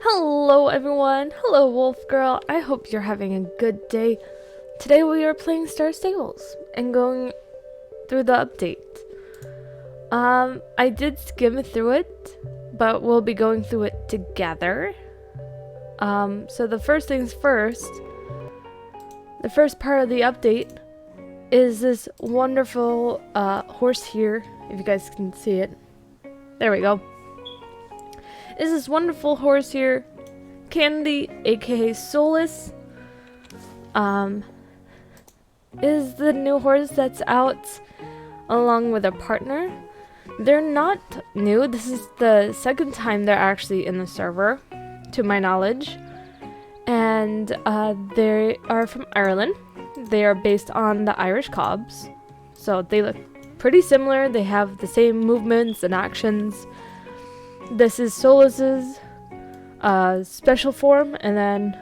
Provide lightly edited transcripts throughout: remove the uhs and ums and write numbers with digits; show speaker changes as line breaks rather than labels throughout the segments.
Hello everyone, hello Wolf Girl, I hope you're having a good day. Today we are playing Star Stables and going through the update. I did skim through it, but we'll be going through it together. So the first things first, the first part of the update is this wonderful horse here, if you guys can see it. There we go. Is this wonderful horse here, Candy, aka Solus, is the new horse that's out along with a partner. They're not new. This is the second time they're actually in the server, to my knowledge. And they are from Ireland. They are based on the Irish Cobs. So they look pretty similar. They have the same movements and actions. This is Solus's special form, and then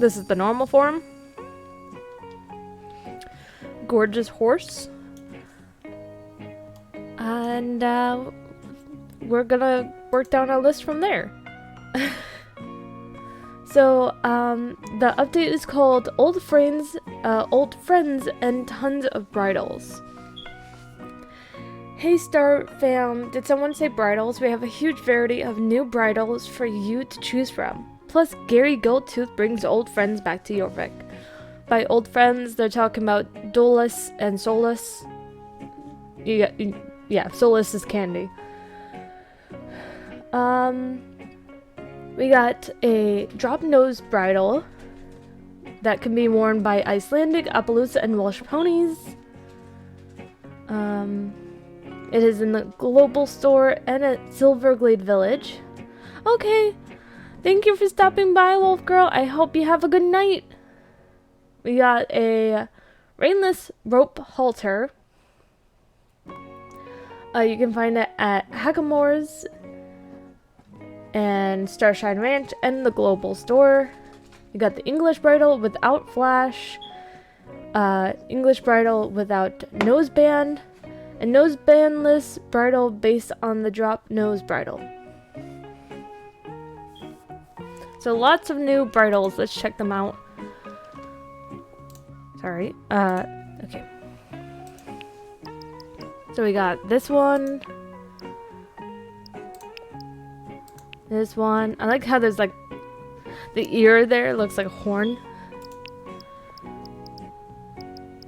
this is the normal form. Gorgeous horse. And we're gonna work down our list from there. So the update is called Old Friends and Tons of Bridles. Hey Star fam, did someone say bridles? We have a huge variety of new bridles for you to choose from. Plus, Gary Goldtooth brings old friends back to Yorvik. By old friends, they're talking about Dolus and Solus. Yeah, Solus is Candy. We got a drop nose bridle that can be worn by Icelandic, Appaloosa, and Welsh ponies. It is in the global store and at Silverglade Village. Okay, thank you for stopping by, Wolf Girl. I hope you have a good night. We got a rainless rope halter. You can find it at Hackamore's and Starshine Ranch and the global store. You got the English bridle without flash, English bridle without noseband, a nosebandless bridle based on the drop nose bridle. So lots of new bridles. Let's check them out. Sorry. Okay. So we got this one. This one. I like how there's like the ear there looks like a horn.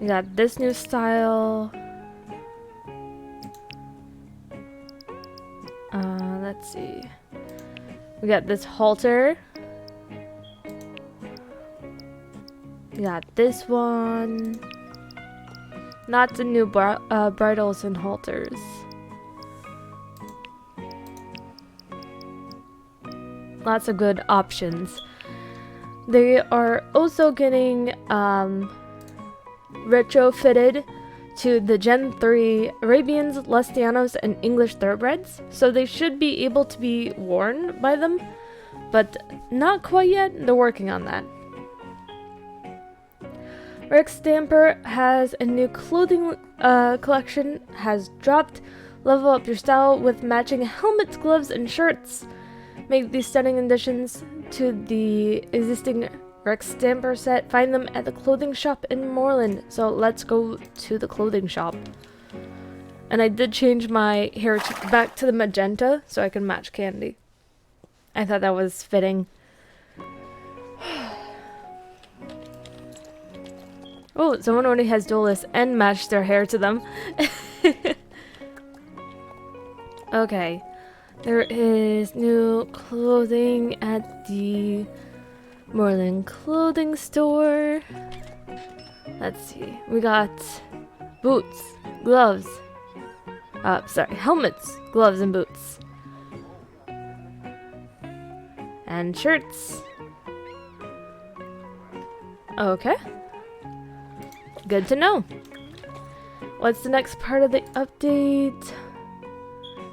We got this new style. Let's see. We got this halter. We got this one. Lots of new bridles and halters. Lots of good options. They are also getting retrofitted to the Gen 3 Arabians, Lustianos, and English Thoroughbreds, so they should be able to be worn by them, but not quite yet. They're working on that. Rex Stamper has a new clothing collection has dropped. Level up your style with matching helmets, gloves, and shirts. Make these stunning additions to the existing Rex Stamper set. Find them at the clothing shop in Moreland. So let's go to the clothing shop. And I did change my hair back to the magenta so I can match Candy. I thought that was fitting. Oh, someone already has Dolus and matched their hair to them. Okay. There is new clothing at the Moreland clothing store. Let's see. We got boots, gloves. Helmets, gloves, and boots. And shirts. Okay. Good to know. What's the next part of the update?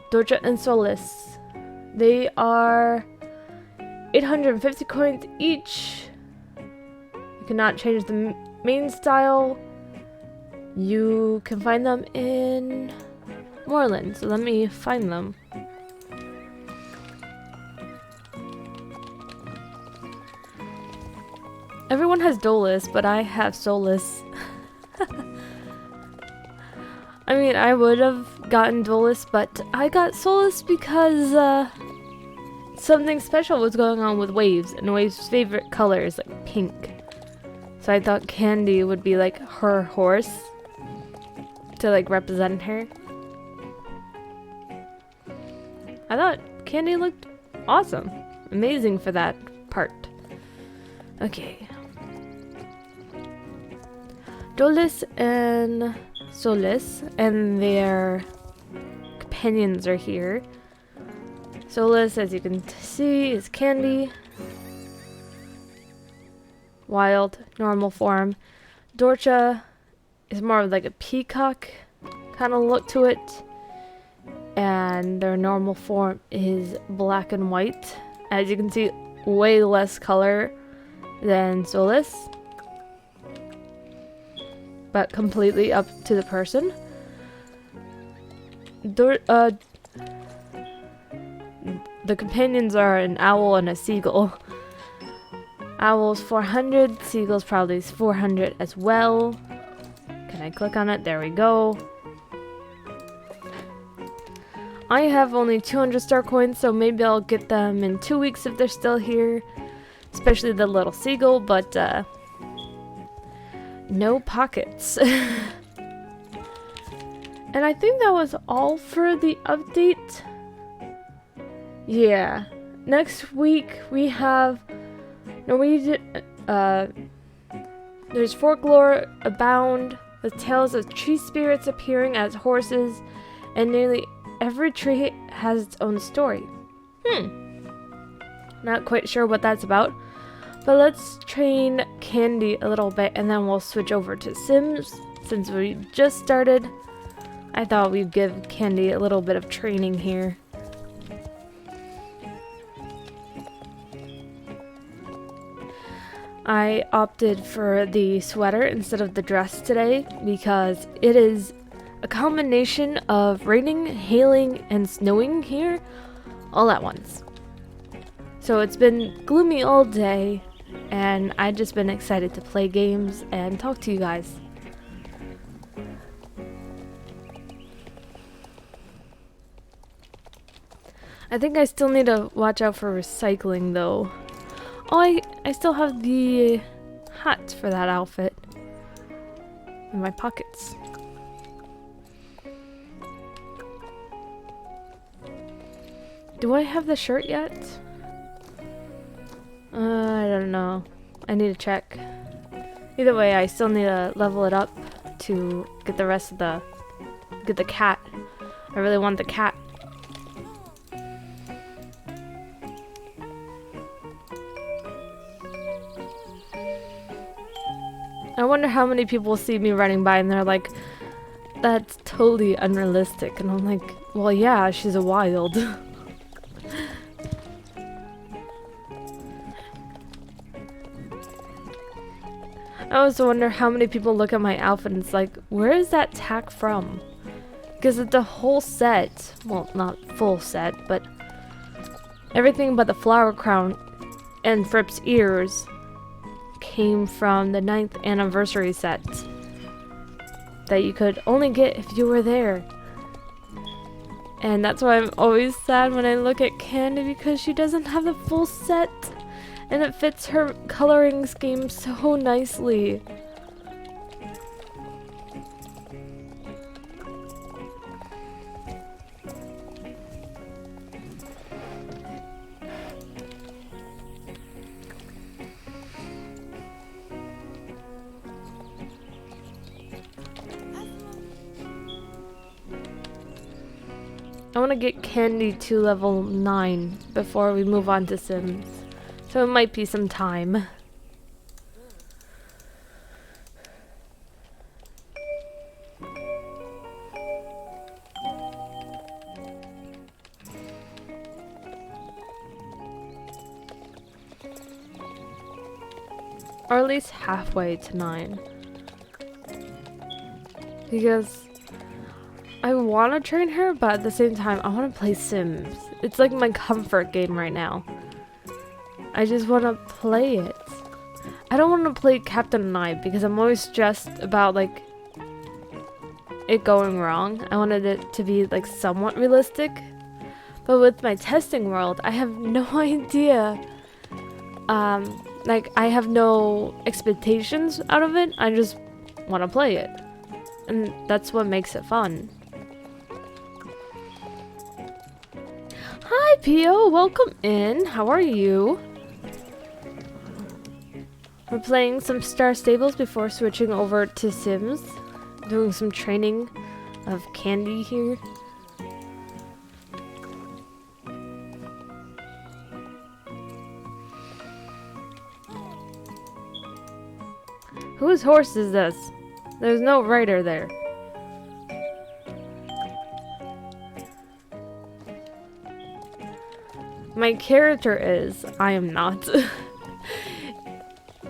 Dorcha and Solus. They are 850 coins each. You cannot change the main style. You can find them in Moreland. So let me find them. Everyone has Dolus, but I have Solus. I mean, I would have gotten Dolus, but I got Solus because something special was going on with Waves, and Waves' favorite color is like pink. So I thought Candy would be like her horse to like represent her. I thought Candy looked awesome. Amazing for that part. Okay. Dolus and Solus and their companions are here. Solus, as you can see, is Candy. Wild, normal form. Dorcha is more of like a peacock kind of look to it. And their normal form is black and white. As you can see, way less color than Solus. But completely up to the person. The companions are an owl and a seagull. Owl's 400, seagull's probably 400 as well. Can I click on it? There we go. I have only 200 star coins, so maybe I'll get them in 2 weeks if they're still here. Especially the little seagull, but no pockets. And I think that was all for the update. Yeah. Next week we have Norwegian. There's folklore abound with tales of tree spirits appearing as horses, and nearly every tree has its own story. Not quite sure what that's about. But let's train Candy a little bit and then we'll switch over to Sims. Since we just started, I thought we'd give Candy a little bit of training here. I opted for the sweater instead of the dress today because it is a combination of raining, hailing, and snowing here all at once. So it's been gloomy all day, and I've just been excited to play games and talk to you guys. I think I still need to watch out for recycling though. Oh, I still have the hat for that outfit in my pockets. Do I have the shirt yet? I don't know. I need to check. Either way, I still need to level it up to get the rest of get the cat. I really want the cat. I wonder how many people see me running by and they're like, that's totally unrealistic. And I'm like, well, yeah, she's a wild. I also wonder how many people look at my outfit and it's like, where is that tack from? Because it's a whole set. Well, not full set, but everything but the flower crown and Fripp's ears came from the 9th anniversary set that you could only get if you were there. And that's why I'm always sad when I look at Candy, because she doesn't have the full set and it fits her coloring scheme so nicely. I want to get Candy to level 9 before we move on to Sims. So it might be some time. Or at least halfway to 9. Because I want to train her, but at the same time, I want to play Sims. It's like my comfort game right now. I just want to play it. I don't want to play Captain Knight because I'm always stressed about like it going wrong. I wanted it to be like somewhat realistic. But with my testing world, I have no idea. Like I have no expectations out of it. I just want to play it. And that's what makes it fun. Hi Pio, welcome in. How are you? We're playing some Star Stables before switching over to Sims. Doing some training of Candy here. Whose horse is this? There's no rider there. My character is. I am not.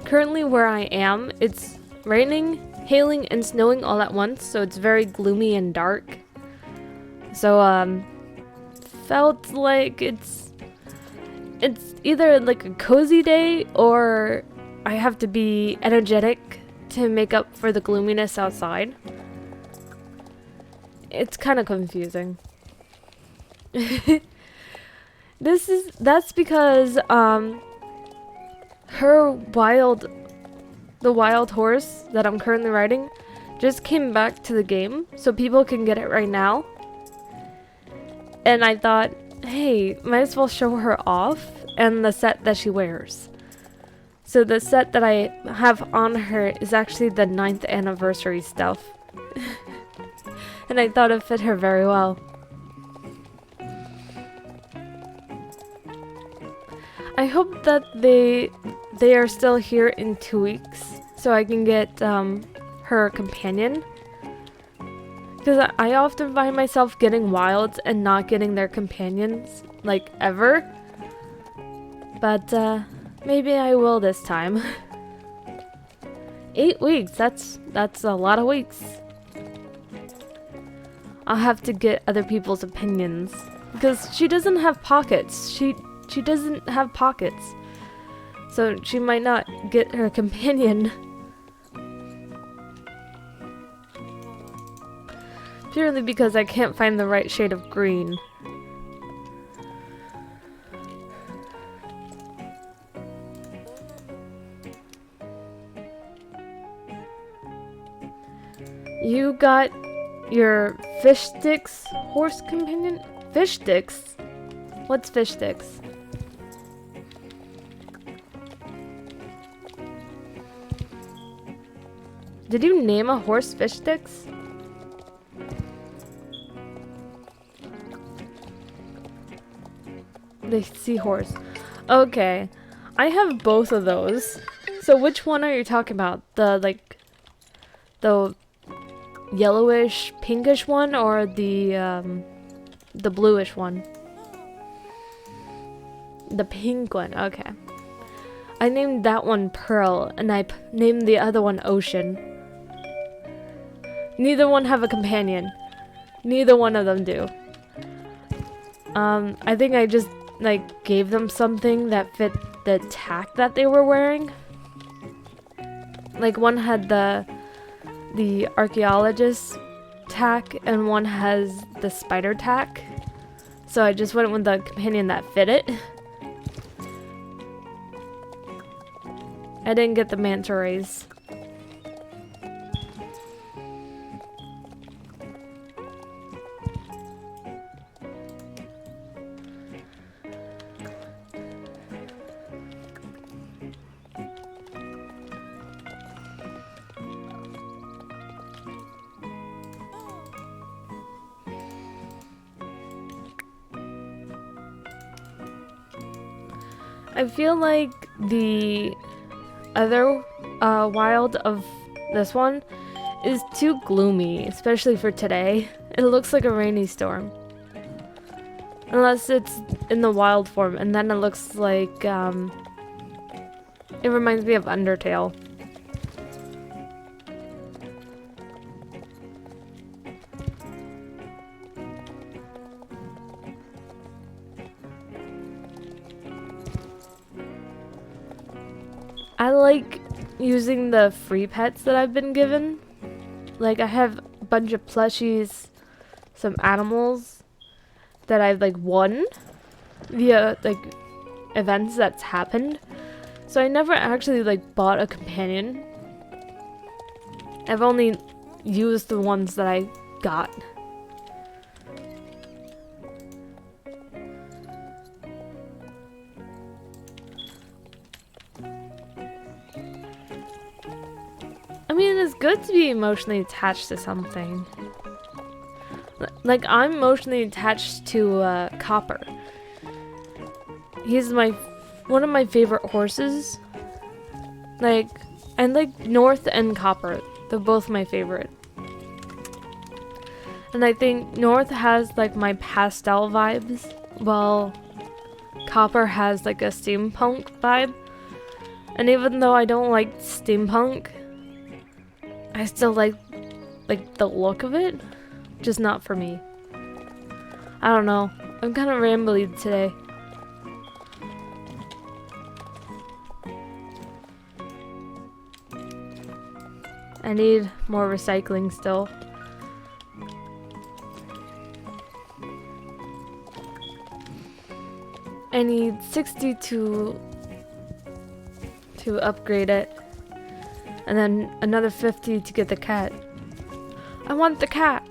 Currently where I am, it's raining, hailing, and snowing all at once, so it's very gloomy and dark. So, felt like it's either like a cozy day or I have to be energetic to make up for the gloominess outside. It's kind of confusing. That's because the wild horse that I'm currently riding just came back to the game so people can get it right now. And I thought, hey, might as well show her off and the set that she wears. So the set that I have on her is actually the 9th anniversary stuff. And I thought it fit her very well. I hope that they are still here in 2 weeks so I can get her companion. Because I often find myself getting wilds and not getting their companions, like, ever. But maybe I will this time. 8 weeks, that's a lot of weeks. I'll have to get other people's opinions. Because she doesn't have pockets. She doesn't have pockets. So she might not get her companion. Purely because I can't find the right shade of green. You got your fish sticks horse companion? Fish sticks? What's fish sticks? Did you name a horse fish sticks? The seahorse. Okay. I have both of those. So which one are you talking about? The yellowish, pinkish one or the bluish one? The pink one. Okay. I named that one Pearl and I named the other one Ocean. Neither one have a companion. Neither one of them do. I think I just like gave them something that fit the tack that they were wearing. Like one had the archaeologist tack and one has the spider tack. So I just went with the companion that fit it. I didn't get the manta rays. I feel like the other wild of this one is too gloomy, especially for today. It looks like a rainy storm. Unless it's in the wild form, and then it looks like, it reminds me of Undertale. I like using the free pets that I've been given. Like, I have a bunch of plushies, some animals that I've like won via like events that's happened. So I never actually like bought a companion. I've only used the ones that I got. I mean, it's good to be emotionally attached to something. Like, I'm emotionally attached to Copper. He's one of my favorite horses. Like, and like North and Copper, they're both my favorite. And I think North has like my pastel vibes, while Copper has like a steampunk vibe. And even though I don't like steampunk, I still like the look of it, just not for me. I don't know. I'm kind of rambly today. I need more recycling still. I need 60 to upgrade it. And then another 50 to get the cat. I want the cat!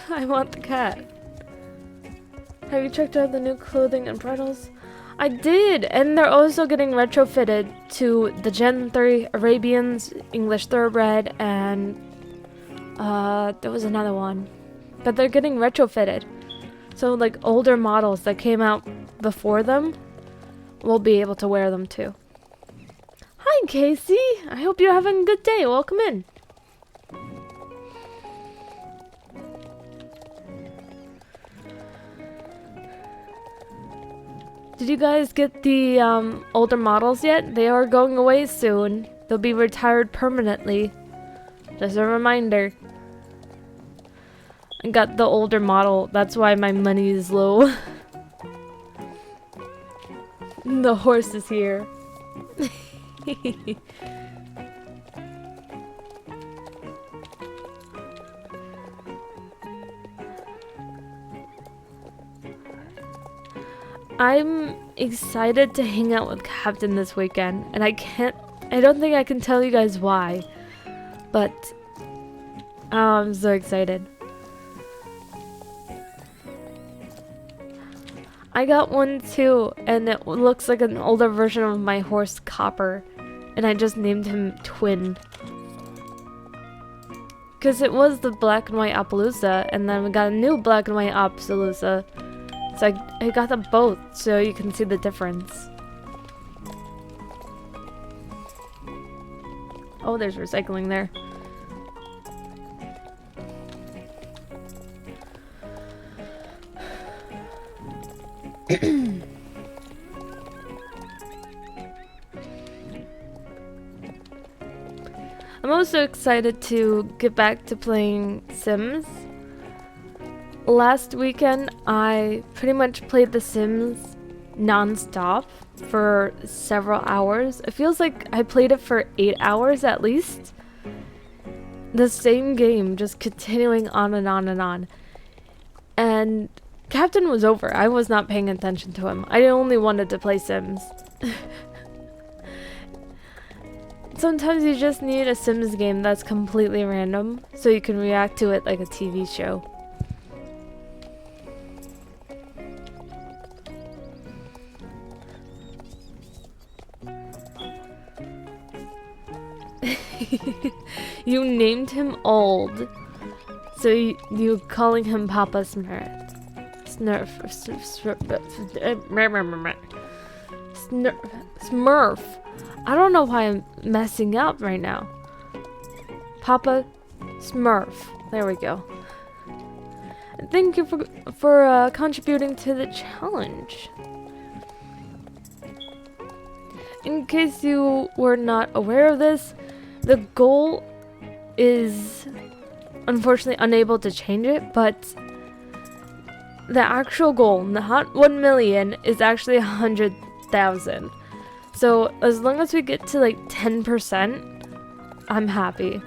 I want the cat. Have you checked out the new clothing and bridles? I did! And they're also getting retrofitted to the Gen 3 Arabians, English Thoroughbred, and there was another one. But they're getting retrofitted. So like older models that came out before them will be able to wear them too. Hi Casey! I hope you're having a good day. Welcome in. Did you guys get the older models yet? They are going away soon. They'll be retired permanently. Just a reminder. I got the older model. That's why my money is low. The horse is here. I'm excited to hang out with Captain this weekend, and I don't think I can tell you guys why, but I'm so excited. I got one too, and it looks like an older version of my horse Copper, and I just named him Twin. Because it was the black and white Appaloosa, and then we got a new black and white Appaloosa. So I got them both, so you can see the difference. Oh, there's recycling there. I'm also excited to get back to playing Sims. Last weekend, I pretty much played The Sims non-stop for several hours. It feels like I played it for 8 hours at least. The same game, just continuing on and on and on. And Captain was over. I was not paying attention to him. I only wanted to play Sims. Sometimes you just need a Sims game that's completely random, so you can react to it like a TV show. You named him Old, so you calling him Papa Smurf. Smurf. I don't know why I'm messing up right now. Papa Smurf. There we go. Thank you for contributing to the challenge. In case you were not aware of this, the goal is unfortunately unable to change it, but the actual goal, not 1 million, is actually 100,000. So as long as we get to like 10%, I'm happy.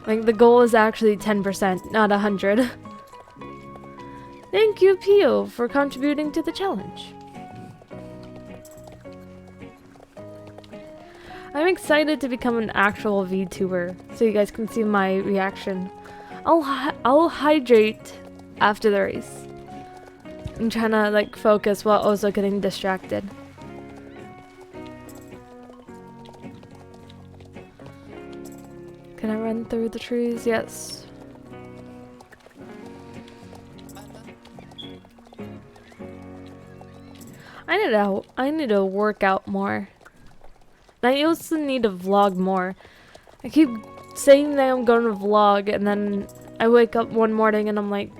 Like, the goal is actually 10%, not 100. Thank you, Pio, for contributing to the challenge. I'm excited to become an actual VTuber, so you guys can see my reaction. I'll hydrate after the race. I'm trying to like focus while also getting distracted. Can I run through the trees? Yes. I need to work out more. I also need to vlog more. I keep saying that I'm going to vlog, and then I wake up one morning and I'm like,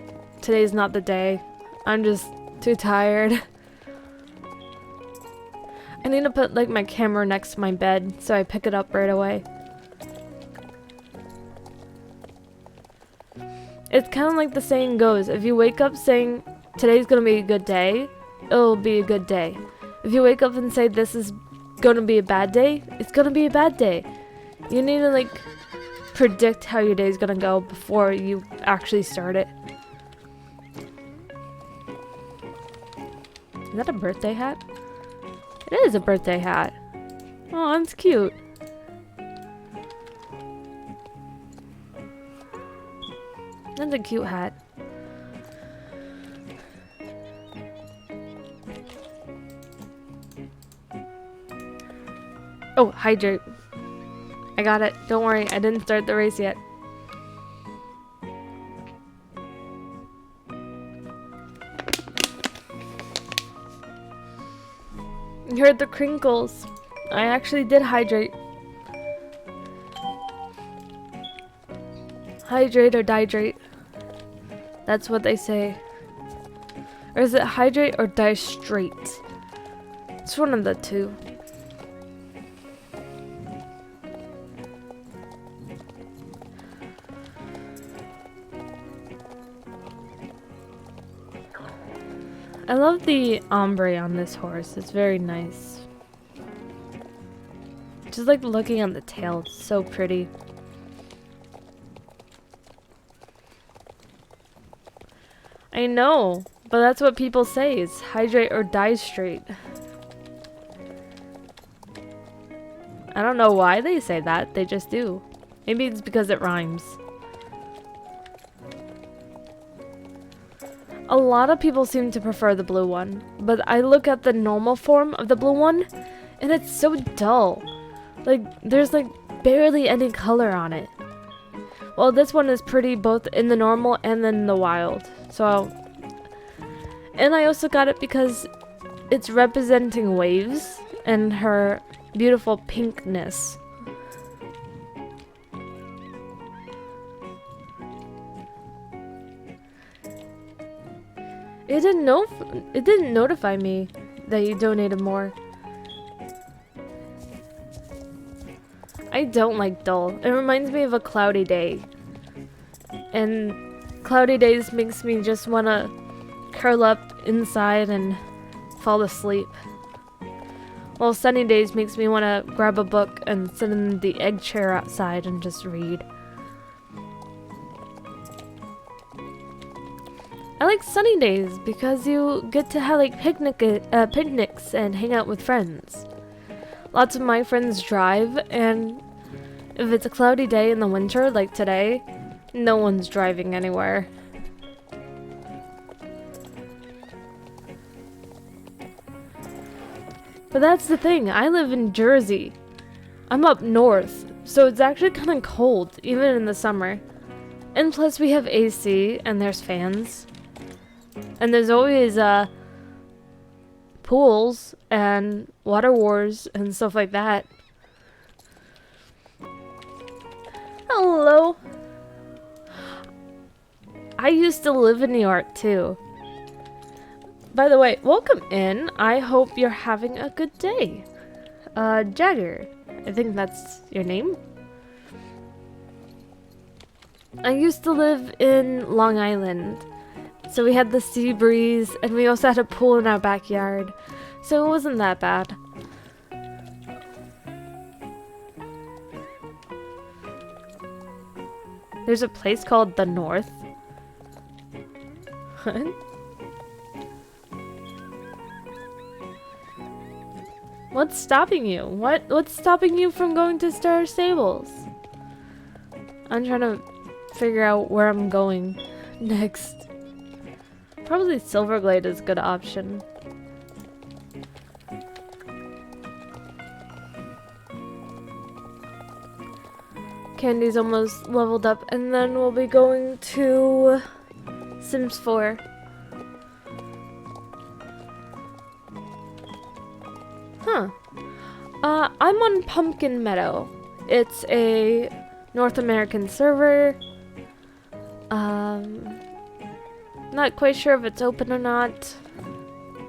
today's not the day. I'm just too tired. I need to put like my camera next to my bed so I pick it up right away. It's kind of like the saying goes, if you wake up saying today's gonna be a good day, it'll be a good day. If you wake up and say this is gonna be a bad day, it's gonna be a bad day. You need to like predict how your day's gonna go before you actually start it. Is that a birthday hat? It is a birthday hat. Oh, that's cute. That's a cute hat. Oh, hydrate. I got it. Don't worry, I didn't start the race yet. You heard the crinkles. I actually did hydrate. Hydrate or dihydrate. That's what they say. Or is it hydrate or die straight? It's one of the two. I love the ombre on this horse. It's very nice. Just like looking at the tail, it's so pretty. I know, but that's what people say, is hydrate or die straight. I don't know why they say that, they just do. Maybe it's because it rhymes. A lot of people seem to prefer the blue one, but I look at the normal form of the blue one, and it's so dull. Like, there's like barely any color on it. Well, this one is pretty both in the normal and in the wild. So, and I also got it because it's representing waves and her beautiful pinkness. It didn't notify me that you donated more. I don't like dull. It reminds me of a cloudy day. And cloudy days makes me just want to curl up inside and fall asleep. While sunny days makes me want to grab a book and sit in the egg chair outside and just read. I like sunny days because you get to have like picnics and hang out with friends. Lots of my friends drive, and if it's a cloudy day in the winter like today, no one's driving anywhere. But that's the thing, I live in Jersey. I'm up north, so it's actually kind of cold, even in the summer. And plus we have AC, and there's fans. And there's always pools and water wars and stuff like that. Hello. I used to live in New York too. By the way, welcome in. I hope you're having a good day. Jagger, I think that's your name. I used to live in Long Island. So we had the sea breeze, and we also had a pool in our backyard. So it wasn't that bad. There's a place called the North. What? What's stopping you? What's stopping you from going to Star Stables? I'm trying to figure out where I'm going next. Probably Silverglade is a good option. Candy's almost leveled up, and then we'll be going to Sims 4. Huh. I'm on Pumpkin Meadow. It's a North American server. Not quite sure if it's open or not.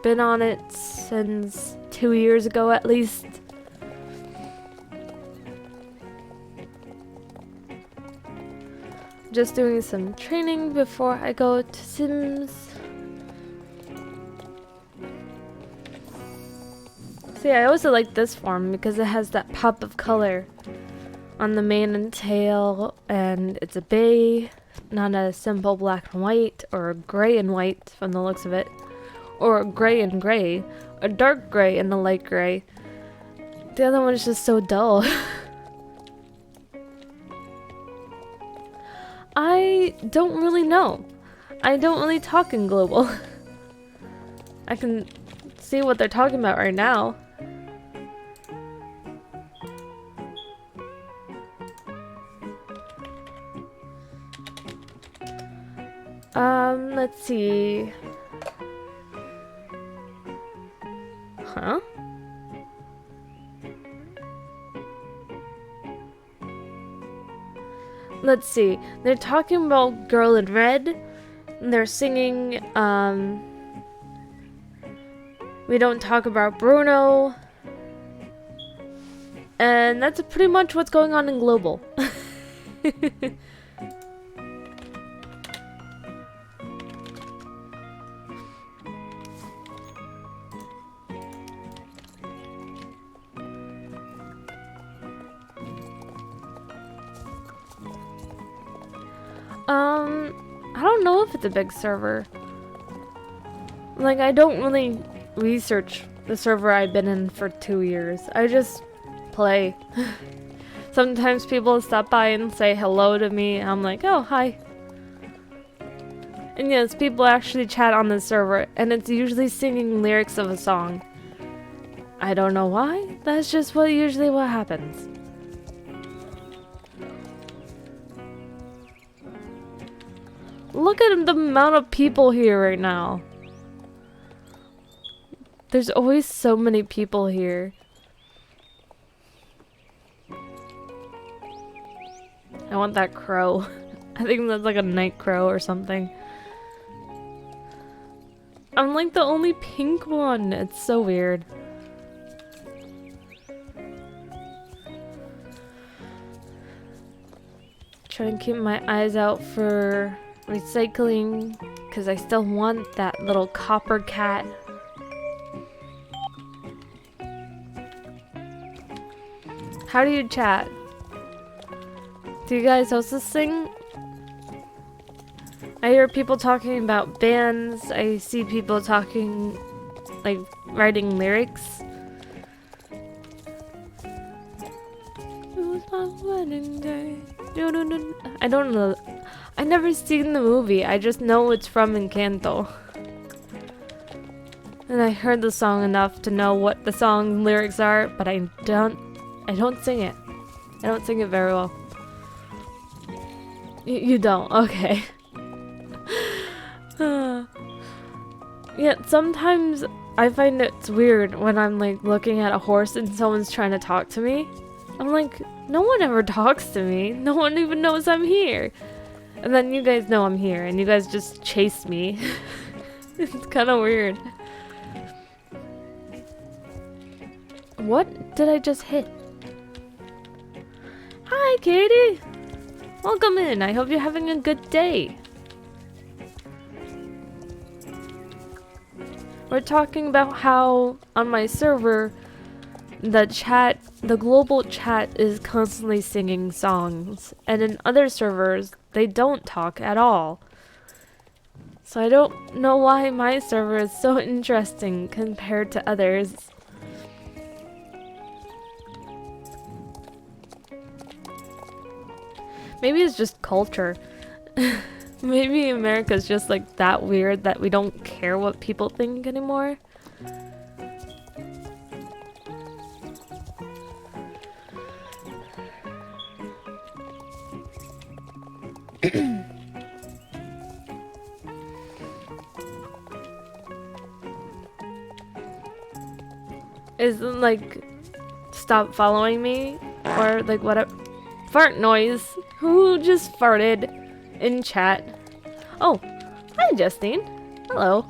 Been on it since 2 years ago at least. Just doing some training before I go to Sims. See, I also like this form because it has that pop of color on the mane and tail, and it's a bay, not a simple black and white or gray and white from the looks of it, or gray and gray, a dark gray and a light gray. The other one is just so dull. I don't really know. I don't really talk in global. I can see what they're talking about right now. Let's see. Huh? Let's see. They're talking about Girl in Red. They're singing, We Don't Talk About Bruno. And that's pretty much what's going on in global. I don't know if it's a big server. Like, I don't really research the server I've been in for 2 years. I just play. Sometimes people stop by and say hello to me. I'm like, oh, hi. And yes, people actually chat on the server, and it's usually singing lyrics of a song. I don't know why. That's just usually what happens. Look at the amount of people here right now. There's always so many people here. I want that crow. I think that's like a night crow or something. I'm like the only pink one. It's so weird. Trying to keep my eyes out for recycling because I still want that little copper cat. How do you chat? Do you guys also sing? I hear people talking about bands. I see people talking, like, writing lyrics. It was my wedding day. I don't know. I never seen the movie. I just know it's from Encanto. And I heard the song enough to know what the song lyrics are, but I don't sing it. I don't sing it very well. You don't? Okay. Yeah, sometimes I find it's weird when I'm like looking at a horse and someone's trying to talk to me. I'm like, no one ever talks to me. No one even knows I'm here. And then you guys know I'm here and you guys just chase me. It's kind of weird. What did I just hit? Hi, Katie. Welcome in. I hope you're having a good day. We're talking about how on my server, the global chat is constantly singing songs. And in other servers, They don't talk at all. So I don't know why my server is so interesting compared to others. Maybe it's just culture. Maybe America's just like that weird that we don't care what people think anymore. Isn't like stop following me or like whatever. Fart noise. Who just farted in chat? Oh, hi Justine. Hello.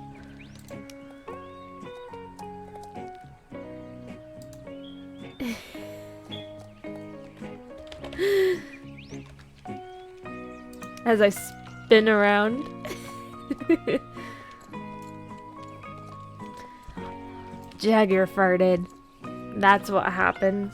As I spin around. Jagger farted. That's what happened.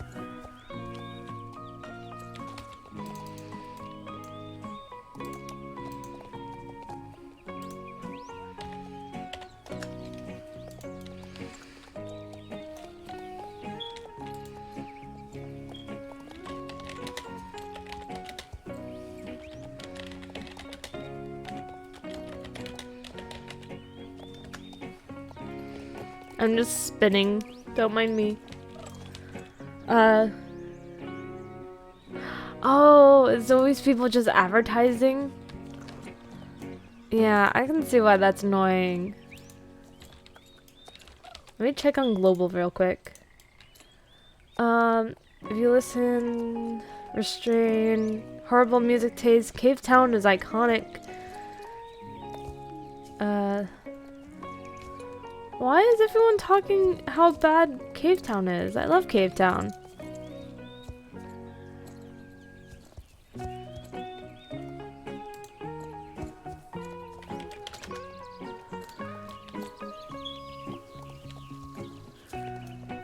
I'm just spinning. Don't mind me. Oh, it's always people just advertising. Yeah, I can see why that's annoying. Let me check on global real quick. If you listen, restrain, horrible music taste, Cave Town is iconic. Why is everyone talking how bad Cave Town is? I love Cave Town.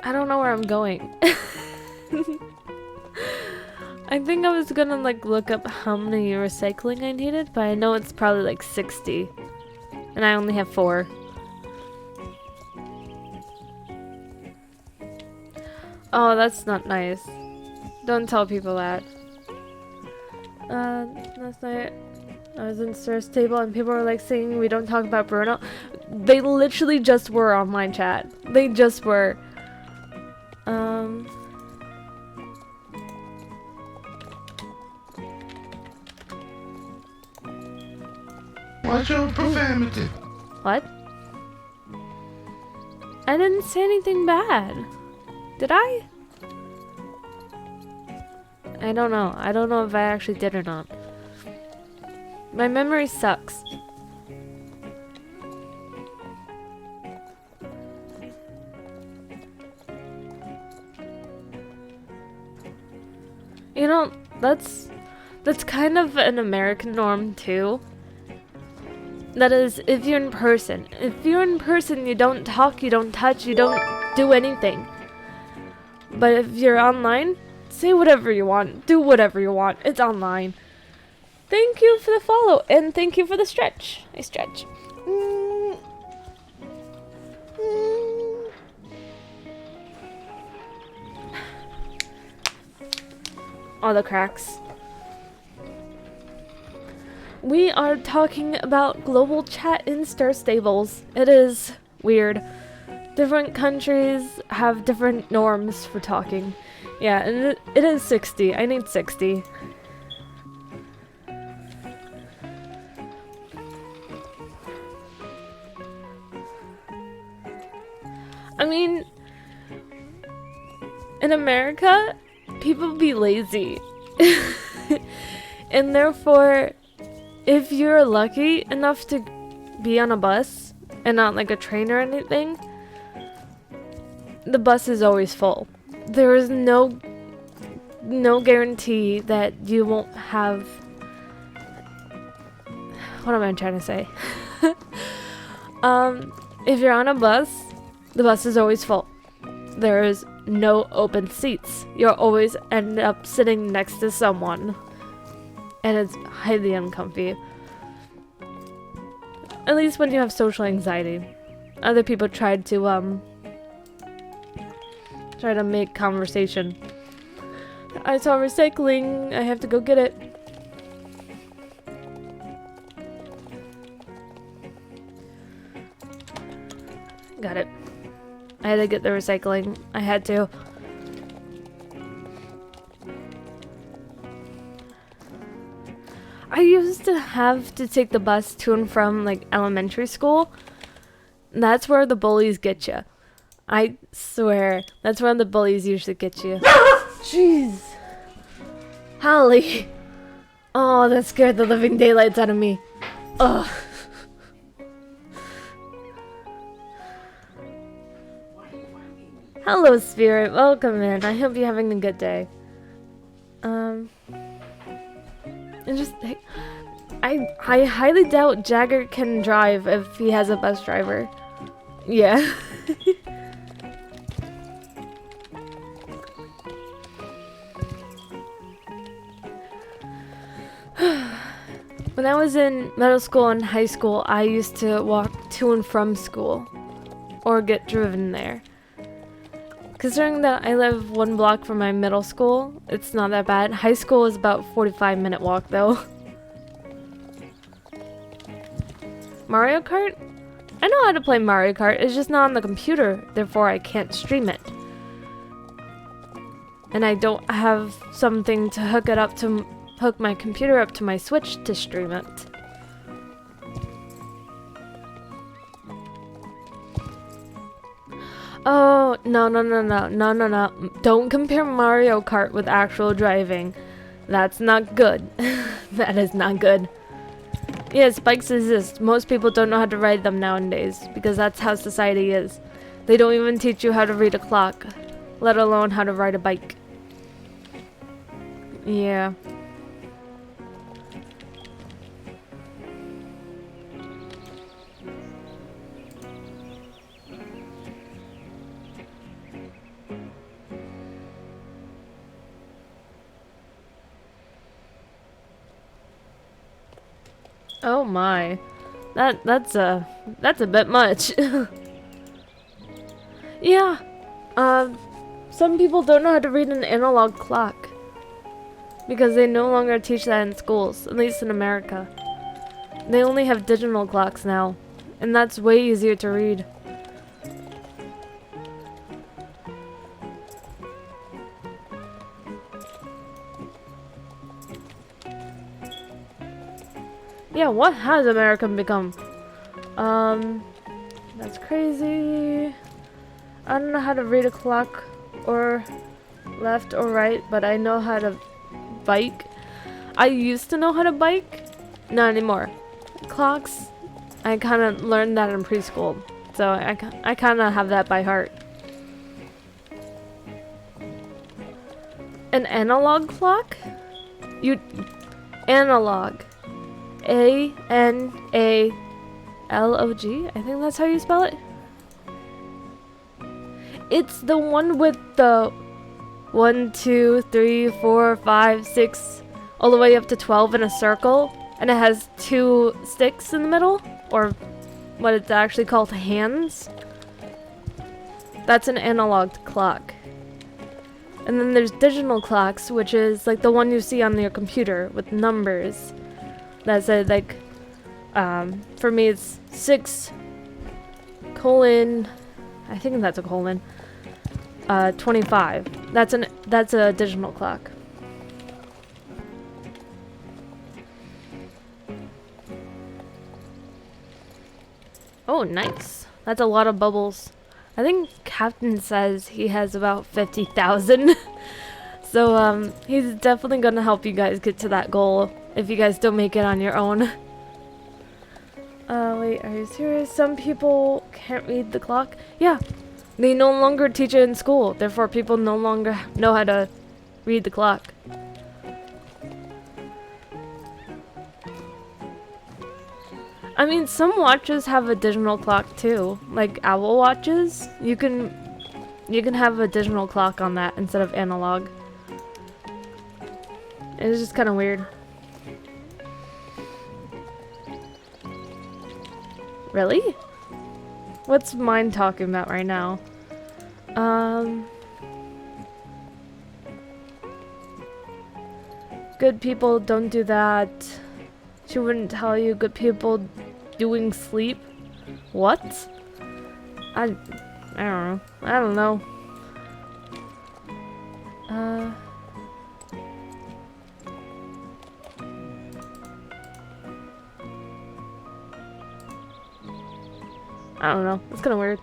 I don't know where I'm going. I think I was gonna like look up how many recycling I needed, but I know it's probably like 60. And I only have 4. Oh, that's not nice. Don't tell people that. Last night I was in Sir's table and people were like saying we don't talk about Bruno. They literally just were on my chat. They just were.
What's your profanity?
What? I didn't say anything bad. Did I? I don't know. I don't know if I actually did or not. My memory sucks. You know, that's kind of an American norm too. That is, if you're in person. If you're in person, you don't talk, you don't touch, you don't do anything. But if you're online, say whatever you want, do whatever you want. It's online. Thank you for the follow, and thank you for the stretch. I stretch. All the cracks. We are talking about global chat in Star Stables. It is weird. Different countries have different norms for talking. Yeah, and it is 60. I need 60. I mean, in America, people be lazy. And therefore, if you're lucky enough to be on a bus and not like a train or anything, the bus is always full. There is no guarantee that you won't have... What am I trying to say? If you're on a bus, the bus is always full. There is no open seats. You'll always end up sitting next to someone. and it's highly uncomfy. At least when you have social anxiety. Other people tried to make conversation. I saw recycling. I have to go get it. Got it. I had to get the recycling. I had to. I used to have to take the bus to and from like elementary school. That's where the bullies get you. I swear, that's where the bullies usually get you. Jeez. Holly. Oh, that scared the living daylights out of me. Ugh. Hello, Spirit. Welcome in. I hope you're having a good day. And just, I highly doubt Jagger can drive if he has a bus driver. Yeah. When I was in middle school and high school, I used to walk to and from school or get driven there. Considering that I live 1 block from my middle school, it's not that bad. High school is about 45-minute walk though. Mario Kart? I know how to play Mario Kart, it's just not on the computer, therefore I can't stream it. And I don't have something to hook my computer up to my Switch to stream it. Oh, no. Don't compare Mario Kart with actual driving. That's not good. That is not good. Yes, bikes exist. Most people don't know how to ride them nowadays because that's how society is. They don't even teach you how to read a clock, let alone how to ride a bike. Yeah. Oh my. That's a bit much. Yeah. Some people don't know how to read an analog clock because they no longer teach that in schools, at least in America. They only have digital clocks now, and that's way easier to read. Yeah, what has America become? That's crazy. I don't know how to read a clock or left or right, but I know how to bike. I used to know how to bike, not anymore. Clocks, I kind of learned that in preschool, so I kind of have that by heart. An analog clock? Analog. A-N-A-L-O-G? I think that's how you spell it. It's the one with the 1, 2, 3, 4, 5, 6, all the way up to 12 in a circle. And it has 2 sticks in the middle, or what it's actually called, hands. That's an analog clock. And then there's digital clocks, which is like the one you see on your computer with numbers. That said, like, for me it's 6 colon, I think that's a colon, 25. That's a digital clock. Oh, nice. That's a lot of bubbles. I think Captain says he has about 50,000. So, he's definitely gonna help you guys get to that goal if you guys don't make it on your own. Wait, are you serious? Some people can't read the clock? Yeah, they no longer teach it in school, therefore people no longer know how to read the clock. I mean, some watches have a digital clock too, like Owl watches. You can have a digital clock on that instead of analog. It's just kind of weird. Really? What's mine talking about right now? Good people don't do that. She wouldn't tell you good people doing sleep. What? I don't know. I don't know. I don't know. It's kind of weird.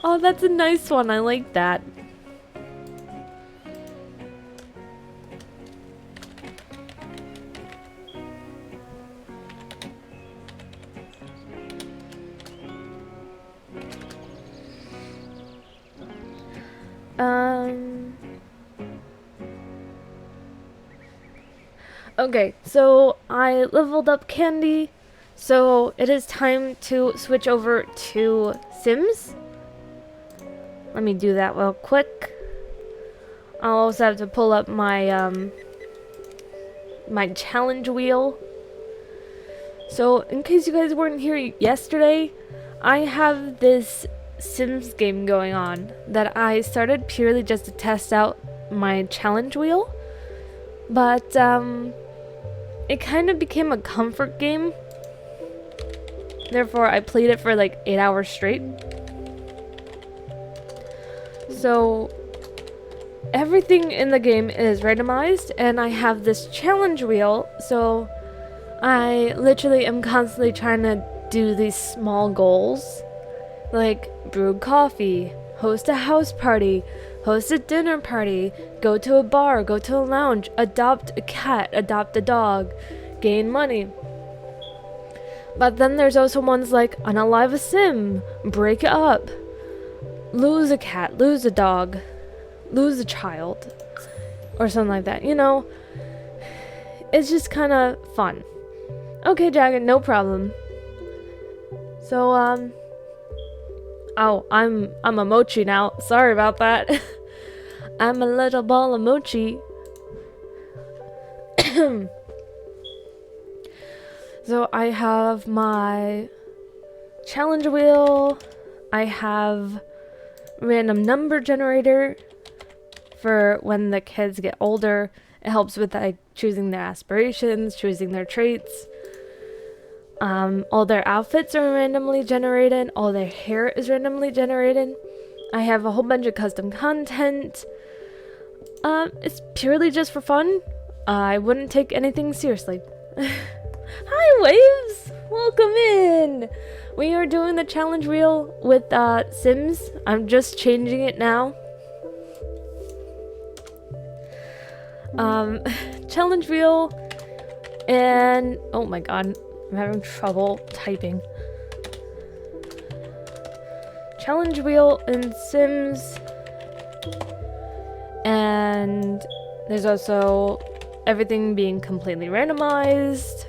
Oh, that's a nice one. I like that. Okay, so I leveled up Candy, so it is time to switch over to Sims. Let me do that real quick. I'll also have to pull up my my challenge wheel. So, in case you guys weren't here yesterday, I have this Sims game going on that I started purely just to test out my challenge wheel. But, it kind of became a comfort game. Therefore, I played it for like 8 hours straight. So, everything in the game is randomized, and I have this challenge wheel, so I literally am constantly trying to do these small goals, like brew coffee, host a house party, host a dinner party, go to a bar, go to a lounge, adopt a cat, adopt a dog, gain money. But then there's also ones like unalive a sim, break it up, lose a cat, lose a dog, lose a child, or something like that. You know, it's just kind of fun. Okay, Dragon, no problem. So, oh, I'm a mochi now. Sorry about that. I'm a little ball of mochi. So I have my challenge wheel. I have random number generator for when the kids get older. It helps with like choosing their aspirations, choosing their traits. All their outfits are randomly generated. All their hair is randomly generated. I have a whole bunch of custom content. It's purely just for fun. I wouldn't take anything seriously. Hi, Waves! Welcome in! We are doing the challenge wheel with Sims. I'm just changing it now. Challenge wheel, and oh my god, I'm having trouble typing. Challenge wheel in Sims, and there's also everything being completely randomized.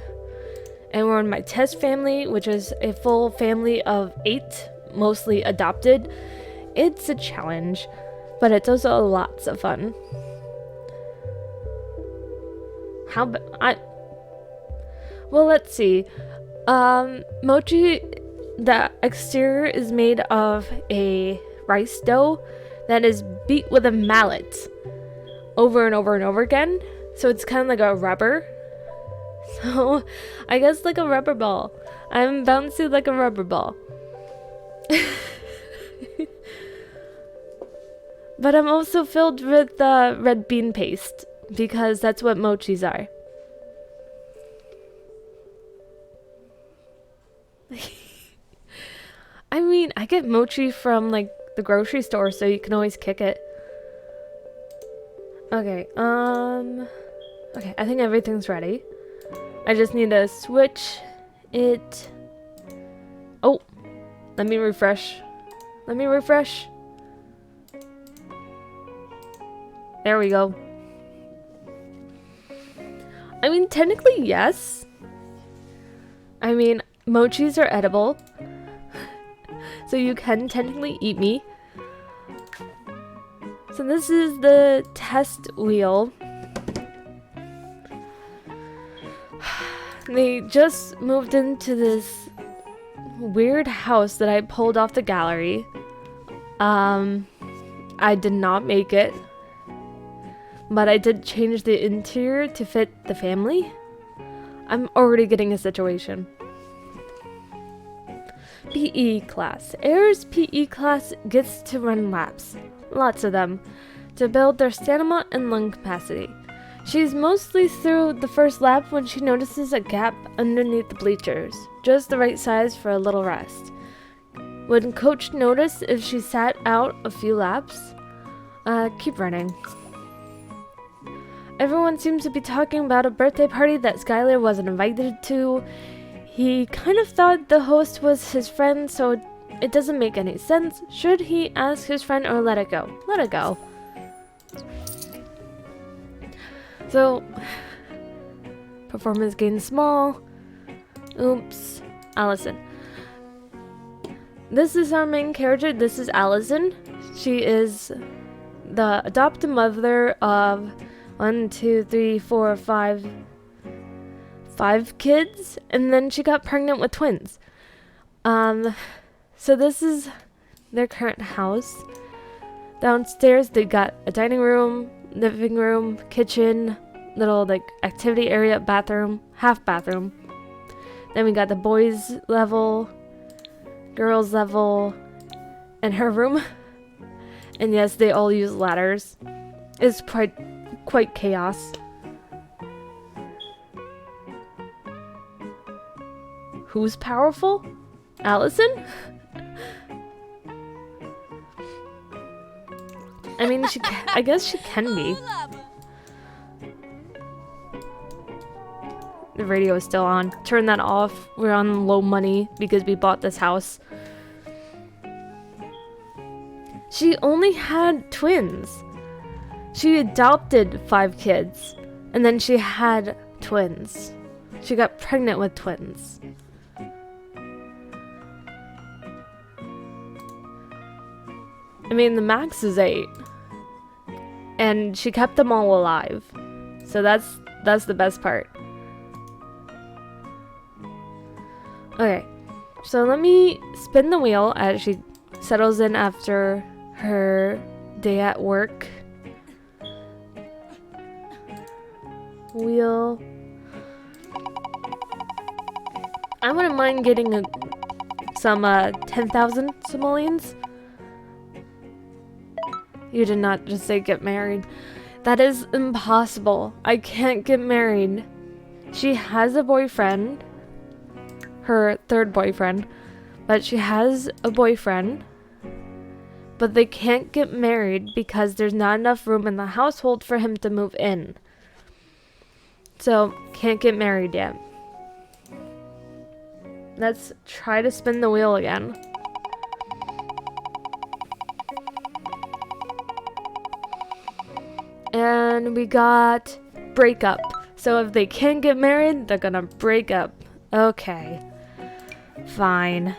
And we're in my test family, which is a full family of 8, mostly adopted. It's a challenge, but it's also lots of fun. Well, let's see. Mochi, the exterior is made of a rice dough that is beat with a mallet over and over and over again. So it's kind of like a rubber. So I guess like a rubber ball. I'm bouncy like a rubber ball. But I'm also filled with red bean paste, because that's what mochis are. I mean, I get mochi from like the grocery store, so you can always kick it. Okay, okay, I think everything's ready. I just need to switch it. Oh, let me refresh. Let me refresh. There we go. I mean, technically, yes. I mean, mochis are edible. so you can technically eat me. So this is the test wheel. They just moved into this weird house that I pulled off the gallery. I did not make it, but I did change the interior to fit the family. I'm already getting a situation. PE class. Air's PE class gets to run laps, lots of them, to build their stamina and lung capacity. She's mostly through the first lap when she notices a gap underneath the bleachers, just the right size for a little rest. Would coach notice if she sat out a few laps? Keep running. Everyone seems to be talking about a birthday party that Skylar wasn't invited to. He kind of thought the host was his friend, so it doesn't make any sense. Should he ask his friend or let it go? Let it go. So, performance gain small. Oops. Allison. This is our main character. This is Allison. She is the adopted mother of 5 kids, and then she got pregnant with twins. So this is their current house. Downstairs they got a dining room, living room, kitchen, little like activity area, bathroom, half bathroom. Then we got the boys level, girls level, and her room. And yes, they all use ladders. It's quite chaos. Who's powerful? Allison? I mean, I guess she can be. The radio is still on. Turn that off. We're on low money because we bought this house. She only had twins. She adopted 5 kids, and then she had twins. She got pregnant with twins. I mean, the max is 8. And she kept them all alive. So that's the best part. Okay. So let me spin the wheel as she settles in after her day at work. Wheel. I wouldn't mind getting some 10,000 simoleons. You did not just say get married. That is impossible. I can't get married. She has a boyfriend. Her 3rd boyfriend. But she has a boyfriend. But they can't get married because there's not enough room in the household for him to move in. So, can't get married yet. Let's try to spin the wheel again. And we got breakup. So if they can't get married, they're gonna break up. Okay. Fine.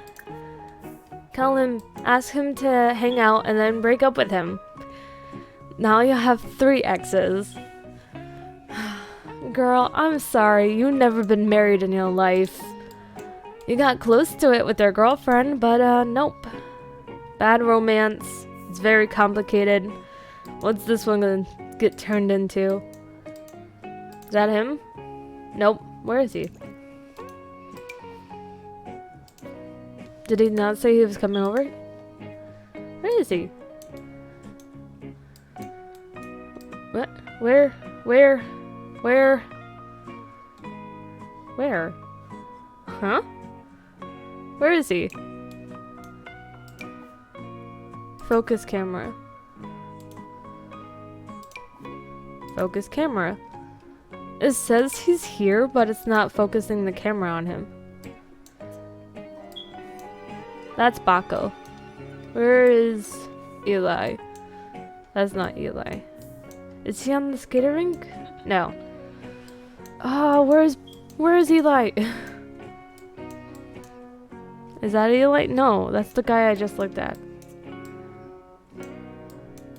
Tell him, ask him to hang out and then break up with him. Now you have 3 exes. Girl, I'm sorry. You've never been married in your life. You got close to it with your girlfriend, but nope. Bad romance. It's very complicated. What's this one gonna get turned into? Is that him? Nope. Where is he? Did he not say he was coming over? Where is he? What? Where? Huh? Where is he? Focus camera. Focus camera. It says he's here, but it's not focusing the camera on him. That's Baco. Where is Eli? That's not Eli. Is he on the skater rink? No. Oh, where is Eli? Is that Eli? No, that's the guy I just looked at.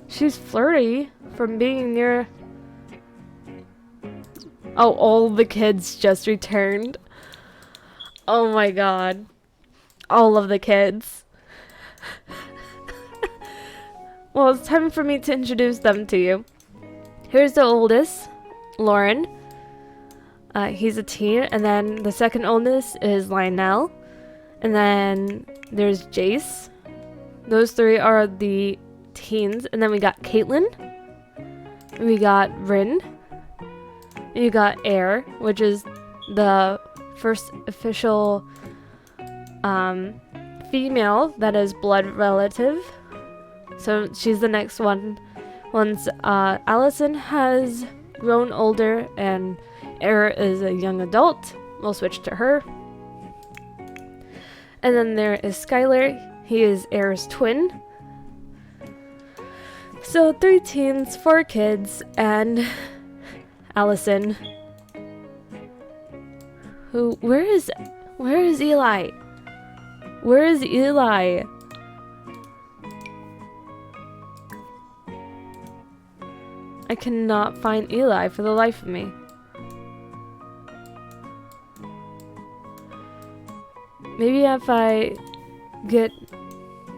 She's flirty from being near... Oh, all the kids just returned. Oh my god. All of the kids. Well, it's time for me to introduce them to you. Here's the oldest, Lauren. He's a teen. And then the second oldest is Lionel. And then there's Jace. Those three are the teens. And then we got Caitlin. We got Rin. And you got Air, which is the first official female that is blood relative. So she's the next one. Once Allison has grown older and Air is a young adult, we'll switch to her. And then there is Skylar. He is Air's twin. So 3 teens, 4 kids, and Allison. Where is Eli? Where is Eli? I cannot find Eli for the life of me. Maybe if I get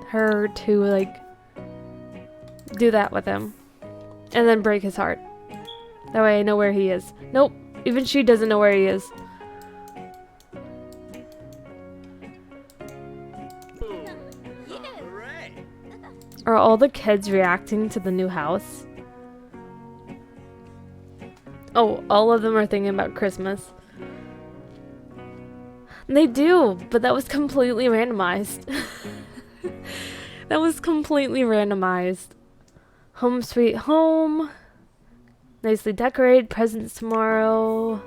her to like do that with him and then break his heart. That way I know where he is. Nope, even she doesn't know where he is. Are all the kids reacting to the new house? Oh, all of them are thinking about Christmas. They do, but that was completely randomized. That was completely randomized. Home sweet home. Nicely decorated. Presents tomorrow.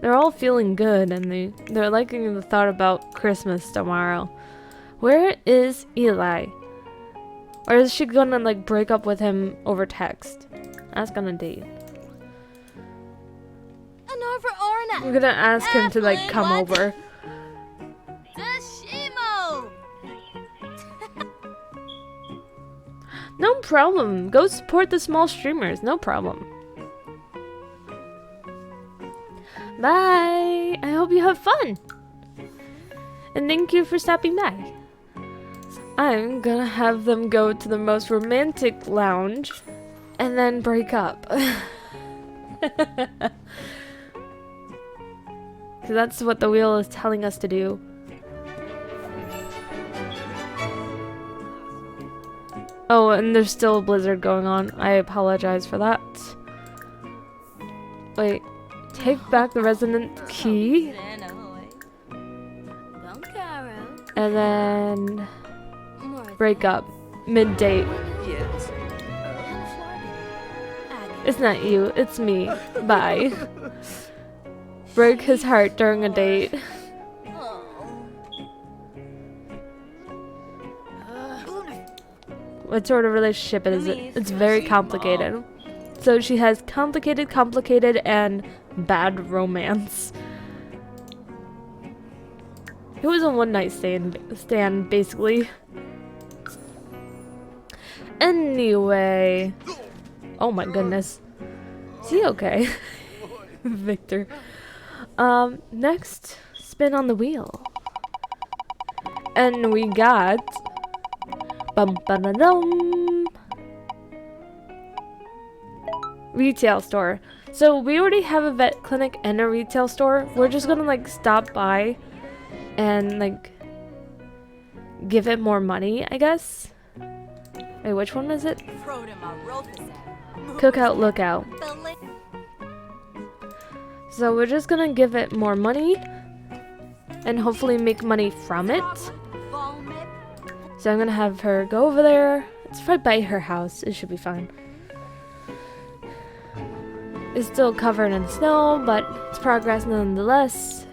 They're all feeling good and they're liking the thought about Christmas tomorrow. Where is Eli? Or is she gonna like break up with him over text? Ask on a date. I'm gonna ask him to like come over. No problem. Go support the small streamers. No problem. Bye. I hope you have fun. And thank you for stopping by. I'm gonna have them go to the most romantic lounge and then break up. So that's what the wheel is telling us to do. Oh, and there's still a blizzard going on. I apologize for that. Wait. Take back the resident key. And then break up. Mid-date. It's not you, it's me. Bye. Break his heart during a date. What sort of relationship is it? It's very complicated. So she has complicated, and bad romance. It was a one-night stand, basically. Anyway. Oh my goodness. Is he okay? Victor. Next, spin on the wheel. And we got... Bum-ba-da-dum. Retail store. So we already have a vet clinic and a retail store. We're just gonna like stop by and like give it more money, I guess. Wait, which one is it? Cookout Lookout. So we're just gonna give it more money and hopefully make money from it. So I'm gonna have her go over there. It's right by her house. It should be fine. It's still covered in snow, but it's progress nonetheless.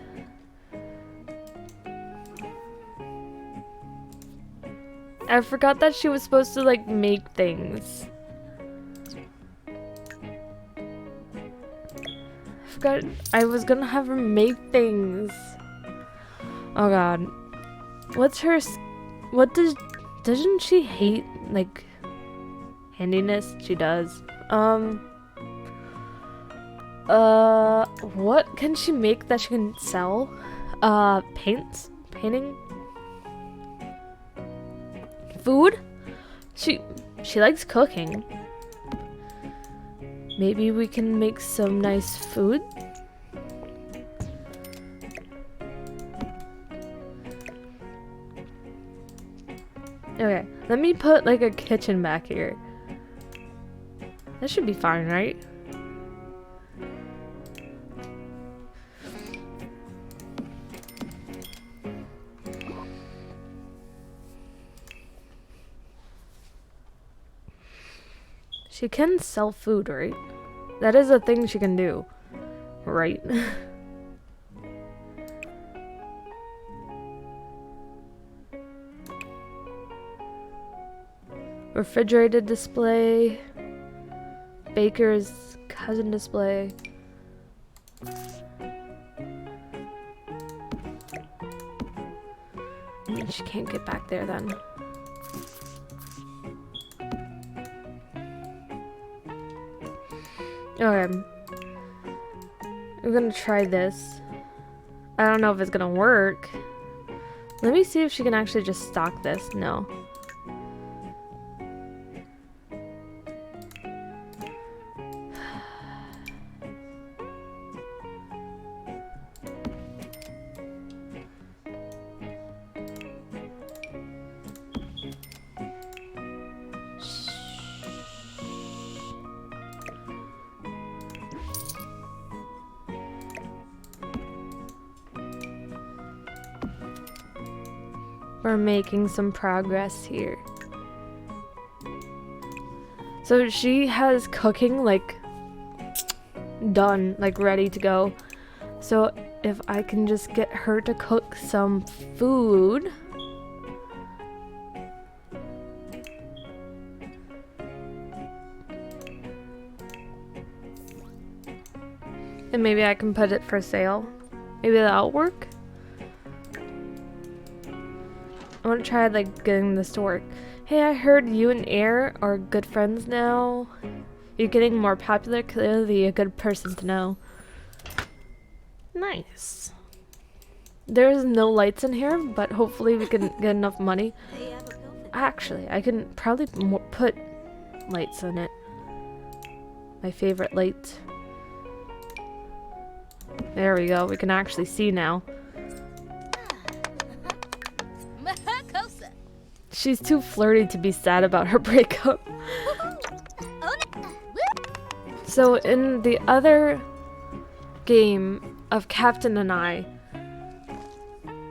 I forgot that she was supposed to like make things. I was gonna have her make things. Oh god. What's her... What does... Doesn't she hate, like, handiness? She does. What can she make that she can sell? Paints? Painting? Food? She likes cooking. Maybe we can make some nice food? Okay, let me put like a kitchen back here. That should be fine, right? She can sell food, right? That is a thing she can do, right? Refrigerated display, baker's cousin display. She can't get back there then. Okay. We're gonna try this. I don't know if it's gonna work. Let me see if she can actually just stock this. No. We're making some progress here. So she has cooking like done, like ready to go. So if I can just get her to cook some food. And maybe I can put it for sale. Maybe that'll work. I want to try like getting this to work. Hey, I heard you and Air are good friends now. You're getting more popular. Clearly a good person to know. Nice. There's no lights in here, but hopefully we can get enough money. Actually, I can probably put lights in it. My favorite light. There we go. We can actually see now. She's too flirty to be sad about her breakup. So in the other game of Captain and I,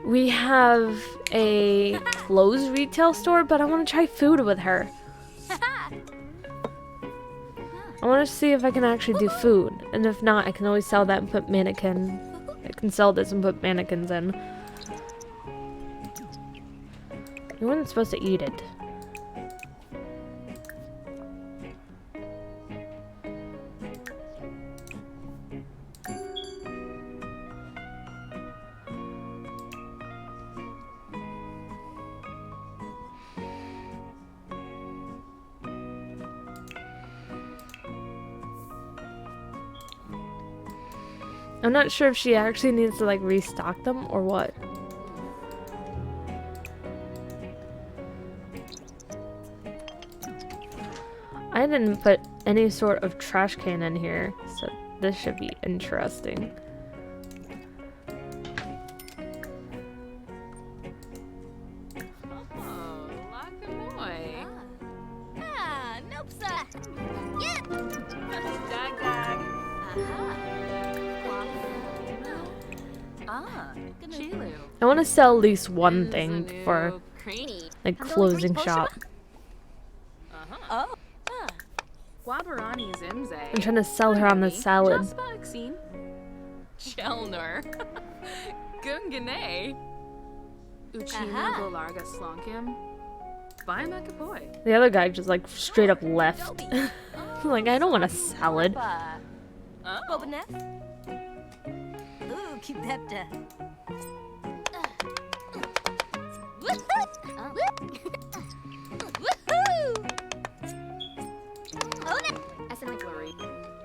we have a clothes retail store, but I want to try food with her. I want to see if I can actually do food, and if not, I can always sell that and put mannequin. I can sell this and put mannequins in. You weren't supposed to eat it. I'm not sure if she actually needs to like restock them or what. I didn't put any sort of trash can in here, so this should be interesting. I want to sell at least one thing for like closing shop. I'm trying to sell her on the salad.
Chelner. Gungane. Uchino Golarga Slonkim. Bimakapoy.
The other guy just like straight up left. Like, I don't want a salad.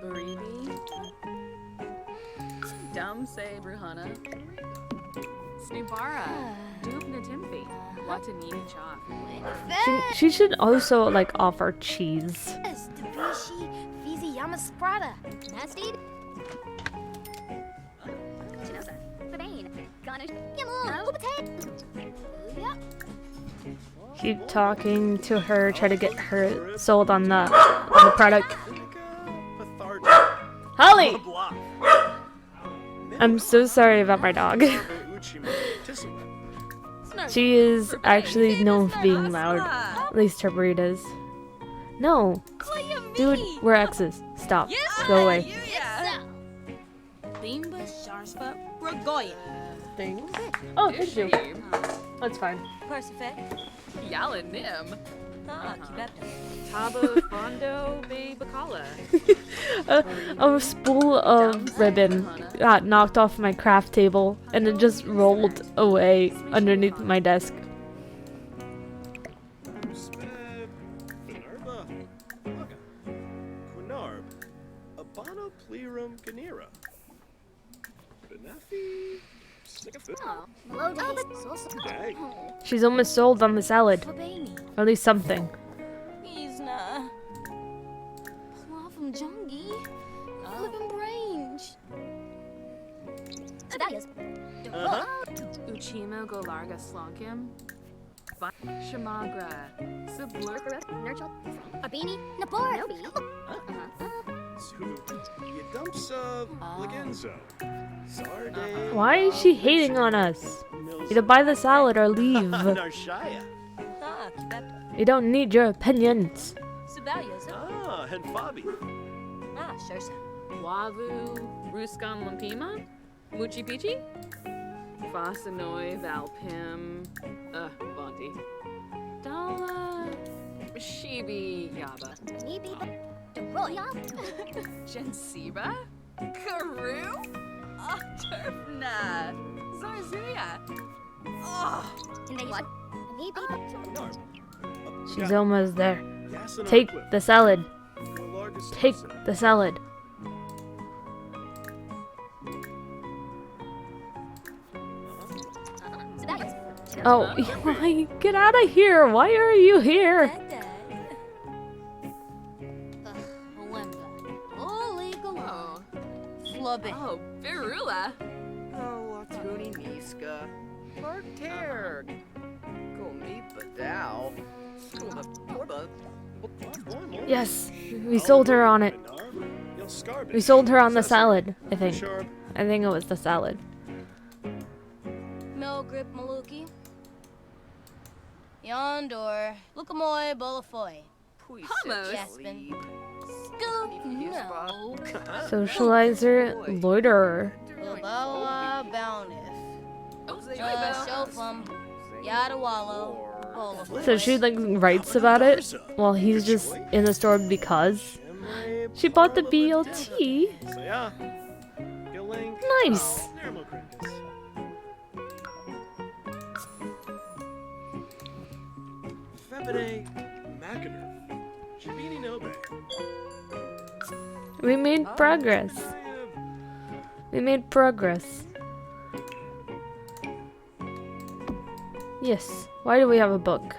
Baribi. Dum say Bruhana. Snubara. Dubna Timfi. Watanini Choff.
She should also like offer cheese. Keep talking to her, try to get her sold on the product. Holly! I'm so sorry about my dog. She is actually known for being loud. At least her breed is. No! Dude, we're exes. Stop. Go away. Oh, thank you. That's fine.
Yala Nim. Tabo Fondo Be Bacala.
A spool of ribbon got knocked off my craft table and it just rolled away underneath my desk. She's almost sold on the salad. Or at least something.
Uchimo go larga slonkim. Shamagra. Sublurka. Nurchel. Abini. Napor.
Why is she hating on us? Either buy the salad or leave. You don't need your opinions.
Wavu. Ruskan Lampima. Muchi Pichi. Fasanoi Valpim. Bonti. Dala. Shibi Yaba. Jensiba? Karu? Turfna! Zarzuya!
She's almost there. Take the salad. Take the salad. Oh, get out of here! Why are you here?
Oh, Virula! Oh, Latuni Niska. Parterre. Go meet Badao.
Yes, we sold her on it. We sold her on the salad, I think. I think it was the salad.
Mel grip Maluki. Yondor. Lookamoy Bolafoy. Jaspin. No.
Socializer, loiterer.
Bawa Bownif. Shofum. Yadawalo.
So she like writes about it while he's just in the store because she bought the BLT. Nice. We made progress. We made progress. Yes. Why do we have a book?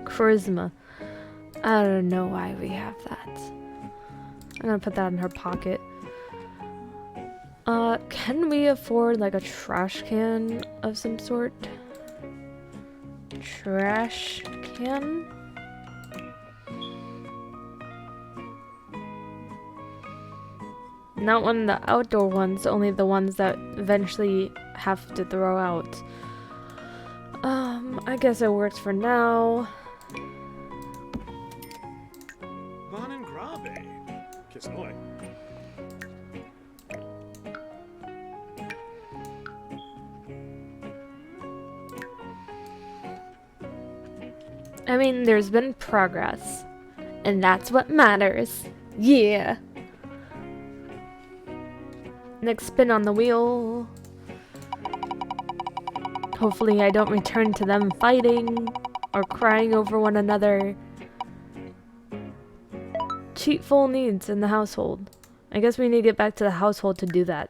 Charisma. I don't know why we have that. I'm gonna put that in her pocket. Can we afford like a trash can of some sort? Trash can? Not one of the outdoor ones, only the ones that eventually have to throw out. I guess it works for now. I mean, there's been progress, and that's what matters. Yeah. Next spin on the wheel. Hopefully I don't return to them fighting. or crying over one another. Cheat full needs in the household. I guess we need to get back to the household to do that.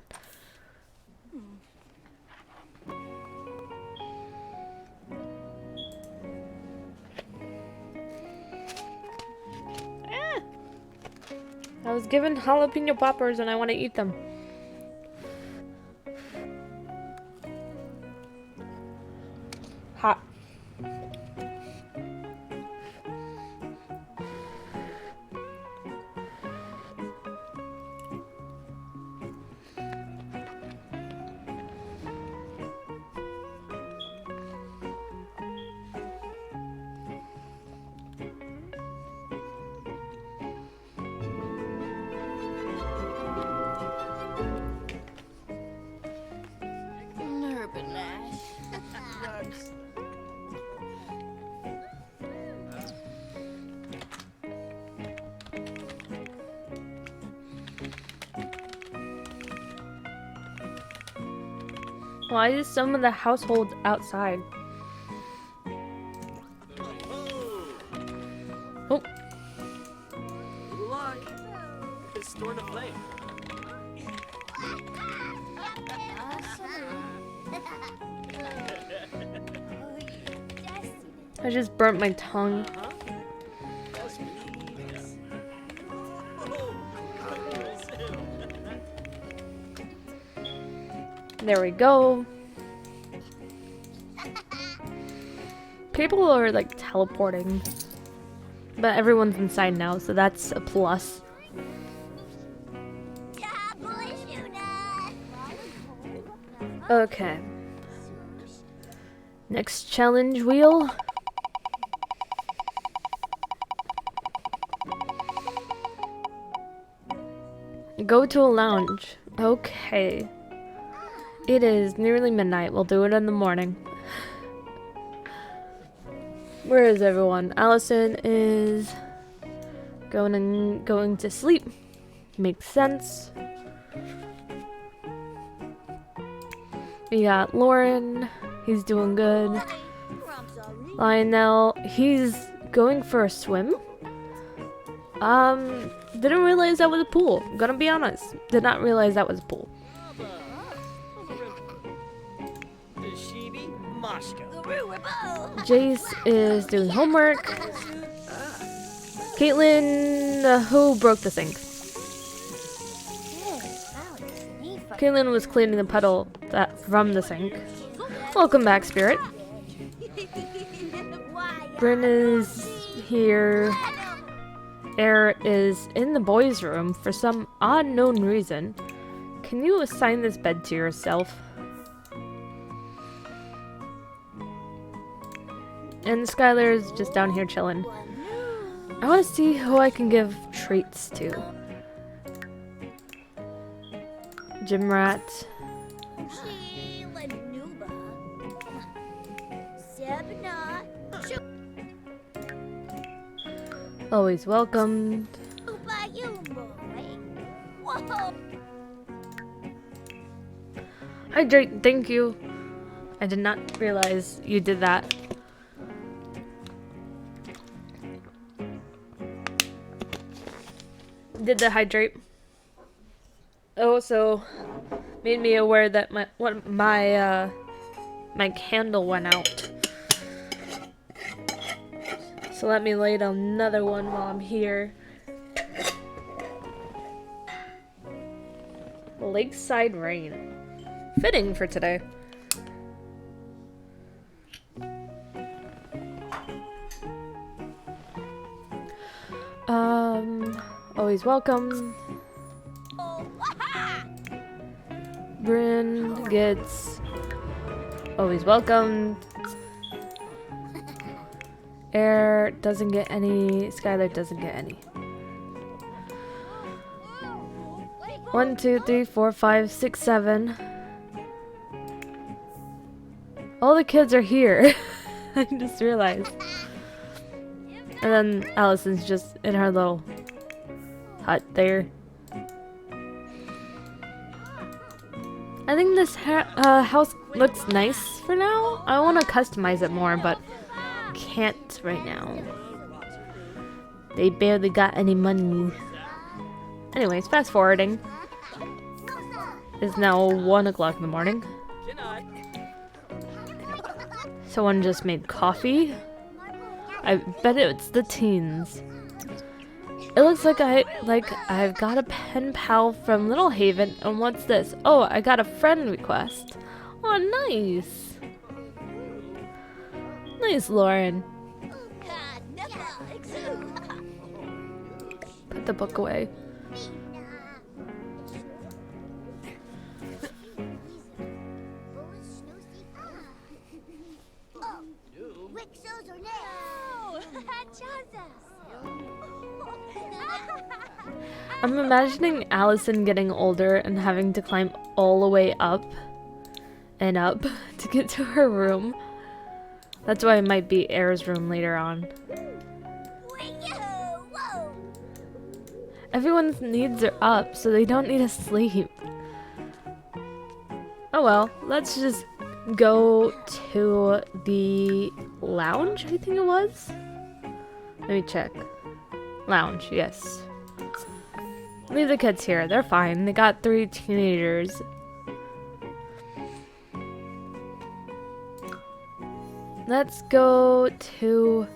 I was given jalapeno poppers and I want to eat them. Hot. Why is some of the household outside? Oh.
Good luck. It's stored a flame.
I just burnt my tongue. There we go. People are like teleporting. But everyone's inside now, so that's a plus. Okay. Next challenge wheel. Go to a lounge. Okay. It is nearly midnight. We'll do it in the morning. Where is everyone? Allison is going to sleep. Makes sense. We got Lauren. He's doing good. Lionel, he's going for a swim. Didn't realize that was a pool. Gonna be honest. Did not realize that was a pool. Jace is doing homework. Caitlin, who broke the sink? Caitlin was cleaning the puddle from the sink. Welcome back, Spirit. Bryn is here. Air is in the boys' room for some unknown reason. Can you assign this bed to yourself? And Skylar is just down here chilling. I want to see who I can give treats to. Gym Rat. Always welcomed. Hydrate, thank you. I did not realize you did that. Did the hydrate. Also made me aware that my candle went out. So let me light another one while I'm here. Lakeside rain. Fitting for today. Always welcome. Bryn gets always welcome. Air doesn't get any. Skylar doesn't get any. 1, 2, 3, 4, 5, 6, 7. All the kids are here. I just realized. And then Allison's just in her little hut there. I think this house looks nice for now. I want to customize it more, but can't right now. They barely got any money. Anyways, fast forwarding. It's now 1 o'clock in the morning. Someone just made coffee. I bet it's the teens. It looks like I've got a pen pal from Little Haven. And what's this? Oh, I got a friend request. Oh, nice. Nice, Lauren. Put the book away. I'm imagining Allison getting older and having to climb all the way up and up to get to her room. That's why it might be Air's room later on. Everyone's needs are up, so they don't need to sleep. Oh well, let's just go to the lounge, I think it was? Let me check. Lounge, yes. Leave the kids here, they're fine. They got 3 teenagers. Let's go to...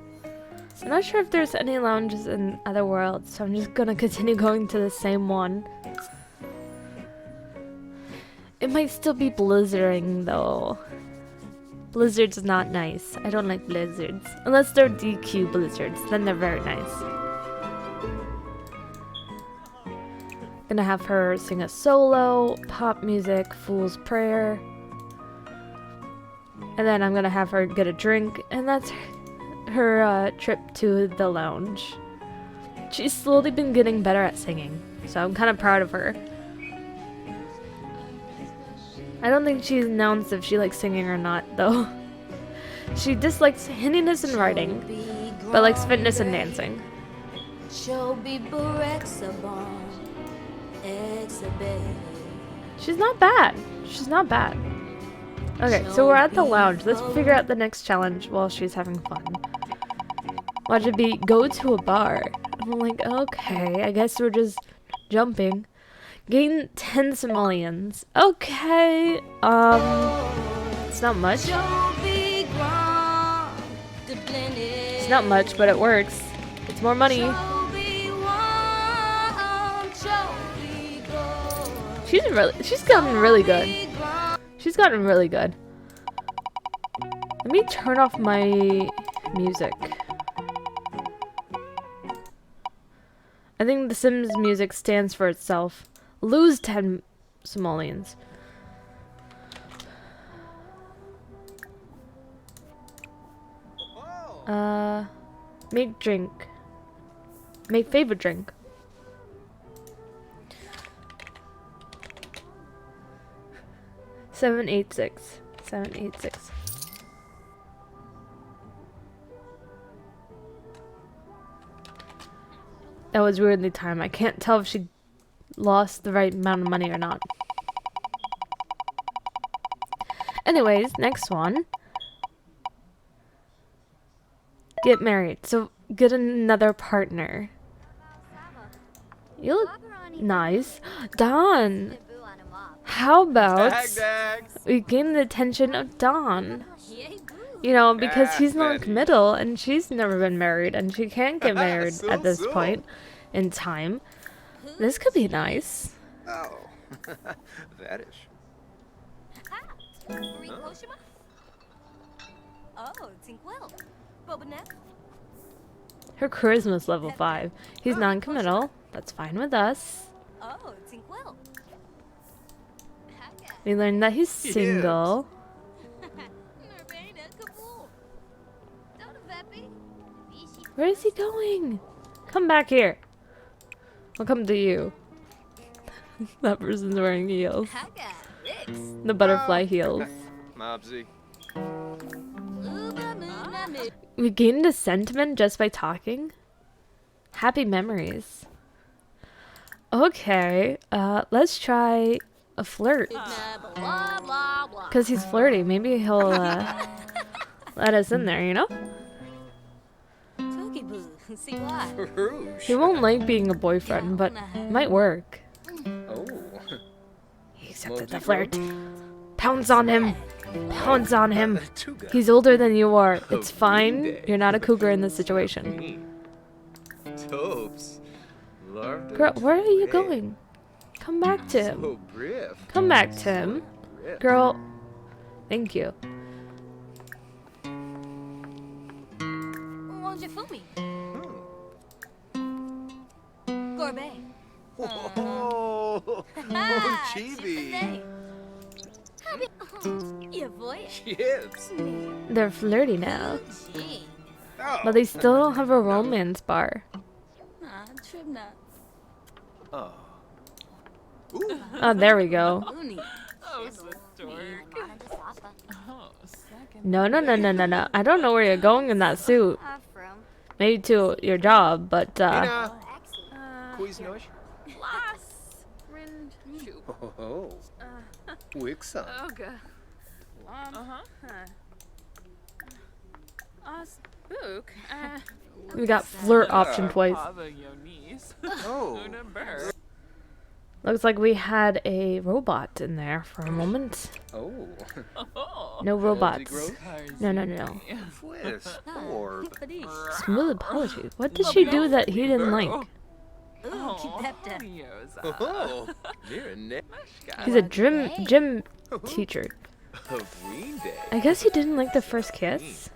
I'm not sure if there's any lounges in other worlds, so I'm just gonna continue going to the same one. It might still be blizzarding though. Blizzard's not nice. I don't like blizzards. Unless they're DQ blizzards, then they're very nice. Gonna have her sing a solo, pop music, Fool's Prayer. And then I'm gonna have her get a drink, and that's her trip to the lounge. She's slowly been getting better at singing, so I'm kind of proud of her. I don't think she's announced if she likes singing or not, though. She dislikes handiness and writing, but likes fitness and dancing. She's not bad. She's not bad. Okay, so we're at the lounge. Let's figure out the next challenge while she's having fun. Watch it be go to a bar. I'm like, okay, I guess we're just jumping. Gain 10 simoleons. Okay, it's not much. It's not much, but it works. It's more money. She's gotten really good. She's gotten really good. Let me turn off my music. I think The Sims music stands for itself. Lose 10 simoleons. Make drink. Make favorite drink. Seven, 8, 6. 7, 8, 6. That was weirdly timed. I can't tell if she lost the right amount of money or not. Anyways, next one. Get married. So get another partner. You look nice. Don! How about we gain the attention of Don? You know, because he's non-committal and she's never been married and she can't get married at this point in time. This could be nice.
Oh, that is.
Her charisma's level 5. He's non-committal. That's fine with us. We learned that he's single. Where is he going? Come back here. I'll come to you. That person's wearing heels. The butterfly heels.
Mobsy.
We gained a sentiment just by talking. Happy memories. Okay, let's try a flirt. Because he's flirty. Maybe he'll let us in there, you know?
See what?
Rouge.
He won't like being a boyfriend, but might work.
Oh.
He accepted the flirt. Pounce on him. Pounce on him.
Tuga.
He's older than you are. It's
Oh,
fine.
Green Day.
You're not a cougar in this situation.
Topes. Love
Girl, where are you
Hey.
going? Come back to him.
So brief.
Come back to him.
Brief.
Girl, thank you.
Won't you fool me?
Hmm.
Gourmet.
Oh,
Ah,
chibi.
Your boy.
Chips.
They're flirty now.
Gee.
Oh.
But they still don't have a romance bar.
Ah, Tribna.
Oh. Ooh.
Oh, there we go.
Looney.
Oh, so dork. Oh, second.
No, no, no, no, no, no. I don't know where you're going in that suit. Maybe to your job, but
Ina. Quiz noise.
Lass. Rind. Shoop.
Oh. Wixa.
Oga. Uh-huh. Spook.
we got flirt option twice.
Pava Yonis.
Oh.
Una Burr.
Looks like we had a robot in there for a moment.
Oh.
Oh.
No robots.
Multigrowth.
No, no, no, no.
Twist. Orb.
Smooth apology. What did she do that he didn't like?
Oh,
That
Yosa.
Oh. You're a ne-
He's a gym teacher.
of Green Day.
I guess he didn't like the first kiss.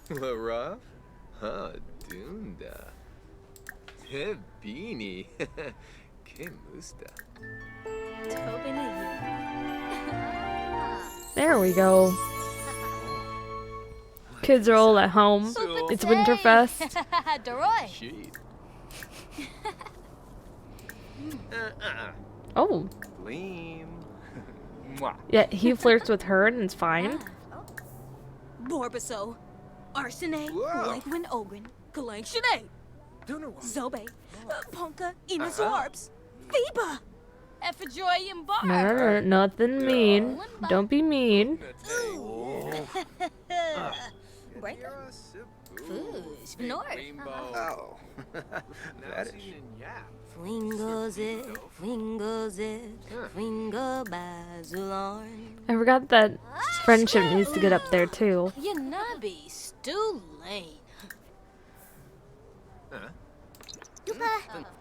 Laraf. Huh. Dunda. He beanie. Que musta.
There we go. Kids are all at home. It's Winterfest.
Deroy.
Sheet.
Oh,
Gleam. Mwah.
yeah, he flirts with her and it's fine.
Borbaso, Arsene,
Whoa.
Legwin Ogren, Galang Shanae,
Don't
Zobe, Ponka, Ina Zorbs, Phoeba.
Effajoy and Bar.
No, no, no, nothing mean. Don't be mean.
Break
Foosh. North.
Oh. That is.
Fwingles it, Fwingles it, Fwingle Bazulorn.
I forgot that friendship needs to get up there too.
Yanabi. Stu Lane.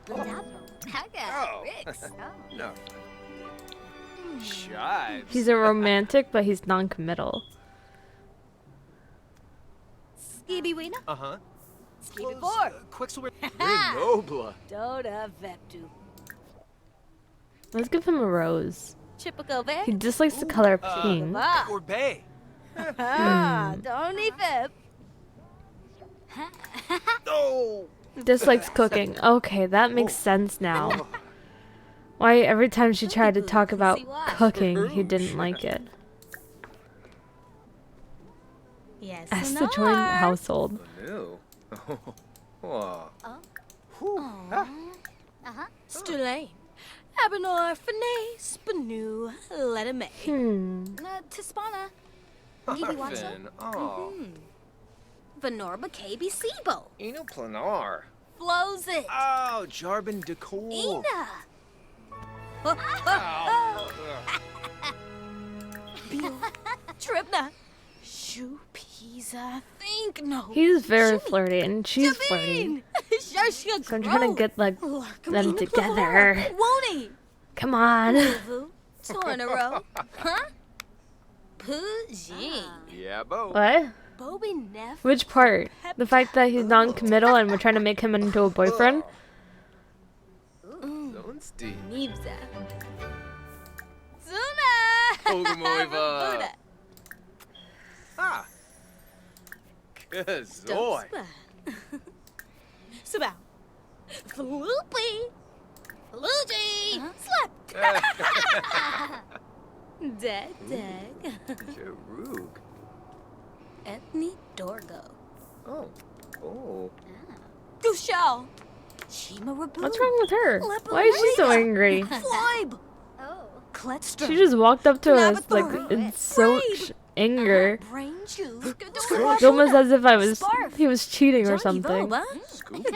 Oh. No. Shives.
He's a romantic, but he's non-committal.
Skibby Weena,
Uh-huh.
Skibby Boar,
Quicksilver.
Renobla.
Doda Veptu,
Let's give him a rose.
Chipico
He
Ve,
dislikes the color pink.
Va,
Or Bay.
Donny Vep,
Oh.
Dislikes cooking. Okay, that makes sense now. Why every time she tried to talk about cooking, he didn't like it.
yes,
Ask to join the household.
No. Oh.
Stulane, Abinor, Fene, Spanu, Letame, Tispana, Nibi
Arfin. Oh.
Vanorba KB Sibo,
Enoplanar.
Flows it,
Oh, Jarbin Decor.
Ina. Tribna, Shoe Pisa, Think No.
He's very flirty, and she's flirty.
Sharshka
So I'm trying to get like them together.
Won't
Come on.
Tornaro, huh? Pooji,
Yeah, Bo.
What?
Bobby Neff,
Which part? The fact that he's non-committal and we're trying to make him into a boyfriend?
Zonstein.
Nibza, Zuna,
Ogamoiva.
Buddha,
Ah. Kazoy.
Sabao, Floopy, Luigi, Slept, Dag Dag,
Jarug.
Ethne Dorgo,
Oh. Oh.
Gushal, Chima Rabu,
What's wrong with her? Why is she so angry?
Floib, Kletster,
She just walked up to us like
Navathori.
it's so anger.
Brain juice.
It's almost as if he was cheating or
Johnny
something.
Boba.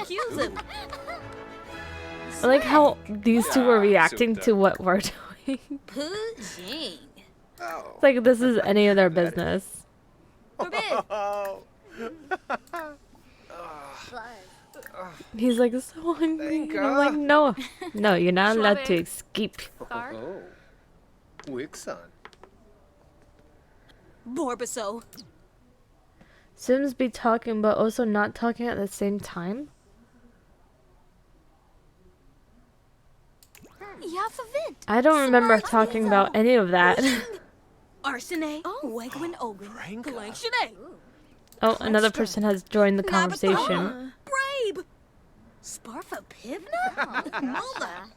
Accuse him.
I like how these two were reacting to what we're doing.
Pushing.
It's like this is any of their business.
Oh.
He's like, so hungry.
Thank
And I'm like, no. No, you're not allowed to escape.
Oh. Wixon.
Borbaso.
Sims be talking but also not talking at the same time?
Yafavit.
I don't remember talking about any of that.
Arsene. Wegwin Ogren. Galankshane.
Oh, another person has joined the conversation.
Brave. Sparfa Pivna. Mula.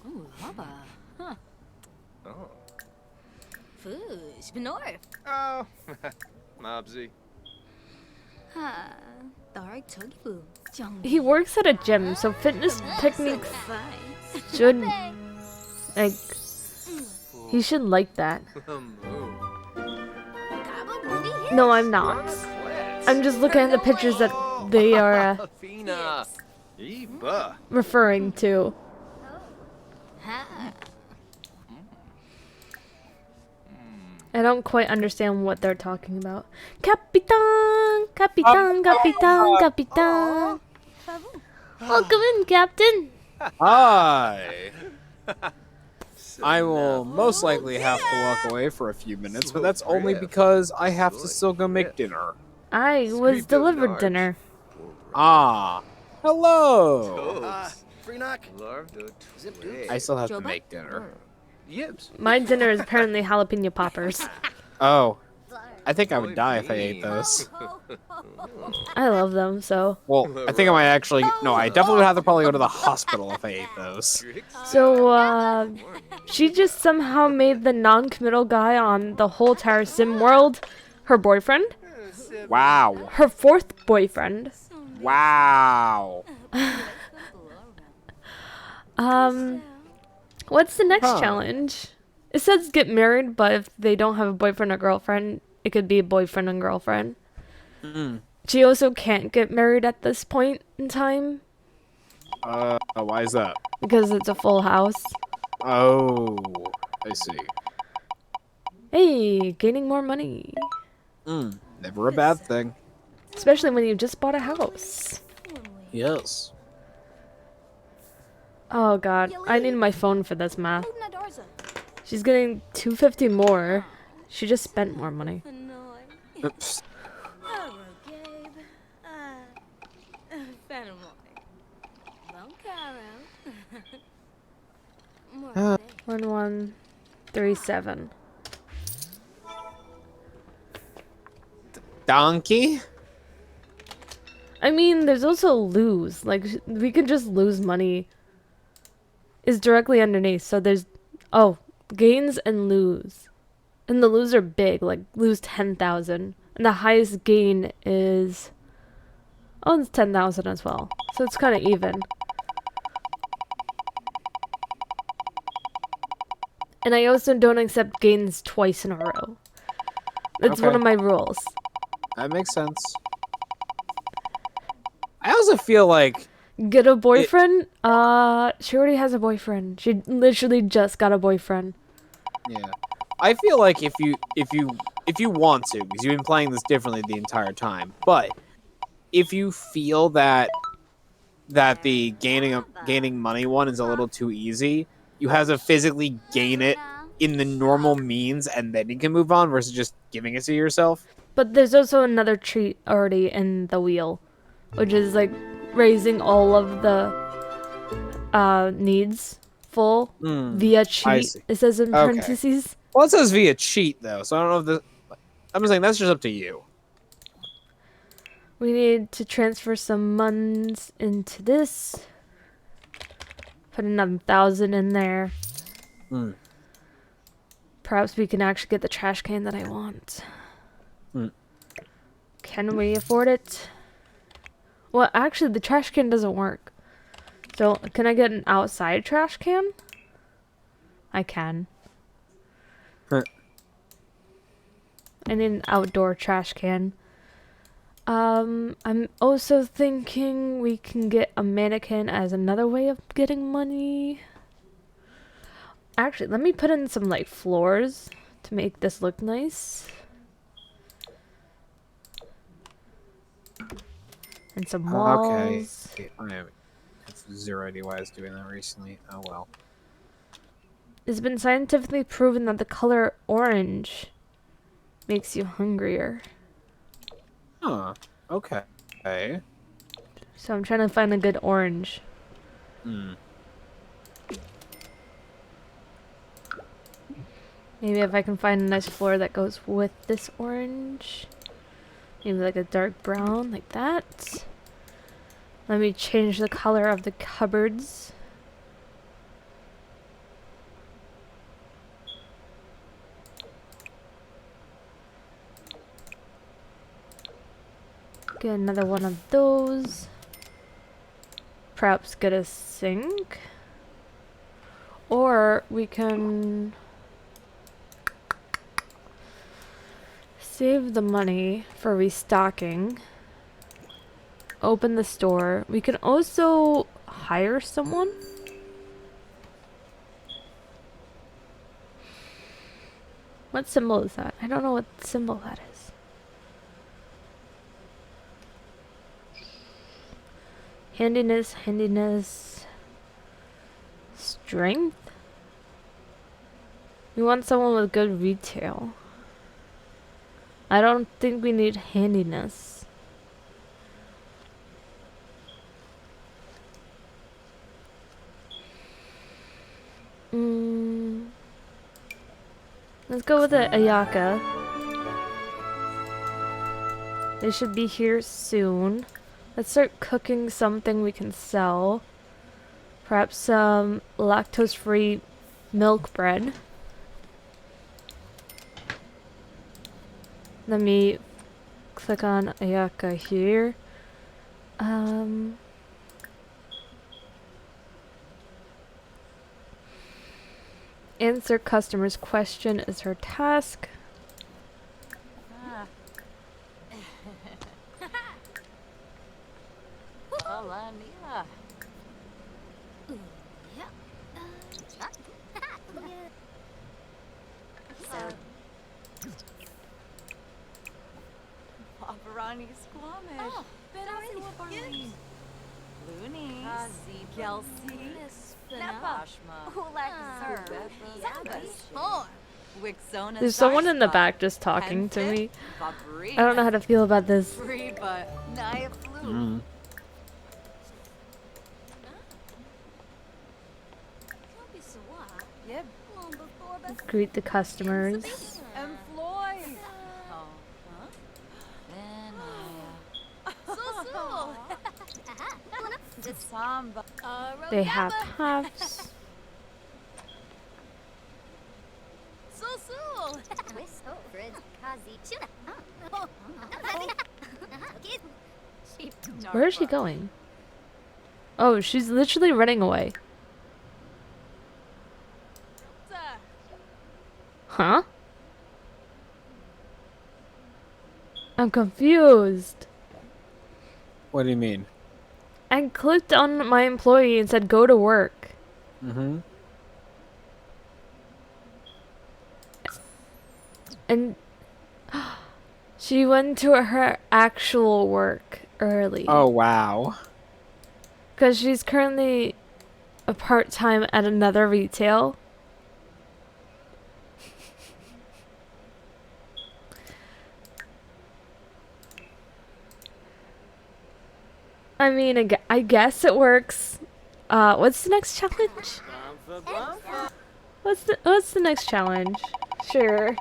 Ooh, Baba. Huh.
Oh.
Fush. Benorf.
Oh. Mobsy.
Ha. Dark Tugfu.
He works at a gym, so fitness techniques should, like, he should like that. No, I'm not. I'm just looking at the pictures that they are
Fina. Eba.
referring to.
Ha.
I don't quite understand what they're talking about. Capitan! Capitan! Capitan! Capitan! Welcome in, Captain!
Hi! I will most likely have to walk away for a few minutes, but that's only because I have to still go make dinner.
I was delivered dinner.
Ah, hello! I still have to make dinner.
Yips.
My dinner is apparently jalapeno poppers.
Oh, I think I would die if I ate those.
I love them, so.
Well, I think I might actually... No, I definitely would have to probably go to the hospital if I ate those.
So, she just somehow made the non-committal guy on the whole entire sim world her boyfriend.
Wow.
Her fourth boyfriend.
Wow.
What's the next
Huh.
challenge? It says get married, but if they don't have a boyfriend or girlfriend, it could be a boyfriend and girlfriend. She also can't get married at this point in time
Why is that?
because it's a full house.
Oh, I see.
Hey, gaining more money.
Never a bad thing.
Especially when you just bought a house.
Yes.
Oh god, I need my phone for this math.
Nadarza.
She's getting 250 more. She just spent more money.
Oops.
Oh, Gabe. Fenimore. Bon Caro.
1137.
Donkey?
I mean, there's also lose. Like, we could just lose money. Is directly underneath. So there's, oh, gains and lose. And the lose are big, like lose 10,000. And the highest gain is, oh, it's 10,000 as well. So it's kind of even. And I also don't accept gains twice in a row. That's one
Okay.
of my rules.
That makes sense. I also feel like
Get a boyfriend? She already has a boyfriend. She literally just got a boyfriend.
yeah. I feel like if you want to, because you've been playing this differently the entire time, but if you feel that the gaining money one is a little too easy, you have to physically gain it in the normal means and then you can move on versus just giving it to yourself.
But there's also another treat already in the wheel, which is like raising all of the needs full via cheat.
see.
It says in
Okay.
parentheses.
Well, it says via cheat though, so I don't know if I'm just saying that's just up to you.
We need to transfer some muns into this. Put another 1,000 in there. Perhaps we can actually get the trash can that I want. Can we afford it? Well, actually, the trash can doesn't work. So, can I get an outside trash can? I can. I need an outdoor trash can. I'm also thinking we can get a mannequin as another way of getting money. Actually, let me put in some like floors to make this look nice. And some walls.
Okay. I have zero idea why I was doing that recently. Oh well.
It's been scientifically proven that the color orange makes you hungrier.
Huh. Okay.
So I'm trying to find a good orange.
Hmm.
Maybe if I can find a nice floor that goes with this orange. Maybe like a dark brown, like that. Let me change the color of the cupboards. Get another one of those. Perhaps get a sink. Or we can save the money for restocking. Open the store. We can also hire someone. What symbol is that? I don't know what symbol that is. Handiness, handiness, strength. We want someone with good retail. I don't think we need handiness. Let's go with the Ayaka. They should be here soon. Let's start cooking something we can sell. Perhaps some lactose-free milk bread. Let me click on Ayaka here. Answer customer's question is her task.
Paparani Squamish. Loonies. Kelsey.
There's someone in the back just talking to me. I don't know how to feel about this. Greet the customers. They have halves. Where is she going? Oh, she's literally running away. Huh? I'm confused.
What do you mean?
I clicked on my employee and said go to work.
Mm-hmm.
And she went to her actual work early.
Oh, wow.
Because she's currently a part-time at another retail. I mean, I guess it works. What's the next challenge? What's the next challenge? Sure.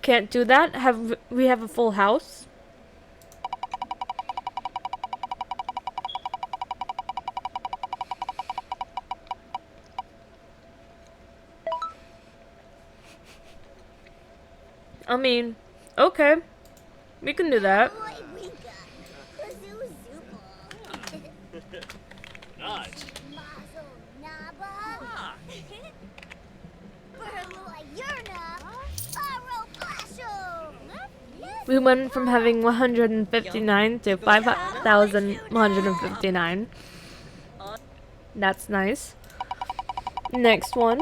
Can't do that. We have a full house? I mean, okay. We can do that. We went from having 159 to 5,159. That's nice. Next one.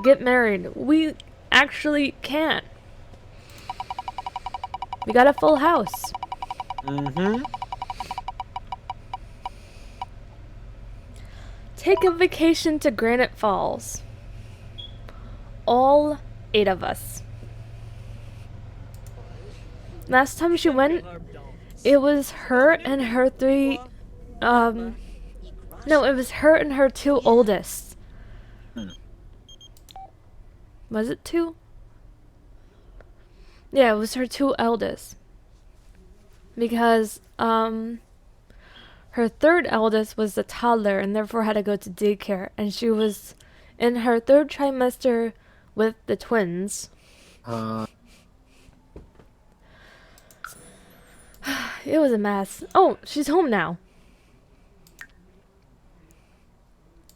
Get married. We actually can. We got a full house.
Mm-hmm.
Take a vacation to Granite Falls. All 8 of us. Last time she went, it was her and her 3, no, it was her and her 2 oldest. Was it 2? Yeah, it was her 2 eldest. Because, her 3rd eldest was a toddler and therefore had to go to daycare. And she was in her 3rd trimester with the twins. It was a mess. Oh, she's home now.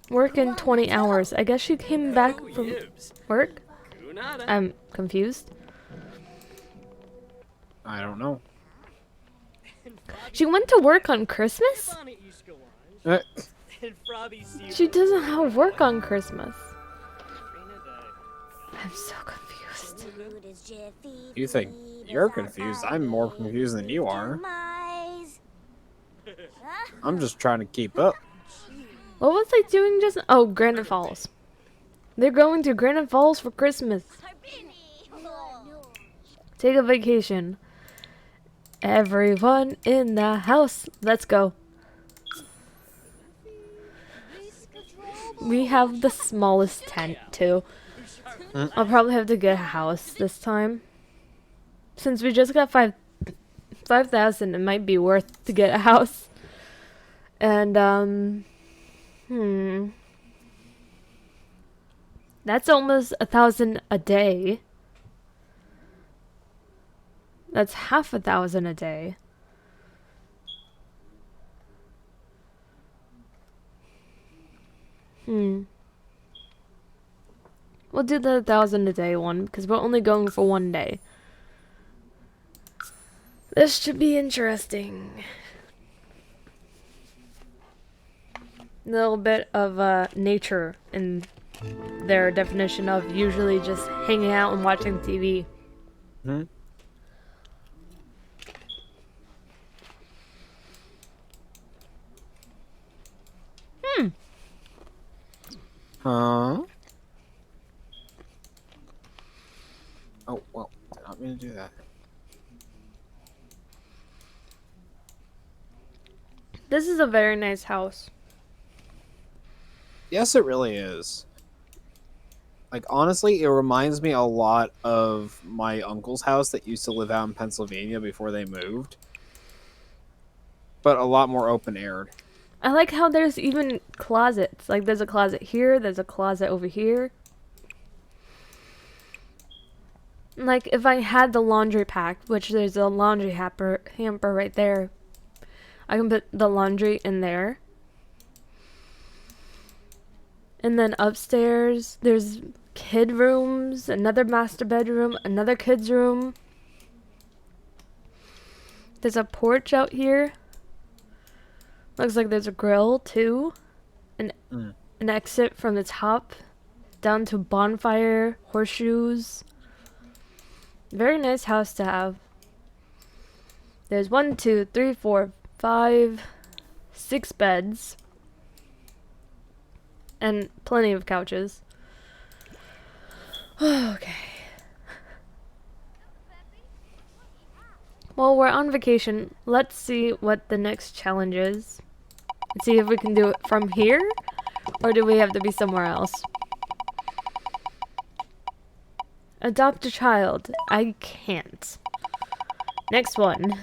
Working 20 hours. I guess she came back from work. I'm confused.
I don't know.
She went to work on Christmas? She doesn't have work on Christmas. I'm so confused.
You think you're confused? I'm more confused than you are. I'm just trying to keep up.
What was I doing just? Oh, Granite Falls. They're going to Granite Falls for Christmas. Take a vacation. Everyone in the house. Let's go. We have the smallest tent too. I'll probably have to get a house this time. Since we just got 5,000, it might be worth to get a house. And that's almost 1,000 a day. That's half 1,000 a day. We'll do the 1,000 a day one because we're only going for 1 day. This should be interesting. A little bit of nature in their definition of usually just hanging out and watching TV.
Huh? Oh, well, did not mean to do that.
This is a very nice house.
Yes, it really is. Like, honestly, it reminds me a lot of my uncle's house that used to live out in Pennsylvania before they moved. But a lot more open-aired.
I like how there's even closets. Like, there's a closet here, there's a closet over here. Like, if I had the laundry pack, which there's a laundry hamper right there, I can put the laundry in there. And then upstairs, there's kid rooms, another master bedroom, another kid's room. There's a porch out here. Looks like there's a grill, too. An exit from the top down to bonfire, horseshoes. Very nice house to have. There's 1, 2, 3, 4, 5, 6 beds. And plenty of couches. Okay. Well, we're on vacation. Let's see what the next challenge is. Let's see if we can do it from here, or do we have to be somewhere else? Adopt a child. I can't. Next one.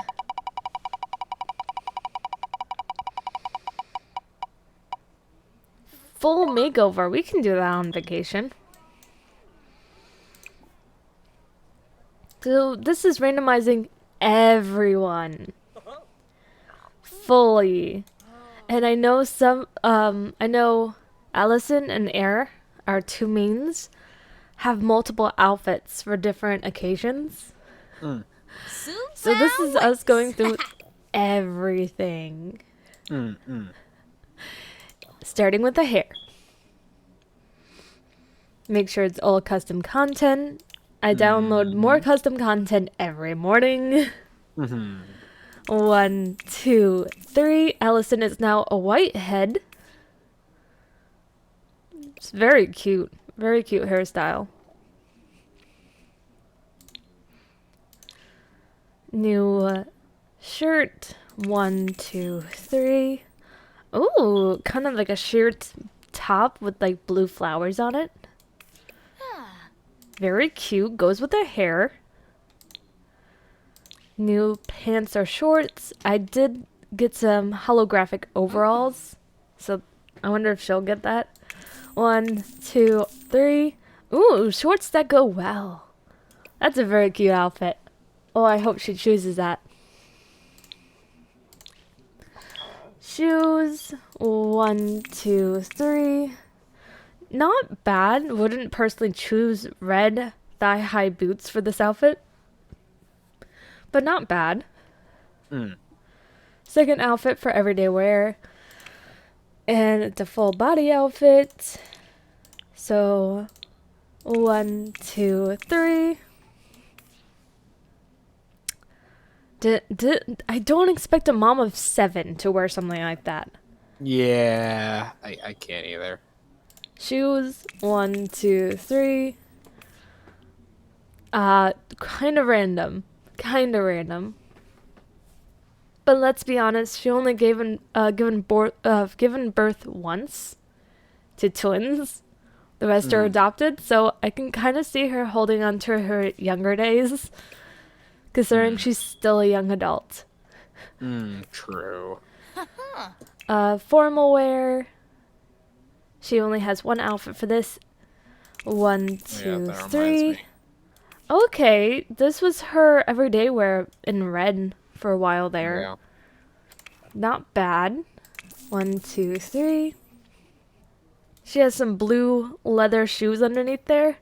Full makeover. We can do that on vacation. So this is randomizing everyone. Fully. And I know I know Allison and Air. our two mains, have multiple outfits for different occasions. So this is us going through everything. Starting with the hair. Make sure it's all custom content. I download more custom content every morning. 1, 2, 3. Allison is now a white head. It's very cute. Very cute hairstyle. New shirt. 1, 2, 3. Ooh, kind of like a sheer top with like blue flowers on it. Very cute. Goes with her hair. New pants or shorts. I did get some holographic overalls. So I wonder if she'll get that. 1, 2, 3. Ooh, shorts that go well. That's a very cute outfit. Oh, I hope she chooses that. Shoes. 1, 2, 3. Not bad. Wouldn't personally choose red thigh-high boots for this outfit. But not bad. Second outfit for everyday wear. And it's a full body outfit. So 1, 2, 3. I don't expect a mom of 7 to wear something like that.
Yeah, I can't either.
Shoes. 1, 2, 3. Kind of random. But let's be honest, she only given birth once to twins. The rest are adopted, so I can kind of see her holding on to her younger days, considering she's still a young adult.
True.
Formal wear. She only has one outfit for this. 1, 2, 3. Okay, this was her everyday wear in red for a while there.
Yeah.
Not bad. 1, 2, 3. She has some blue leather shoes underneath there.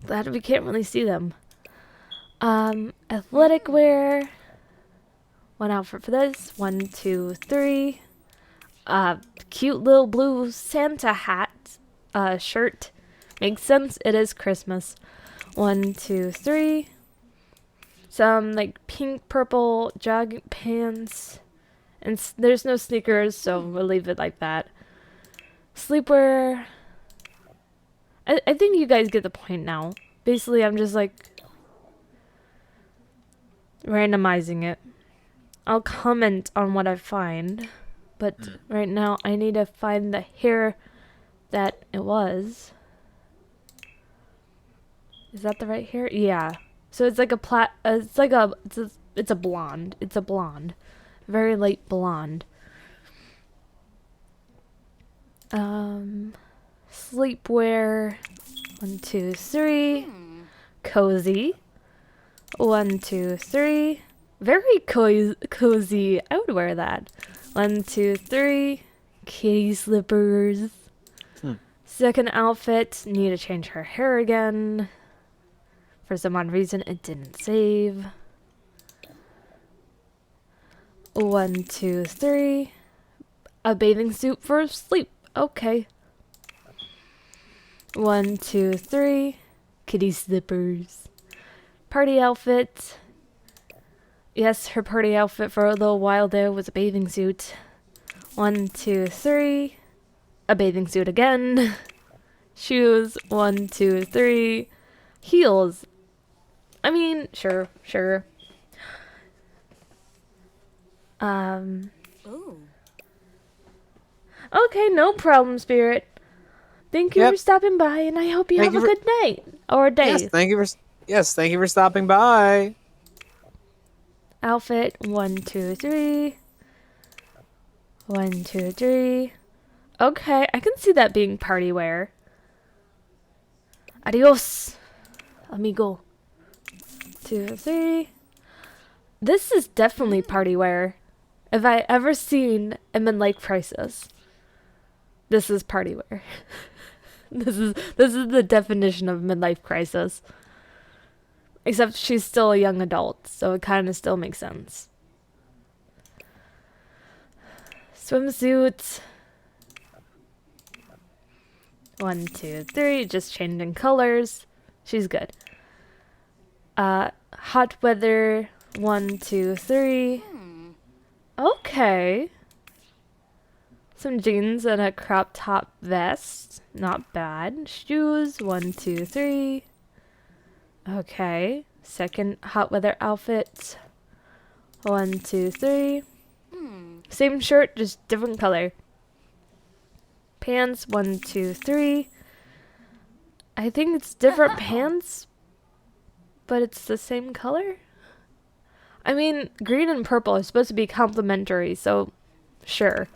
Glad we can't really see them. Athletic wear. One outfit for this. 1, 2, 3. Cute little blue Santa hat. Shirt. Makes sense. It is Christmas. 1, 2, 3. Some like pink, purple jogging pants. And there's no sneakers, so we'll leave it like that. Sleepwear. I think you guys get the point now. Basically, I'm just like randomizing it. I'll comment on what I find. But right now, I need to find the hair that it was. Is that the right hair? Yeah. So it's like a it's a blonde. It's a blonde. Very light blonde. Sleepwear. 1, 2, 3. Cozy. 1, 2, 3. Very cozy. I would wear that. 1, 2, 3. Kitty slippers. Second outfit. Need to change her hair again. For some odd reason, it didn't save. 1, 2, 3. A bathing suit for sleep. Okay. 1, 2, 3. Kitty slippers. Party outfit. Yes, her party outfit for a little while there was a bathing suit. 1, 2, 3. A bathing suit again. Shoes. 1, 2, 3. Heels. I mean, sure. Okay, no problem, Spirit. Thank you for stopping by, and I hope you have a good night or day.
Yes, thank you for stopping by.
Outfit 1, 2, 3. 1, 2, 3. Okay, I can see that being party wear. Adios, amigo. 2, 3. This is definitely party wear. If I ever seen them in like prices, this is party wear. This is the definition of midlife crisis. Except she's still a young adult, so it kind of still makes sense. Swimsuit. 1, 2, 3. Just changing colors. She's good. Hot weather. 1, 2, 3. Okay. Some jeans and a crop top vest. Not bad. Shoes. 1, 2, 3. Okay. Second hot weather outfit. 1, 2, 3. Same shirt, just different color. Pants. 1, 2, 3. I think it's different pants, but it's the same color. I mean, green and purple are supposed to be complementary, so sure.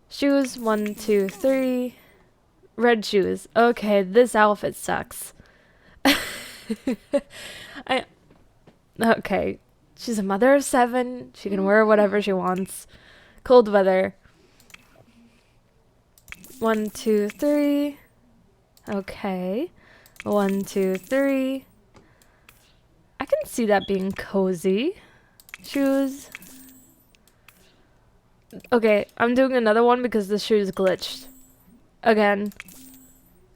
Shoes. 1, 2, 3. Red shoes. Okay, this outfit sucks. Okay. She's a mother of 7. She can wear whatever she wants. Cold weather. 1, 2, 3. Okay. 1, 2, 3. I can see that being cozy. Shoes. Okay, I'm doing another one because the shoe's glitched. Again.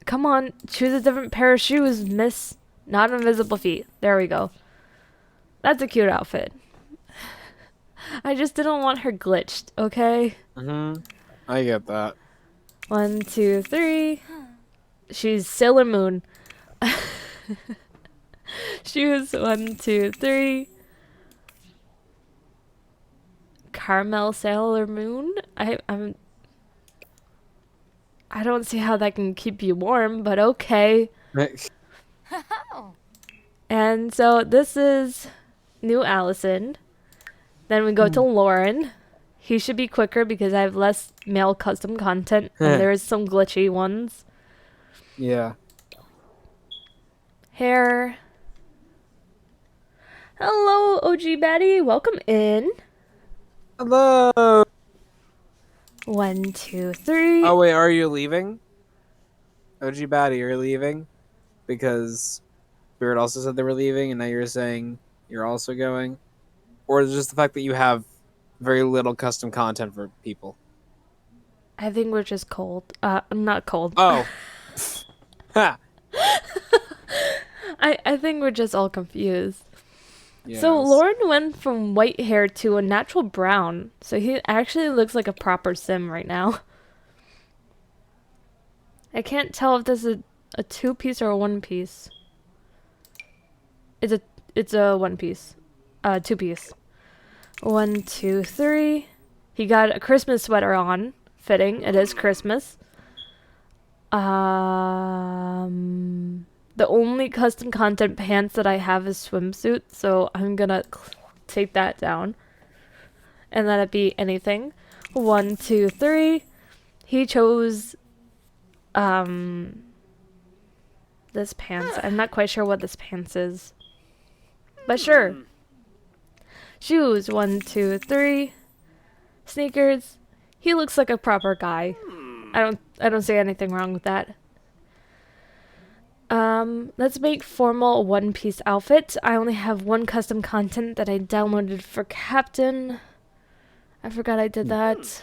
Come on, choose a different pair of shoes, miss. Not invisible feet. There we go. That's a cute outfit. I just didn't want her glitched, okay?
I get that.
1, 2, 3. She's Sailor Moon. Shoes. 1, 2, 3. Caramel Sailor Moon. I don't see how that can keep you warm, but okay. And so this is new Allison. Then we go to Lauren. He should be quicker because I have less male custom content and there's some glitchy ones.
Yeah.
Hair. Hello, OG Batty. Welcome in.
Hello.
1, 2, 3.
Oh wait, are you leaving? OG Batty, you're leaving? Because Spirit also said they were leaving, and now you're saying you're also going? Or is it just the fact that you have very little custom content for people?
I think we're just cold. Not cold.
Oh. Ha!
I think we're just all confused.
Yes.
So Lauren went from white hair to a natural brown. So he actually looks like a proper sim right now. I can't tell if this is a 2-piece or a 1-piece. It's a 1-piece. 2-piece. 1, 2, 3. He got a Christmas sweater on. Fitting. It is Christmas. The only custom content pants that I have is swimsuit, so I'm gonna take that down. And let it be anything. 1, 2, 3. He chose this pants. I'm not quite sure what this pants is. But sure. Shoes. 1, 2, 3. Sneakers. He looks like a proper guy. I don't see anything wrong with that. Let's make formal 1-piece outfit. I only have 1 custom content that I downloaded for Captain. I forgot I did that.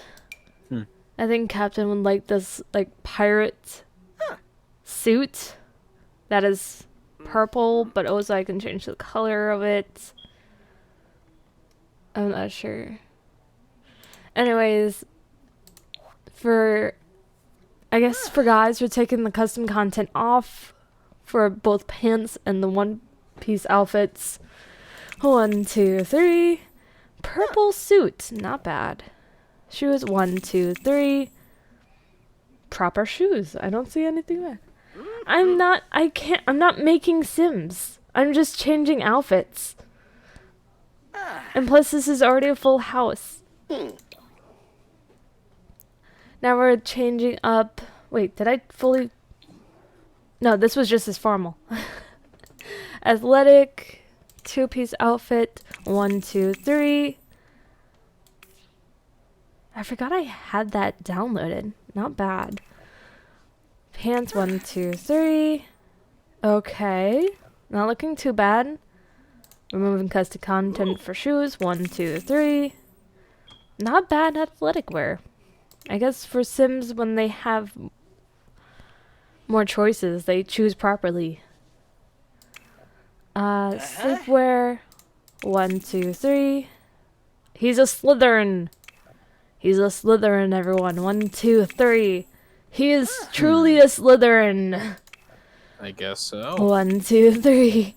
I think Captain would like this, like, pirate suit that is purple, but also I can change the color of it. I'm not sure. Anyways, I guess for guys, we're taking the custom content off for both pants and the 1-piece outfits. 1, 2, 3. Purple suit. Not bad. Shoes. 1, 2, 3. Proper shoes. I don't see anything there. I'm not making Sims. I'm just changing outfits. And plus this is already a full house. Now we're changing up. Wait, did I fully... No, this was just as formal. Athletic, 2-piece outfit, 1, 2, 3. I forgot I had that downloaded. Not bad. Pants, 1, 2, 3. Okay. Not looking too bad. Removing custom content for shoes, 1, 2, 3. Not bad athletic wear. I guess for Sims, when they have more choices, they choose properly. Sleepwear, 1, 2, 3. He's a Slytherin. He's a Slytherin, everyone. 1, 2, 3. He is truly a Slytherin.
I guess so.
1, 2, 3.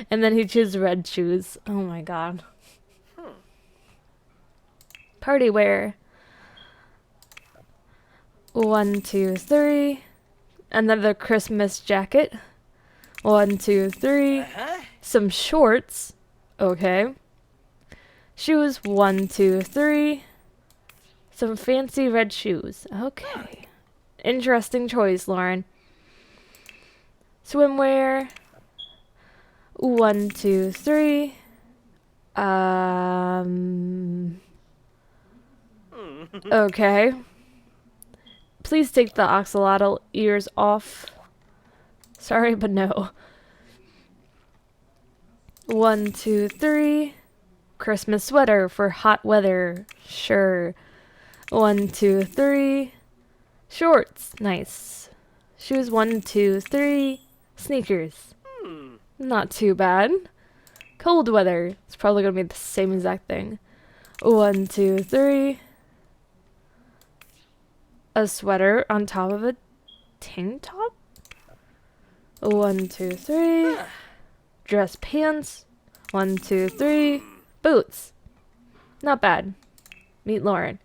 And then he chooses red shoes. Oh my god. Party wear. 1, 2, 3. Another Christmas jacket. 1, 2, 3. Some shorts. Okay. Shoes. 1, 2, 3. Some fancy red shoes. Okay. Interesting choice, Lauren. Swimwear. 1, 2, 3. Okay. Please take the axolotl ears off. Sorry, but no. 1, 2, 3. Christmas sweater for hot weather. Sure. 1, 2, 3. Shorts. Nice. Shoes. 1, 2, 3. Sneakers. Not too bad. Cold weather. It's probably going to be the same exact thing. 1, 2, 3. A sweater on top of a tank top. 1, 2, 3. Dress pants. 1, 2, 3. Boots. Not bad. Meet Lauren.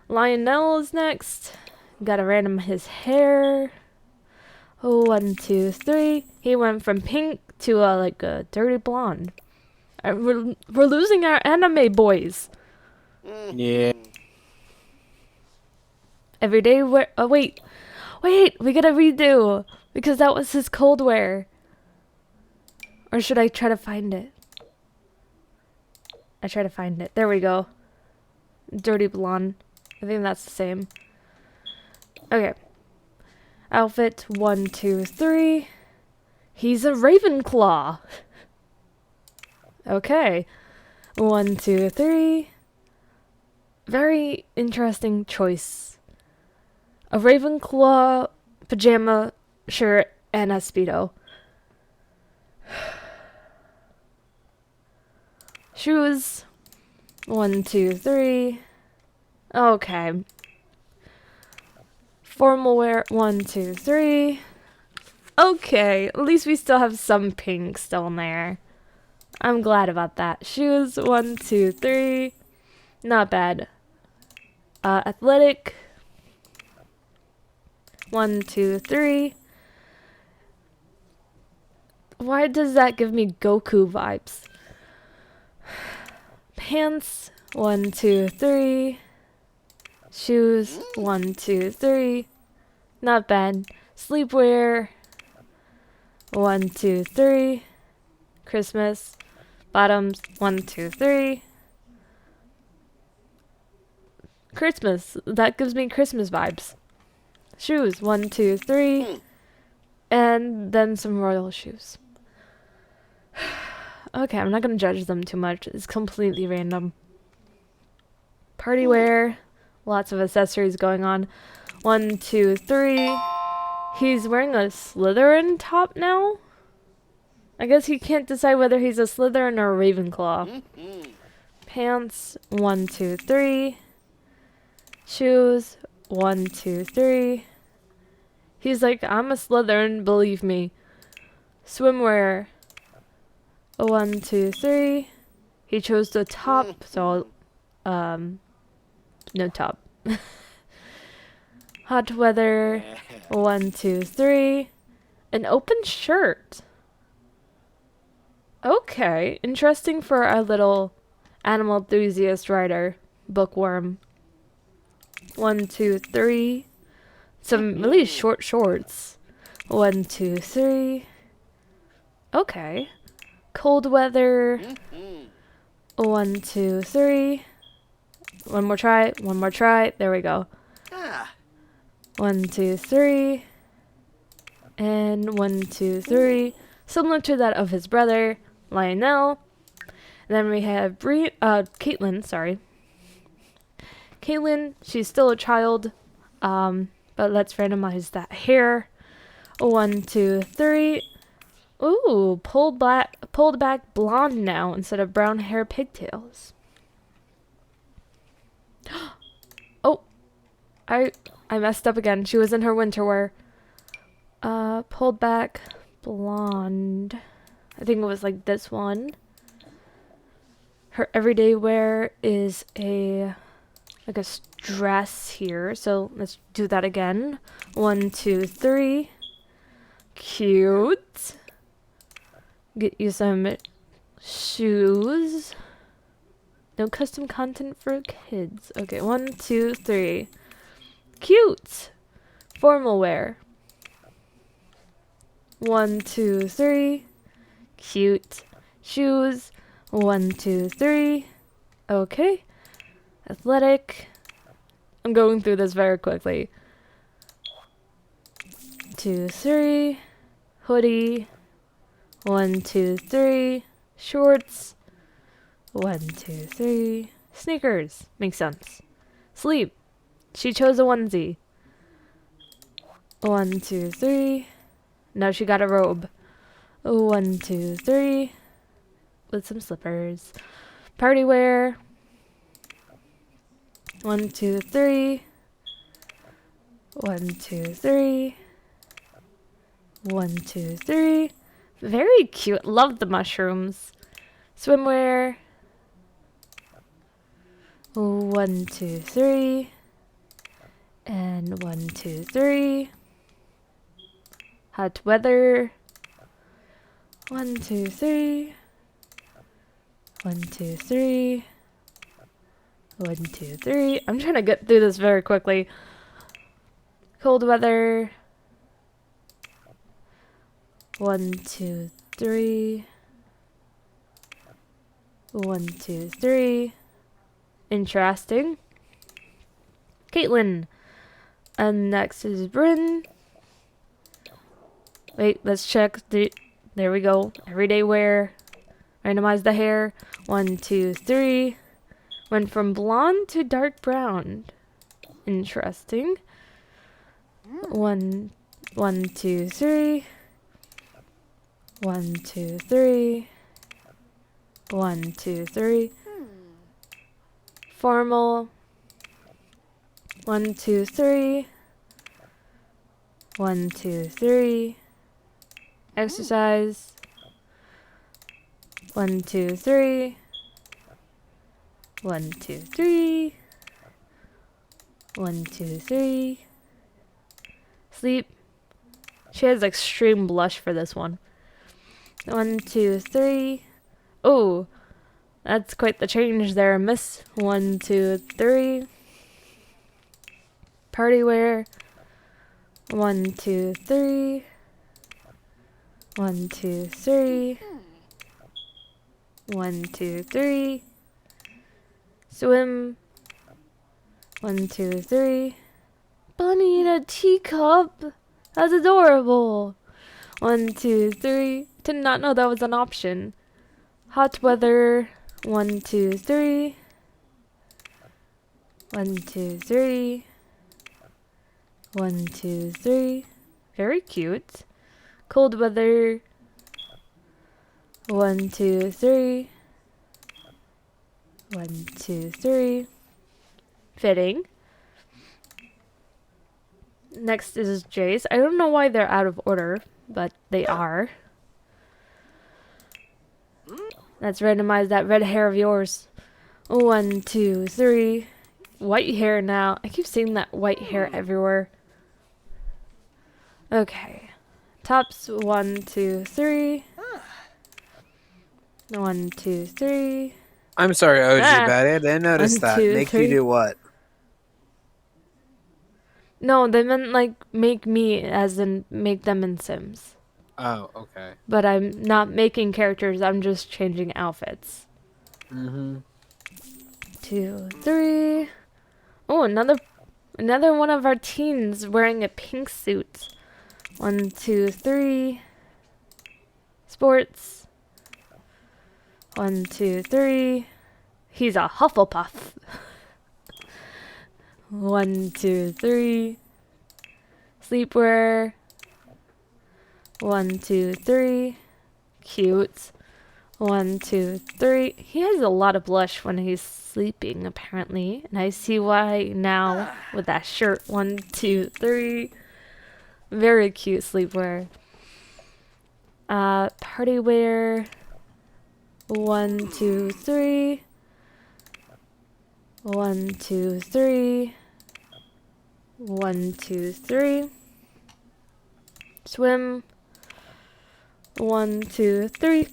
Lionel is next. Gotta random his hair. 1, 2, 3. He went from pink to like a dirty blonde. We're losing our anime boys.
Yeah.
Everyday wear. Oh wait, we gotta redo because that was his cold wear. Or should I try to find it? I try to find it. There we go. Dirty blonde. I think that's the same. Okay. Outfit 1, 2, 3. He's a Ravenclaw. Okay. 1, 2, 3. Very interesting choice. A Ravenclaw pajama shirt and a Speedo. Shoes. 1, 2, 3. Okay. Formal wear. 1, 2, 3. Okay, at least we still have some pink still in there. I'm glad about that. Shoes. 1, 2, 3. Not bad. Athletic. 1, 2, 3. Why does that give me Goku vibes? Pants. 1, 2, 3. Shoes. 1, 2, 3. Not bad. Sleepwear. 1, 2, 3. Christmas. Bottoms. 1, 2, 3. Christmas. That gives me Christmas vibes. Shoes. 1, 2, 3. And then some royal shoes. Okay, I'm not gonna judge them too much. It's completely random. Party wear. Lots of accessories going on. 1, 2, 3. He's wearing a Slytherin top now? I guess he can't decide whether he's a Slytherin or a Ravenclaw. Pants. 1, 2, 3. Shoes. 1, 2, 3. He's like, I'm a Slytherin, believe me. Swimwear. 1, 2, 3. He chose the top, so no top. Hot weather. 1, 2, 3. An open shirt. Okay, interesting for a little animal enthusiast writer, bookworm. 1, 2, 3. Some really short shorts. 1, 2, 3. Okay. Cold weather. 1, 2, 3. One more try. There we go. 1, 2, 3. And 1, 2, 3. Similar to that of his brother, Lionel. And then we have Caitlin, sorry. Caitlin, she's still a child. But let's randomize that hair. 1, 2, 3. Ooh, pulled back blonde now instead of brown hair pigtails. Oh, I messed up again. She was in her winter wear. Pulled back blonde. I think it was like this one. Her everyday wear is like a dress here. So let's do that again. 1, 2, 3. Cute. Get you some shoes. No custom content for kids. Okay, 1, 2, 3. Cute. Formal wear. 1, 2, 3. Cute. Shoes. 1, 2, 3. Okay. Athletic. I'm going through this very quickly. 2, 3. Hoodie. 1, 2, 3. Shorts. 1, 2, 3. Sneakers. Makes sense. Sleep. She chose a onesie. 1, 2, 3. Now she got a robe. 1, 2, 3. With some slippers. Party wear. 1, 2, 3. 1, 2, 3. 1, 2, 3. Very cute. Love the mushrooms. Swimwear. 1, 2, 3. And 1, 2, 3. Hot weather. 1, 2, 3. 1, 2, 3. 1, 2, 3. I'm trying to get through this very quickly. Cold weather. 1, 2, 3. 1, 2, 3. Interesting. Caitlin. And next is Bryn. Wait, let's check. There we go. Everyday wear. Randomize the hair. 1, 2, 3. Went from blonde to dark brown. Interesting. 1, 2, 3. 1, 2, 3. 1, 2, 3. Formal. 1, 2, 3. 1, 2, 3. Exercise. 1, 2, 3. 1, 2, 3. 1, 2, 3. Sleep. She has extreme blush for this one. 1, 2, 3. Oh, that's quite the change there, miss. 1, 2, 3. Party wear. 1, 2, 3. 1, 2, 3. 1, 2, 3. Swim. 1, 2, 3. Bunny in a teacup. That's adorable. 1, 2, 3. Did not know that was an option. Hot weather. 1, 2, 3. 1, 2, 3. 1, 2, 3. Very cute. Cold weather. 1, 2, 3. 1, 2, 3. Fitting. Next is Jace. I don't know why they're out of order, but they are. Let's randomize that red hair of yours. 1, 2, 3. White hair now. I keep seeing that white hair everywhere. Okay. Tops. 1, 2, 3. 1, 2, 3.
I'm sorry, OG
Ah.
Batty. I didn't notice
1,
that.
2,
Make
3.
you do what?
No, they meant like make me, as in make them in Sims.
Oh, okay.
But I'm not making characters, I'm just changing outfits. 2, 3. Oh, another one of our teens wearing a pink suit. 1, 2, 3. Sports. 1, 2, 3. He's a Hufflepuff. 1, 2, 3. Sleepwear. 1, 2, 3. Cute. 1, 2, 3. He has a lot of blush when he's sleeping, apparently. And I see why now with that shirt. 1, 2, 3. Very cute sleepwear. Party wear. 1, 2, 3. 1, 2, 3. 1, 2, 3. Swim. 1, 2, 3.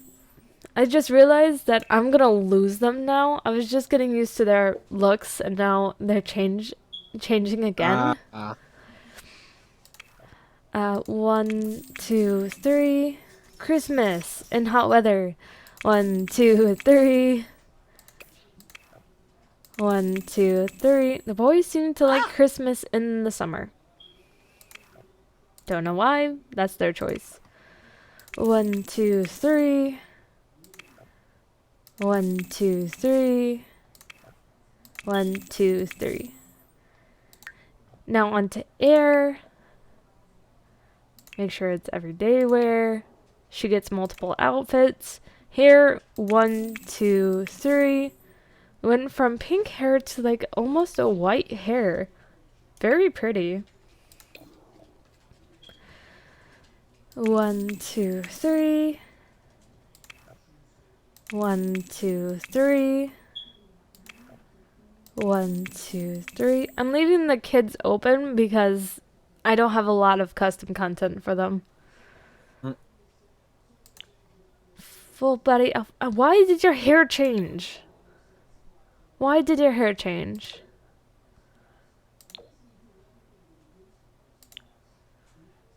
I just realized that I'm gonna lose them now. I was just getting used to their looks, and now they're changing again. 1, 2, 3. Christmas in hot weather. 1, 2, 3. 1, 2, 3. The boys seem to like Christmas in the summer. Don't know why. That's their choice. 1, 2, 3. 1, 2, 3. 1, 2, 3. Now on to air. Make sure it's everyday wear. She gets multiple outfits. Hair, 1, 2, 3. Went from pink hair to like almost a white hair. Very pretty. 1, 2, 3. 1, 2, 3. 1, 2, 3. I'm leaving the kids open because I don't have a lot of custom content for them. Full body. Why did your hair change? Why did your hair change?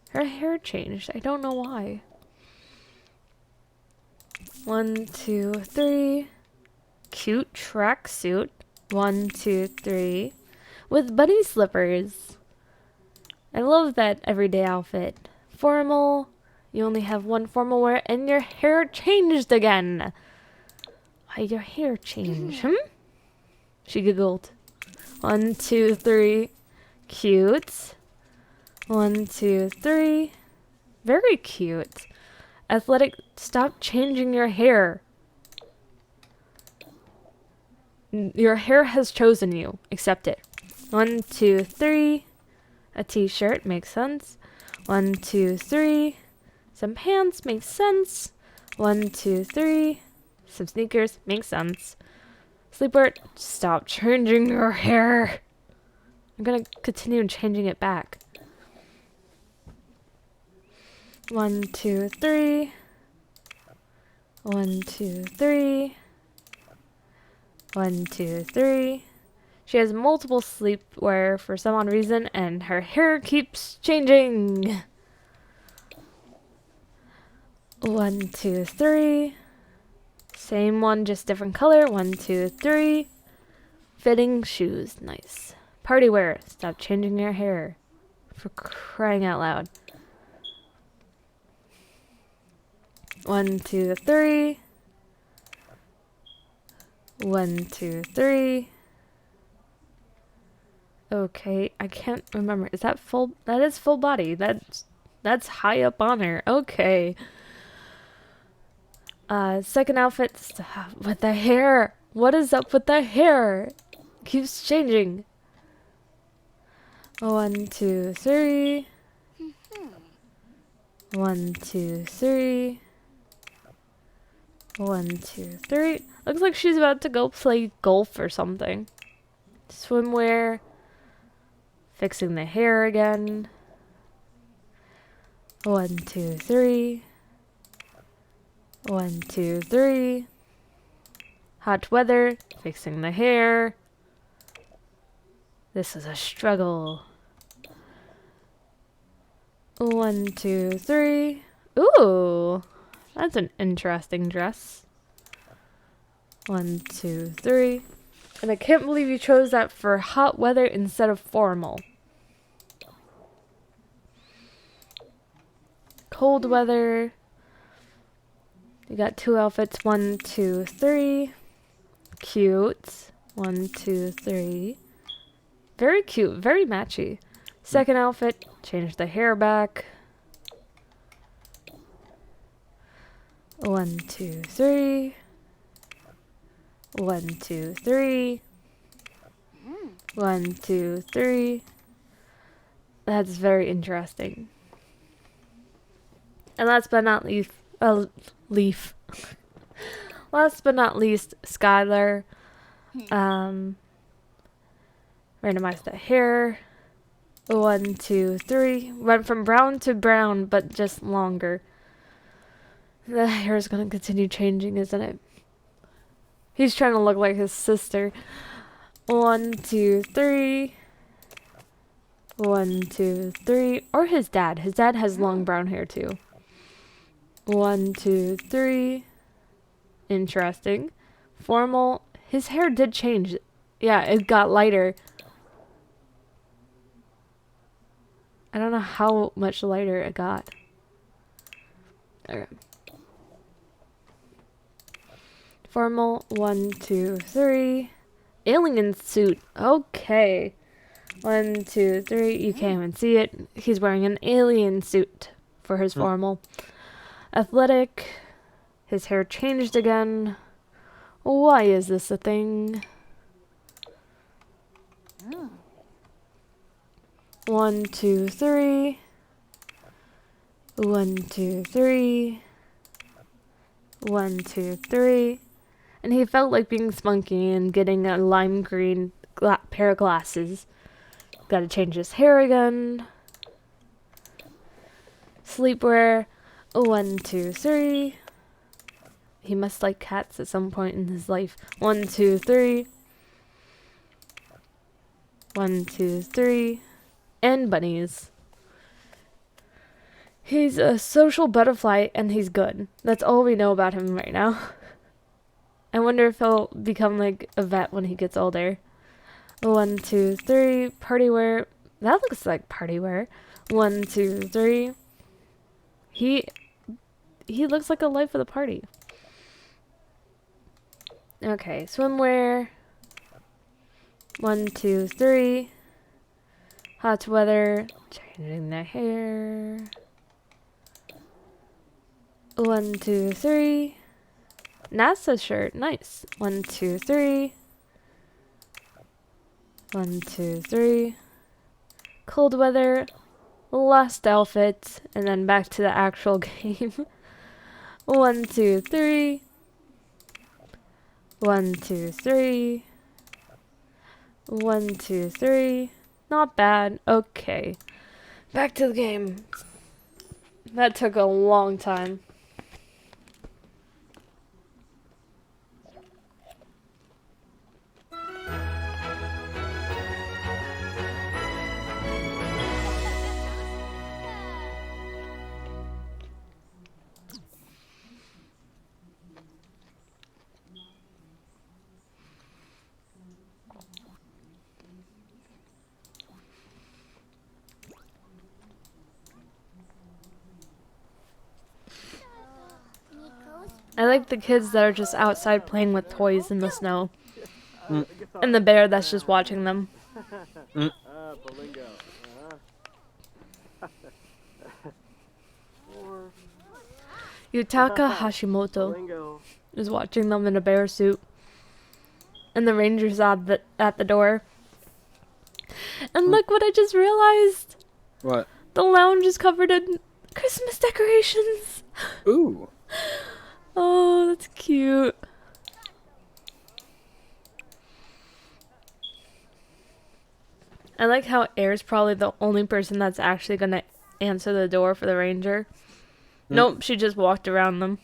Her hair changed. I don't know why. 1, 2, 3. Cute tracksuit. 1, 2, 3. With bunny slippers. I love that everyday outfit. Formal. You only have one formal wear and your hair changed again. Why your hair changed? She giggled. 1, 2, 3. Cute. 1, 2, 3. Very cute. Athletic. Stop changing your hair. Your hair has chosen you. Accept it. 1, 2, 3. A t-shirt makes sense. 1, 2, 3. Some pants makes sense. 1, 2, 3. Some sneakers makes sense. Sleepwear. Stop changing your hair. I'm gonna continue changing it back. 1, 2, 3. 1, 2, 3. 1, 2, 3. She has multiple sleepwear for some odd reason, and her hair keeps changing. 1, 2, 3. Same one, just different color. 1, 2, 3. Fitting shoes. Nice. Party wear. Stop changing your hair. For crying out loud. 1, 2, 3. 1, 2, 3. Okay, I can't remember. Is that full? That is full body. That's high up on her. Okay. Second outfit. Stop with the hair. What is up with the hair? Keeps changing. 1, 2, 3. 1, 2, 3. 1, 2, 3. Looks like she's about to go play golf or something. Swimwear. Fixing the hair again. 1, 2, 3. 1, 2, 3. Hot weather. Fixing the hair. This is a struggle. 1, 2, 3. Ooh, that's an interesting dress. 1, 2, 3. And I can't believe you chose that for hot weather instead of formal. Cold weather. You got 2 outfits. 1, 2, 3. Cute. 1, 2, 3. Very cute. Very matchy. Second outfit. Change the hair back. 1, 2, 3. 1, 2, 3. 1, 2, 3. That's very interesting. And last but not least, last but not least, Skylar. Randomize the hair. 1, 2, 3. Went from brown to brown, but just longer. The hair is gonna continue changing, isn't it? He's trying to look like his sister. 1, 2, 3. 1, 2, 3. Or his dad. His dad has long brown hair too. 1, 2, 3. Interesting. Formal. His hair did change. Yeah, it got lighter. I don't know how much lighter it got. Okay. Formal. 1, 2, 3. Alien suit. Okay. 1, 2, 3. You can't even see it. He's wearing an alien suit for his formal. Athletic. His hair changed again. Why is this a thing? 1, 2, 3. 1, 2, 3. 1, 2, 3. And he felt like being spunky and getting a lime green pair of glasses. Gotta change his hair again. Sleepwear. 1, 2, 3. He must like cats at some point in his life. 1, 2, 3. 1, 2, 3. And bunnies. He's a social butterfly and he's good. That's all we know about him right now. I wonder if he'll become like a vet when he gets older. 1, 2, 3. Party wear. That looks like party wear. 1, 2, 3. He looks like a life of the party. Okay, swimwear. 1, 2, 3. Hot weather. Changing the hair. 1, 2, 3. NASA shirt. Nice. 1, 2, 3. 1, 2, 3. Cold weather. Last outfit. And then back to the actual game. 1, 2, 3. 1, 2, 3. 1, 2, 3. Not bad. Okay. Back to the game. That took a long time. I like the kids that are just outside playing with toys in the snow. And the bear that's just watching them. Yutaka Hashimoto is watching them in a bear suit. And the ranger's at the door. And look what I just realized.
What?
The lounge is covered in Christmas decorations.
Ooh.
Oh, that's cute. I like how Air's probably the only person that's actually gonna answer the door for the ranger. Nope, she just walked around them.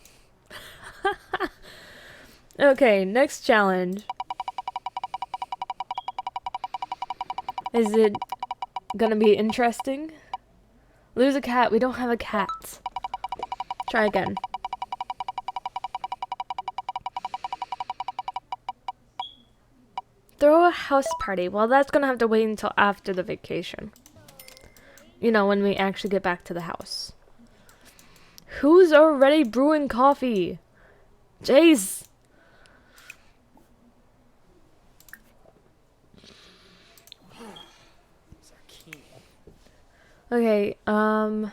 Okay, next challenge. Is it gonna be interesting? Lose a cat. We don't have a cat. Try again. Throw a house party. Well, that's gonna have to wait until after the vacation. You know, when we actually get back to the house. Who's already brewing coffee? Jace! Okay, well,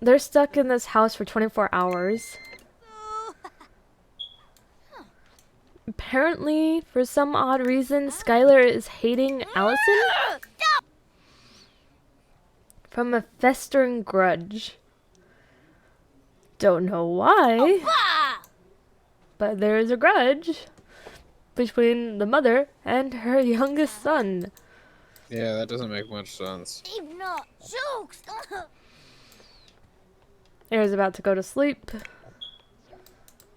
they're stuck in this house for 24 hours. Apparently, for some odd reason, Skylar is hating Allison from a festering grudge. Don't know why, but there is a grudge between the mother and her youngest son.
Yeah, that doesn't make much sense.
Air's about to go to sleep.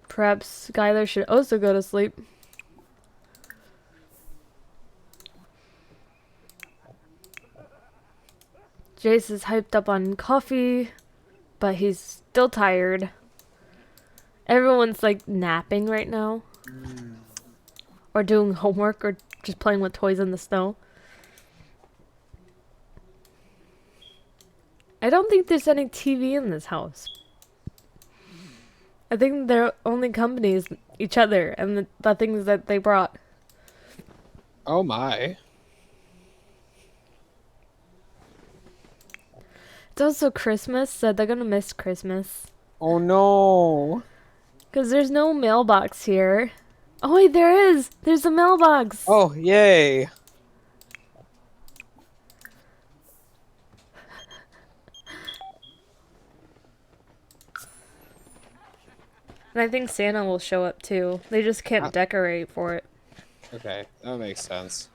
Perhaps Skylar should also go to sleep. Jace is hyped up on coffee, but he's still tired. Everyone's like napping right now. Or doing homework or just playing with toys in the snow. I don't think there's any TV in this house. I think their only company is each other and the things that they brought.
Oh my.
It's also Christmas, so they're gonna miss Christmas.
Oh no.
Because there's no mailbox here. Oh wait, there is! There's a mailbox!
Oh, yay.
And I think Santa will show up too. They just can't decorate for it.
Okay, that makes sense.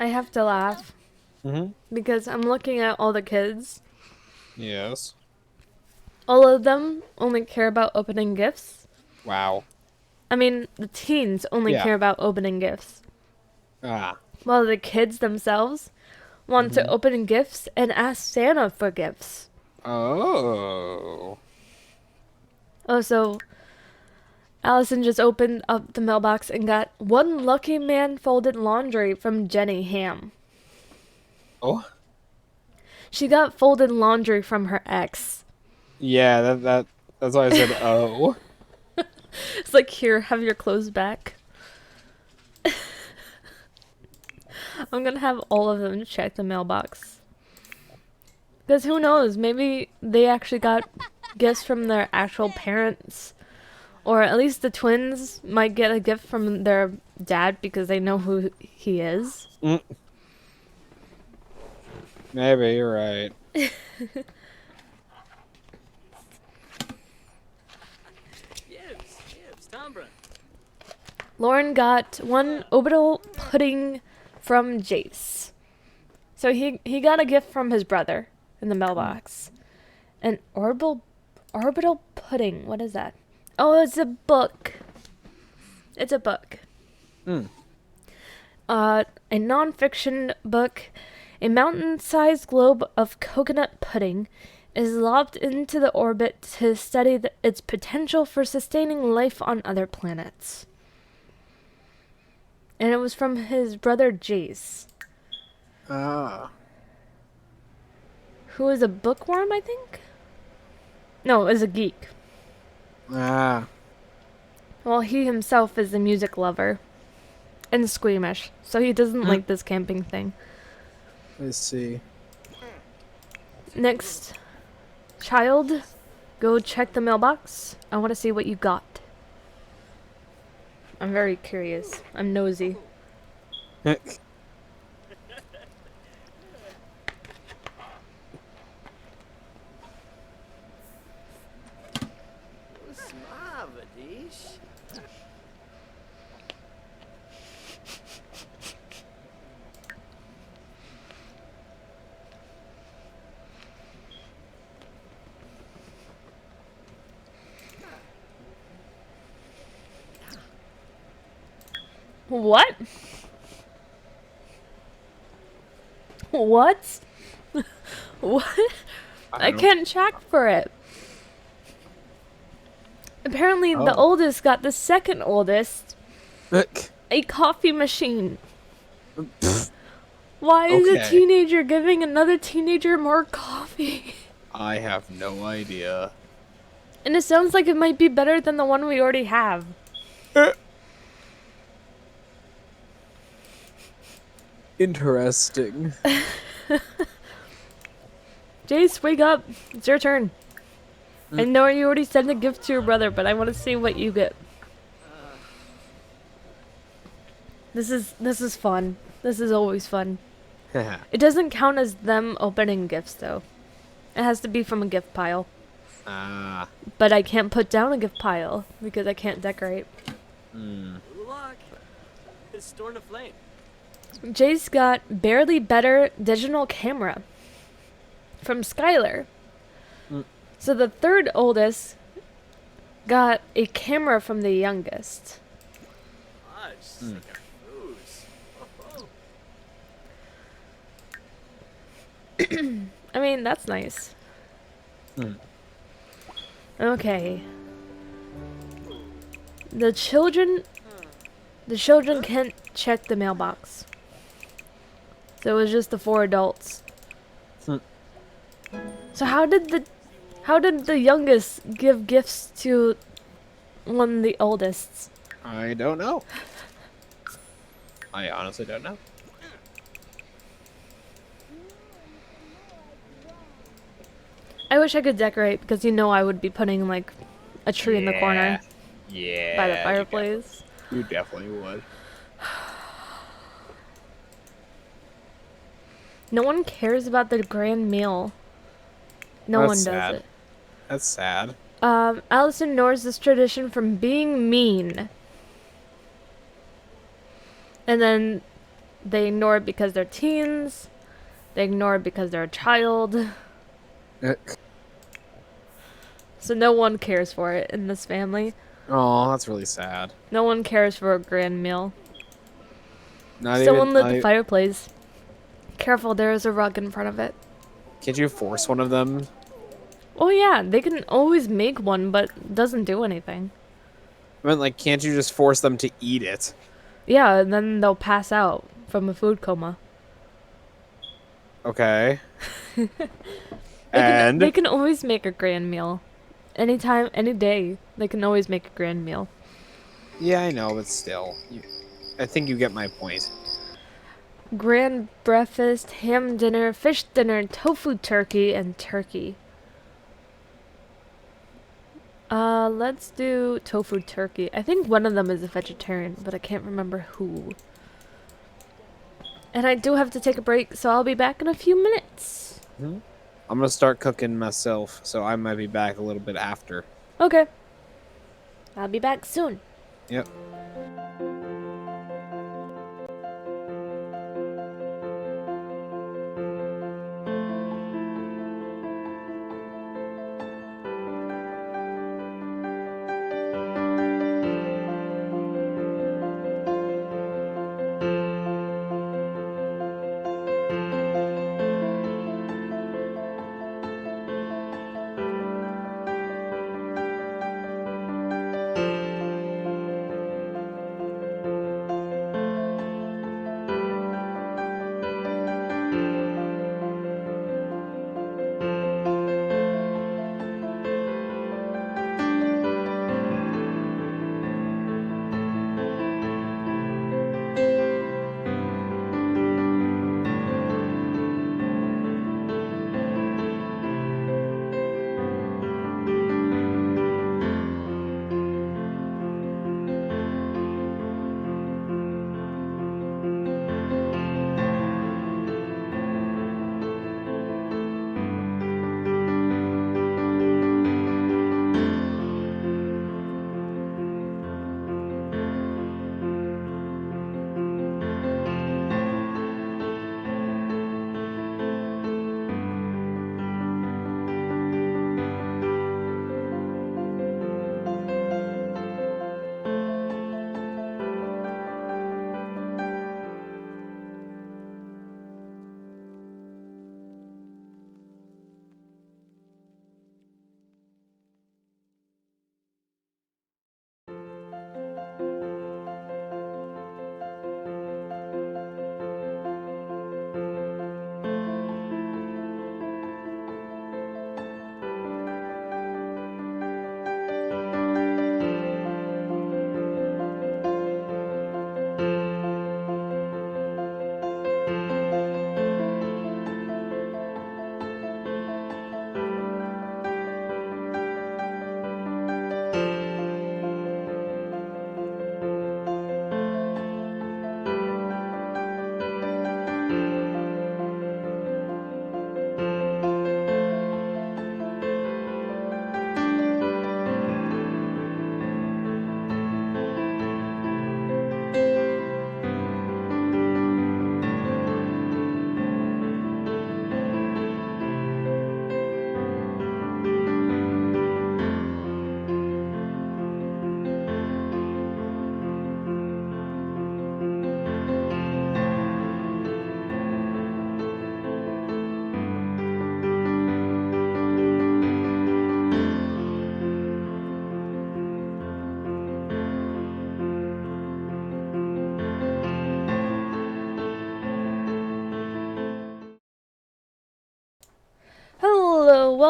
I have to laugh. Because I'm looking at all the kids.
Yes.
All of them only care about opening gifts.
Wow.
I mean, the teens only care about opening gifts.
Ah.
While the kids themselves want to open gifts and ask Santa for gifts.
Oh.
Oh, so Allison just opened up the mailbox and got one Lucky Man folded laundry from Jenny Ham.
Oh?
She got folded laundry from her ex.
Yeah, that's why I said oh.
It's like, here, have your clothes back. I'm gonna have all of them check the mailbox. Because who knows, maybe they actually got gifts from their actual parents. Or at least the twins might get a gift from their dad because they know who he is.
Maybe, you're right.
Lauren got one orbital pudding from Jace. So he got a gift from his brother in the mailbox. An orbital pudding. What is that? Oh, it's a book. It's a book. A non-fiction book. A mountain-sized globe of coconut pudding is lobbed into the orbit to study its potential for sustaining life on other planets. And it was from his brother Jace.
Ah.
Who is a bookworm, I think? No, is a geek.
Ah.
Well, he himself is a music lover. And squeamish. So he doesn't like this camping thing.
Let's see.
Next, child, go check the mailbox. I want to see what you got. I'm very curious. I'm nosy. What? What? What? I
don't-
can't check for it. Apparently, the
Oh.
oldest got the second oldest
Look.
a coffee machine. Why is a
Okay.
teenager giving another teenager more coffee?
I have no idea.
And it sounds like it might be better than the one we already have.
Interesting.
Jace, wake up. It's your turn. I know you already sent a gift to your brother, but I want to see what you get. This is fun. This is always fun. It doesn't count as them opening gifts, though. It has to be from a gift pile.
Ah.
But I can't put down a gift pile because I can't decorate.
Good luck. It's stored in a flame.
Jace got barely better digital camera from Skylar. So the third oldest got a camera from the youngest.
Fudge. Like a foos. Oh.
I mean, that's nice. Okay. The children can't check the mailbox. So it was just the 4 adults. So how did the youngest give gifts to one of the oldest?
I don't know. I honestly don't know.
I wish I could decorate because I would be putting like a tree in the corner
Yeah.
by the
you
fireplace.
You definitely would.
No one cares about the grand meal. No
That's
one
sad.
does it.
That's sad.
Alice ignores this tradition from being mean. And then they ignore it because they're teens. They ignore it because they're a child. So no one cares for it in this family.
Oh, that's really sad.
No one cares for a grand meal.
Not
Someone
even.
lit the fireplace. Careful, there is a rug in front of it.
Can't you force one of them?
Oh yeah, they can always make one, but it doesn't do anything.
I mean, like, can't you just force them to eat it?
Yeah, and then they'll pass out from a food coma.
Okay.
They can always make a grand meal. Anytime, any day, they can always make a grand meal.
Yeah, I know, but still, I think you get my point.
Grand breakfast, ham dinner, fish dinner, tofu turkey, and turkey. Let's do tofu turkey. I think one of them is a vegetarian, but I can't remember who. And I do have to take a break, so I'll be back in a few minutes.
I'm gonna start cooking myself, so I might be back a little bit after.
Okay. I'll be back soon.
Yep.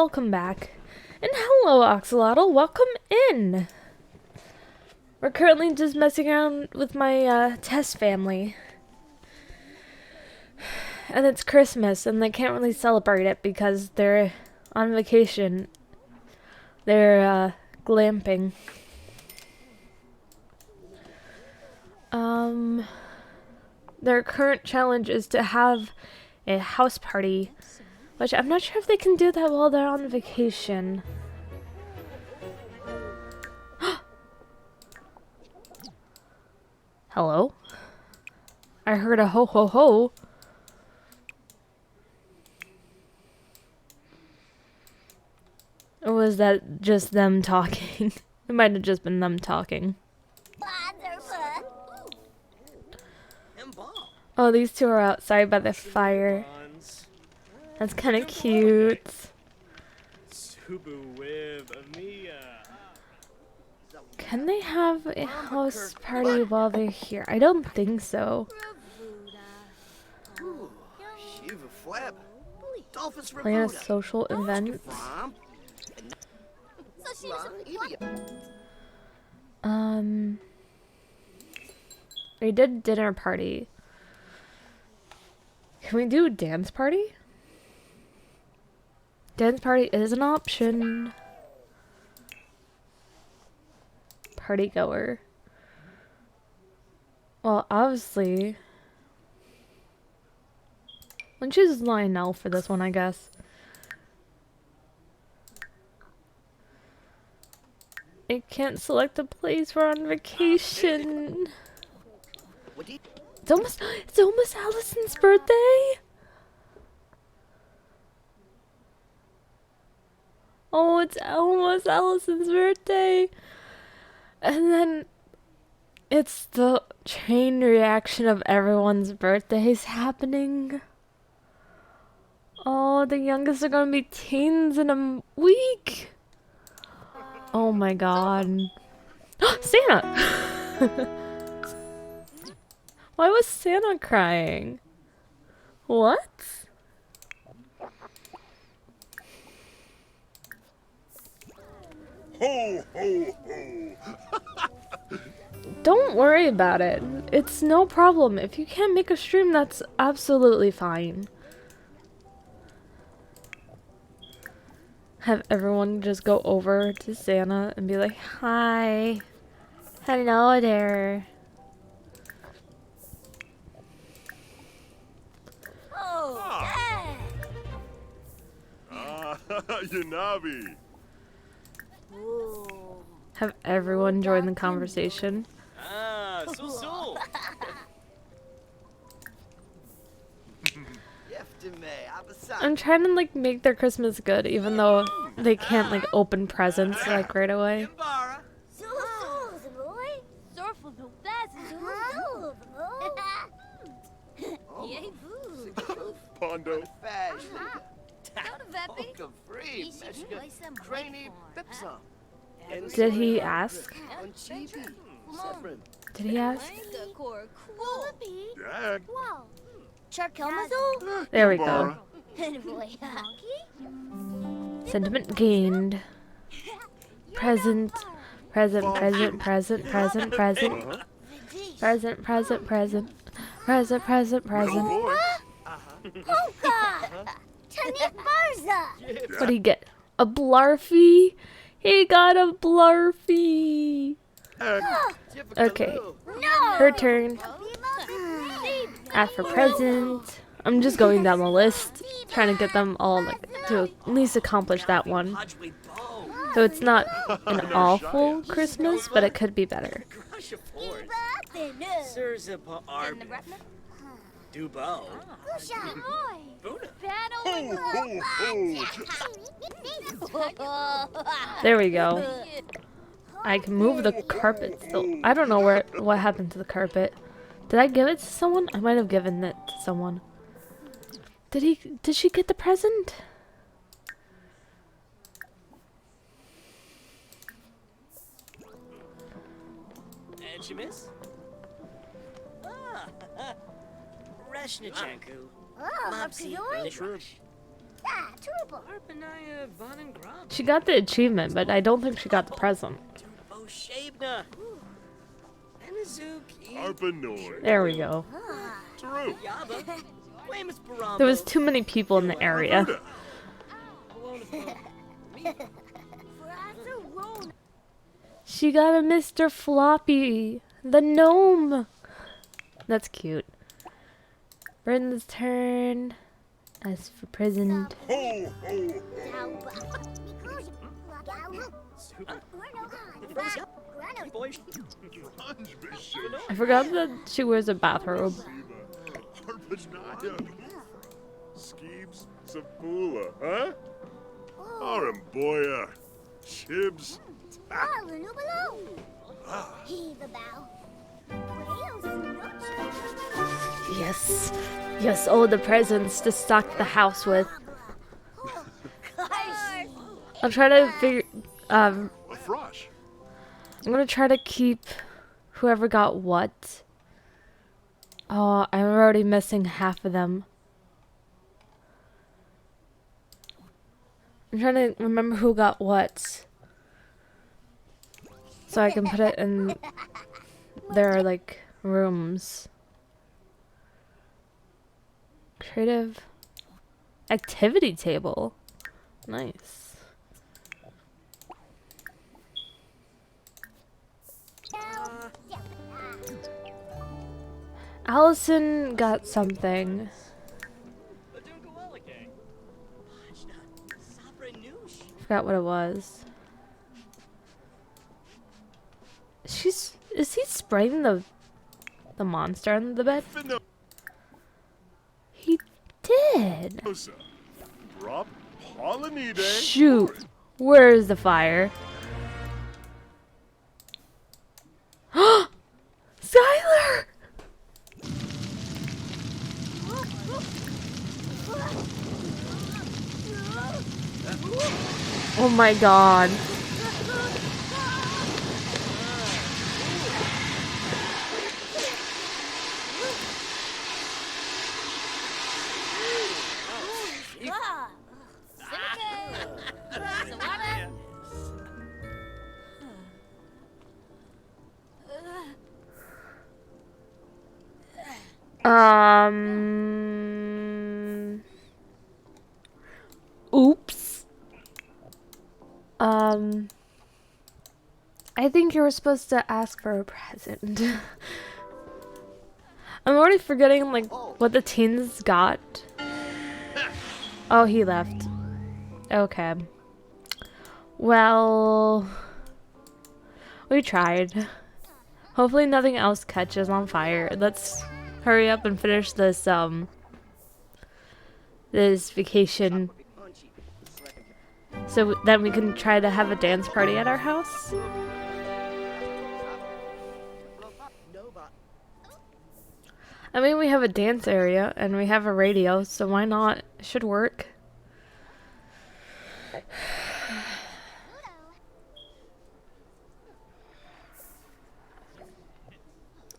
welcome back. And hello, Axolotl, welcome in. We're currently just messing around with my Tess family. And it's Christmas, and they can't really celebrate it because they're on vacation. They're glamping. Their current challenge is to have a house party, which I'm not sure if they can do that while they're on vacation. Hello? I heard a ho ho ho. Or was that just them talking? It might have just been them talking. Oh, these two are outside by the fire. That's kind of cute. Can they have a house party while they're here? I don't think so. Like a social event. We did dinner party. Can we do a dance party? Dance party is an option. Party goer. Well, obviously. Let's choose Lionel for this one, I guess. I can't select a place. We're on vacation. It's almost Allison's birthday. Oh, it's almost Allison's birthday. And then it's the chain reaction of everyone's birthdays happening. Oh, the youngest are gonna be teens in a week. Oh my god. Santa! Why was Santa crying? What?
Ho, ho, ho.
Don't worry about it. It's no problem. If you can't make a stream, that's absolutely fine. Have everyone just go over to Santa and be like, hi. Hello there.
Yanabi.
Have everyone join the conversation.
Ah, so.
I'm trying to like make their Christmas good, even though they can't like open presents like right away.
Pondo.
Did he ask? Did he ask?
Dad.
There we go. Sentiment gained. Present. Present, present, present, present, present. Present, present, present. Present, present, present. What did he get? A blarfy? He got a blarfy. Okay. Her turn. Ask for present. I'm just going down the list, trying to get them all like to at least accomplish that one. So it's not an awful Christmas, but it could be better.
Dubo.
There we go. I can move the carpet still. I don't know what happened to the carpet. Did I give it to someone? I might have given it to someone. Did she get the present?
And she miss? Reshnachenko. Mopsy. Arpanaya Van Grab.
She got the achievement, but I don't think she got the present.
Oh, Shabna. Enizuki.
Arpanoi.
There we go.
True.
Yaba. Wemus Barambo.
There was too many people in the area. She got a Mr. Floppy, the gnome. That's cute. Brenda's turn. As for present.
Ho, ho,
Boy.
I forgot that she wears a bathrobe.
Arpanaya. Skeebs Sapula, huh? Aramboya. Chibs.
Yes. Yes, all the presents to stock the house with. I'll try to figure...
A frosh.
I'm gonna try to keep whoever got what. Oh, I'm already missing half of them. I'm trying to remember who got what. So I can put it in their, like, rooms. Creative activity table. Nice. Allison got something. Forgot what it was. Is he spraying the monster on the bed? He did.
Drop Polynide.
Shoot. Where is the fire? Skylar! Oh my god. Oops. I think you were supposed to ask for a present. I'm already forgetting, like, what the teens got. Oh, he left. Okay. Well, we tried. Hopefully nothing else catches on fire. Let's hurry up and finish this, this vacation. So then we can try to have a dance party at our house. I mean, we have a dance area and we have a radio, so why not? It should work.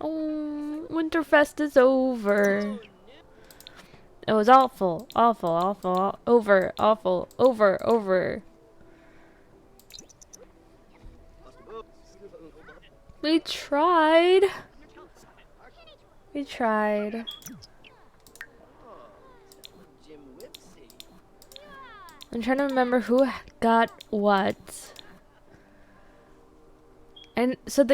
Oh, Winterfest is over. It was awful, awful, awful, over, awful, over. We tried. We tried. I'm trying to remember who got what. And so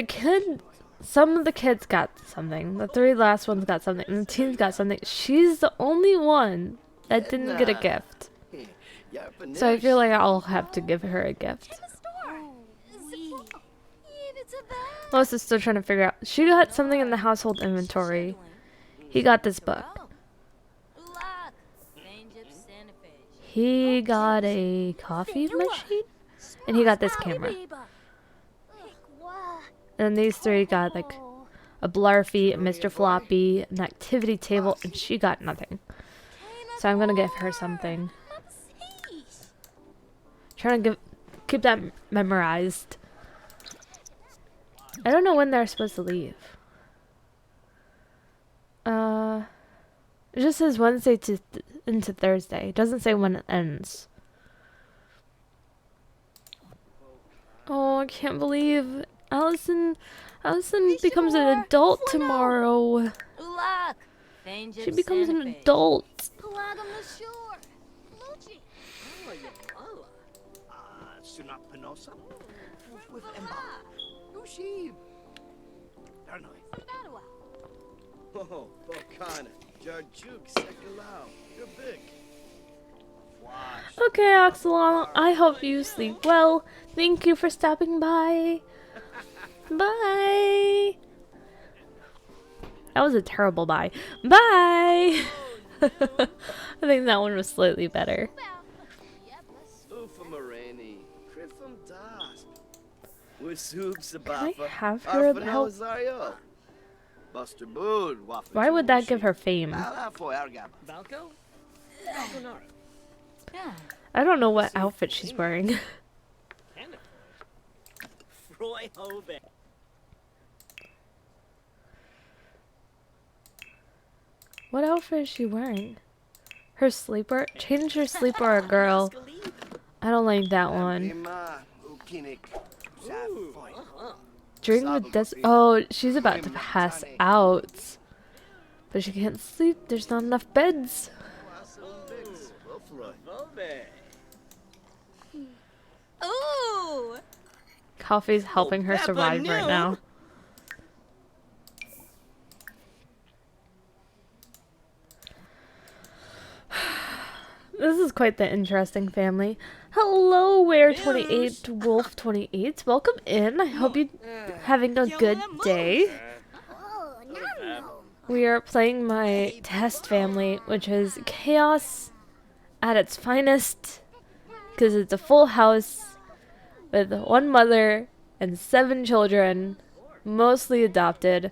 some of the kids got something. The 3 last ones got something. And the teens got something. She's the only one that didn't get a gift. So I feel like I'll have to give her a gift. Melissa's still trying to figure out. She got something in the household inventory. He got this book. He got a coffee machine. And he got this camera. And these 3 got like a Blarfy, a Mr. Floppy, an activity table, and she got nothing. So I'm gonna give her something. Trying to keep that memorized. I don't know when they're supposed to leave. It just says Wednesday to into Thursday. It doesn't say when it ends. Oh, I can't believe Allison becomes an adult tomorrow.
Ulak.
She becomes an adult.
Palagam no shore. Luchi.
Sunak Penosa? With Emma. Ushi. Darnoy.
Ottawa.
Oh, Bokana. Jarjuk, Sekalau. You're big. Flash.
Okay, Axelon, I hope you sleep well. Thank you for stopping by. Bye. That was a terrible bye. Bye. I think that one was slightly better.
Ufa Moreni. Krifum Das. Wisub
Can I
Sabafa.
have her help?
Zario. Buster Bood.
Why would that give her fame?
Valko? Valkonara.
Yeah.
I don't know what outfit she's wearing.
Canada. Roy Hove.
What outfit is she wearing? Her sleeper? Change her sleeper, girl. I don't like that one. During the oh, she's about to pass out. But she can't sleep. There's not enough beds.
Ooh.
Coffee's helping her survive right now. This is quite the interesting family. Hello, Ware28, Wolf28. Welcome in. I hope you're having a good day. We are playing my test family, which is chaos at its finest. Because it's a full house with one mother and 7 children, mostly adopted.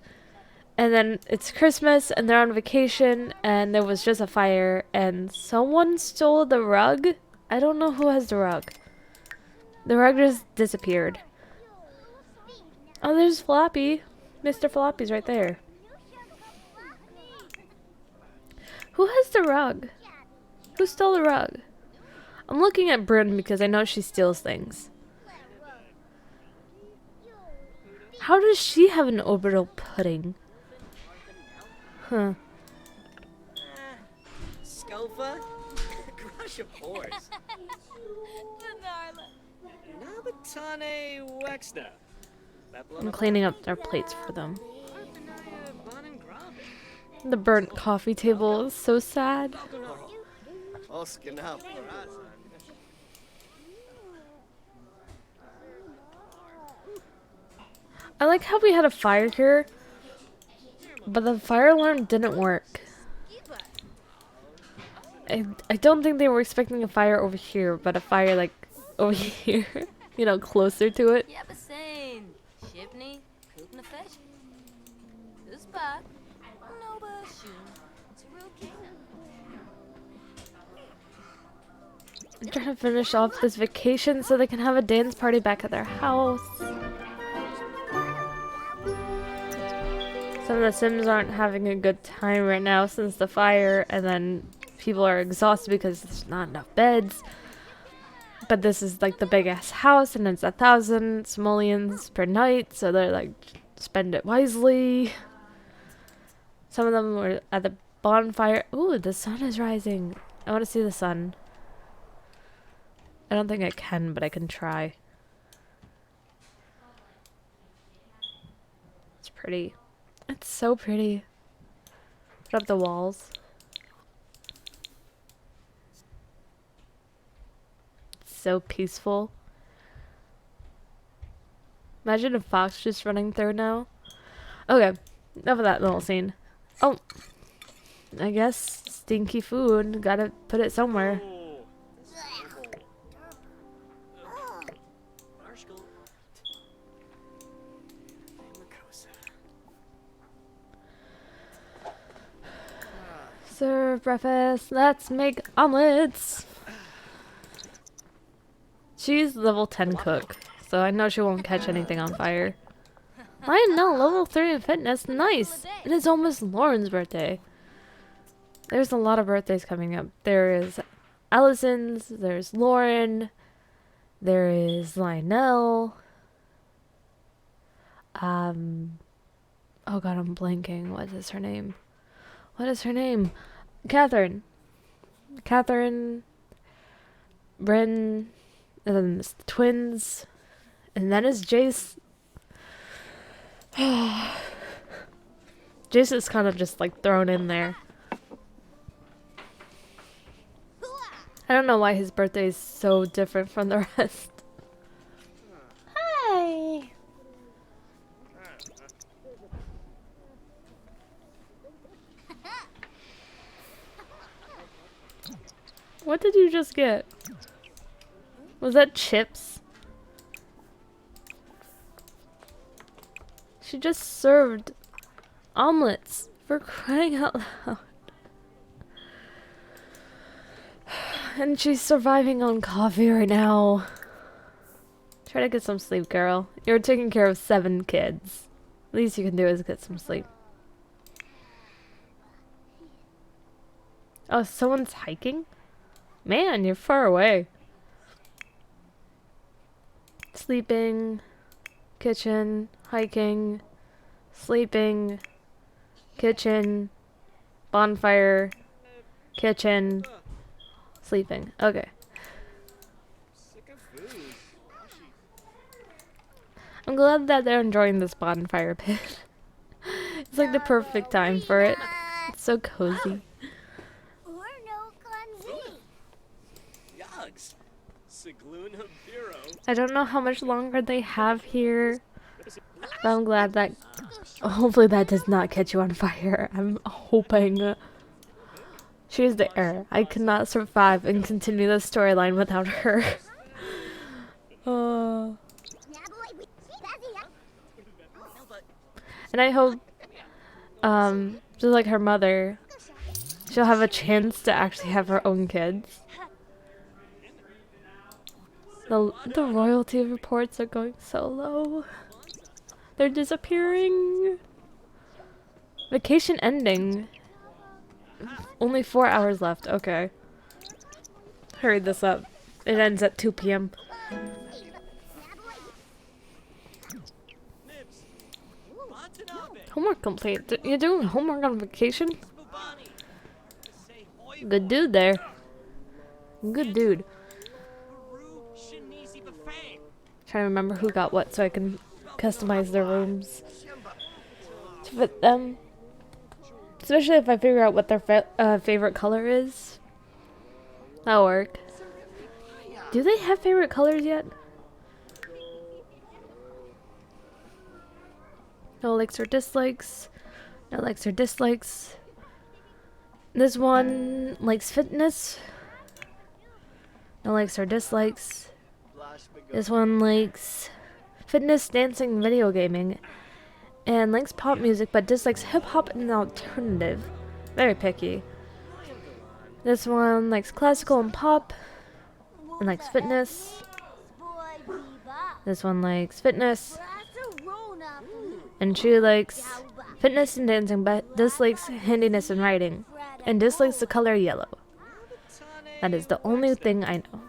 And then it's Christmas and they're on vacation and there was just a fire and someone stole the rug. I don't know who has the rug. The rug just disappeared. Oh, there's Floppy. Mr. Floppy's right there. Who has the rug? Who stole the rug? I'm looking at Bryn because I know she steals things. How does she have an orbital pudding? Huh.
Scofa? Crush of horse. Nabatane Wexna.
I'm cleaning up their plates for them. The burnt coffee table is so sad. I like how we had a fire here, but the fire alarm didn't work. I don't think they were expecting a fire over here, but a fire like over here, you know, closer to it.
Yabasane. Shipney. Coopna fish. This spot. No bashu. It's a real king.
I'm trying to finish off this vacation so they can have a dance party back at their house. Some of the Sims aren't having a good time right now since the fire, and then people are exhausted because there's not enough beds. But this is like the big ass house, and it's 1,000 simoleons per night, so they're like, spend it wisely. Some of them were at the bonfire. Ooh, the sun is rising. I want to see the sun. I don't think I can, but I can try. It's pretty. It's so pretty. Put up the walls. It's so peaceful. Imagine a fox just running through now. Okay, enough of that little scene. Oh, I guess stinky food. Gotta put it somewhere. Serve breakfast. Let's make omelets. She's level 10 cook, so I know she won't catch anything on fire. I am now level 3 in fitness. Nice. It is almost Lauren's birthday. There's a lot of birthdays coming up. There is Allison's, there's Lauren, there is Lionel. Oh god, I'm blanking. What is her name? What is her name? Catherine. Catherine, Bryn, and then it's the twins, and then it's Jace. Jace is kind of just like thrown in there. I don't know why his birthday is so different from the rest. Hi. What did you just get? Was that chips? She just served omelets, for crying out loud. And she's surviving on coffee right now. Try to get some sleep, girl. You're taking care of 7 kids. Least you can do is get some sleep. Oh, someone's hiking? Man, you're far away. Sleeping, kitchen, hiking, sleeping, kitchen, bonfire, kitchen, sleeping. Okay.
Sick of food.
I'm glad that they're enjoying this bonfire pit. It's like the perfect time for it. It's so cozy.
Yugs. Sigloon Habiro.
I don't know how much longer they have here, but I'm glad that hopefully that does not catch you on fire. I'm hoping. She's there. I could not survive and continue the storyline without her. And I hope, just like her mother, she'll have a chance to actually have her own kids. The royalty reports are going so low. They're disappearing. Vacation ending. Only 4 hours left. Okay. Hurry this up. It ends at 2 p.m. Homework complete. You're doing homework on vacation? Good dude there. Good dude. Trying to remember who got what so I can customize their rooms to fit them. Especially if I figure out what their favorite color is. That'll work. Do they have favorite colors yet? No likes or dislikes. No likes or dislikes. This one likes fitness. No likes or dislikes. This one likes fitness, dancing, video gaming. And likes pop music but dislikes hip-hop and alternative. Very picky. This one likes classical and pop. And likes fitness. This one likes fitness. And she likes fitness and dancing but dislikes handiness and writing. And dislikes the color yellow. That is the only thing I know.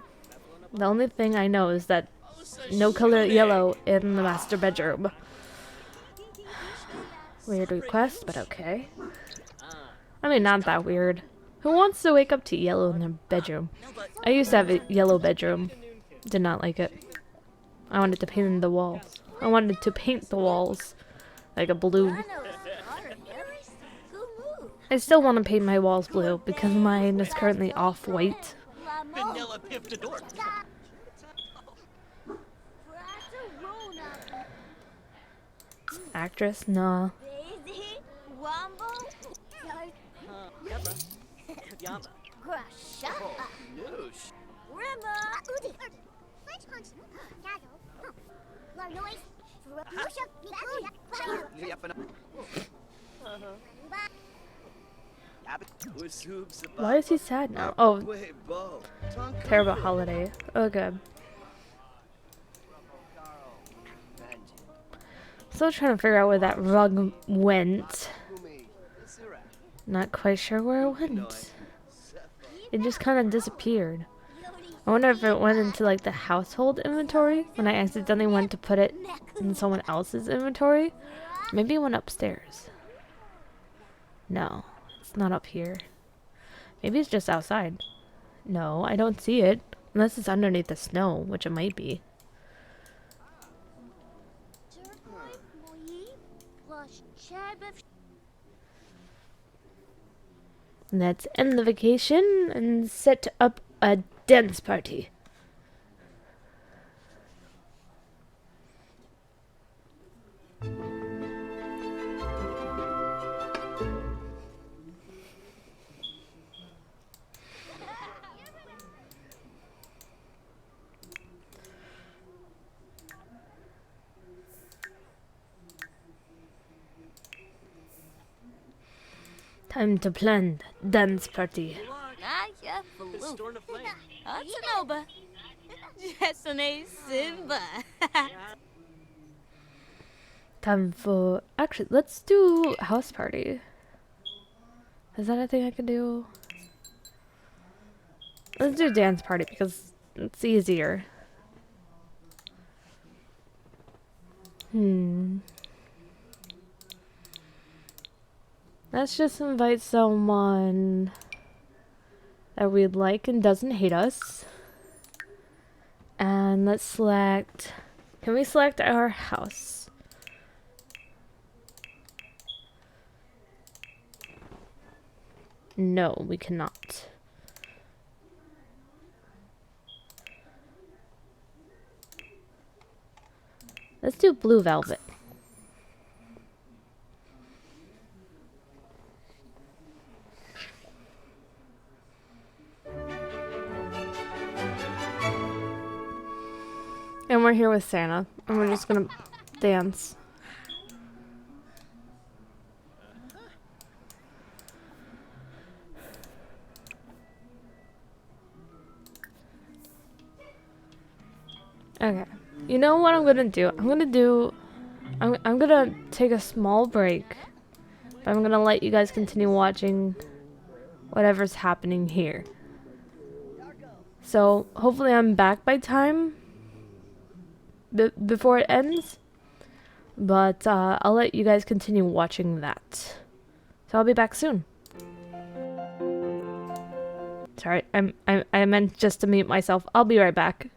The only thing I know is that no color yellow in the master bedroom. Weird request, but okay. I mean, not that weird. Who wants to wake up to yellow in their bedroom? I used to have a yellow bedroom. Did not like it. I wanted to paint the walls. I wanted to paint the walls like a blue. I still want to paint my walls blue because mine is currently off-white. Actress? Nah. Why is he sad now? Oh, terrible holiday. Oh, good. Still trying to figure out where that rug went. Not quite sure where it went. It just kind of disappeared. I wonder if it went into like the household inventory when I accidentally went to put it in someone else's inventory. Maybe it went upstairs. No, it's not up here. Maybe it's just outside. No, I don't see it. Unless it's underneath the snow, which it might be. Let's end the vacation and set up a dance party. Time to plan dance party.
Ah, yeah,
It's
blue.
storing a flame.
Noba. Jesone Simba.
Time for... Actually, let's do house party. Is that a thing I can do? Let's do dance party because it's easier. Let's just invite someone that we'd like and doesn't hate us. And let's select... Can we select our house? No, we cannot. Let's do blue velvet. And we're here with Santa, and we're just gonna dance. Okay. You know what I'm gonna do? I'm gonna take a small break. But I'm gonna let you guys continue watching whatever's happening here. So hopefully I'm back by time before it ends. But I'll let you guys continue watching that. So I'll be back soon. Sorry, I meant just to mute myself. I'll be right back.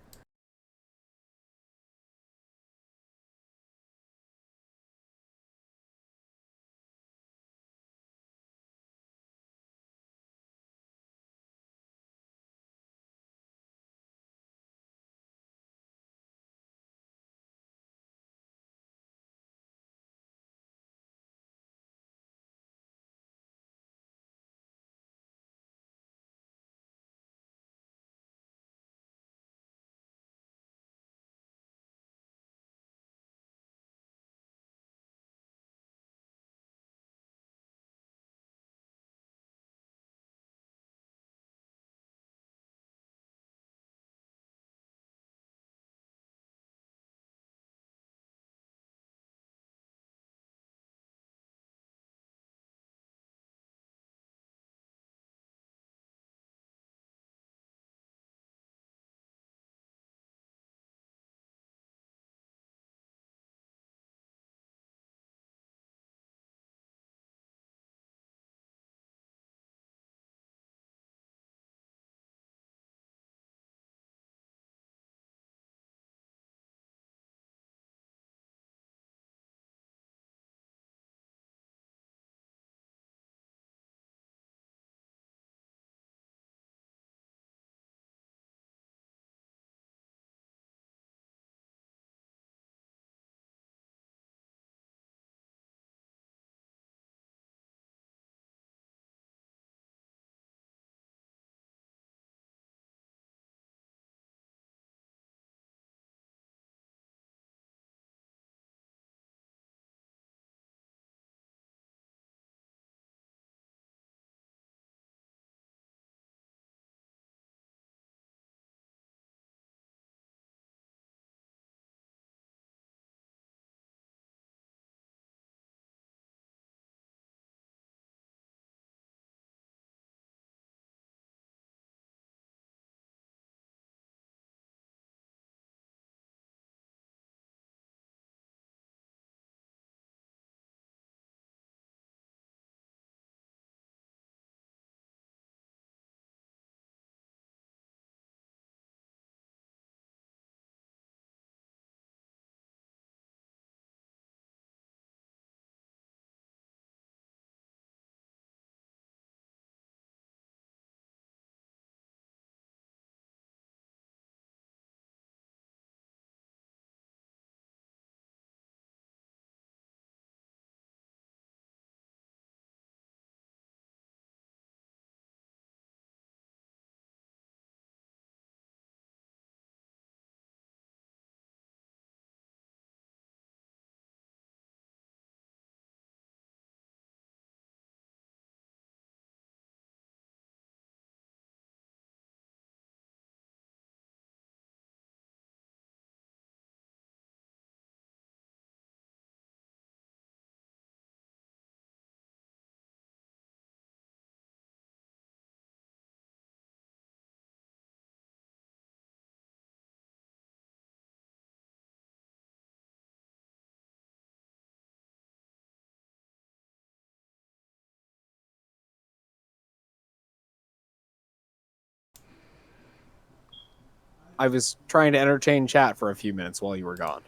I was trying to entertain chat for a few minutes while you were gone.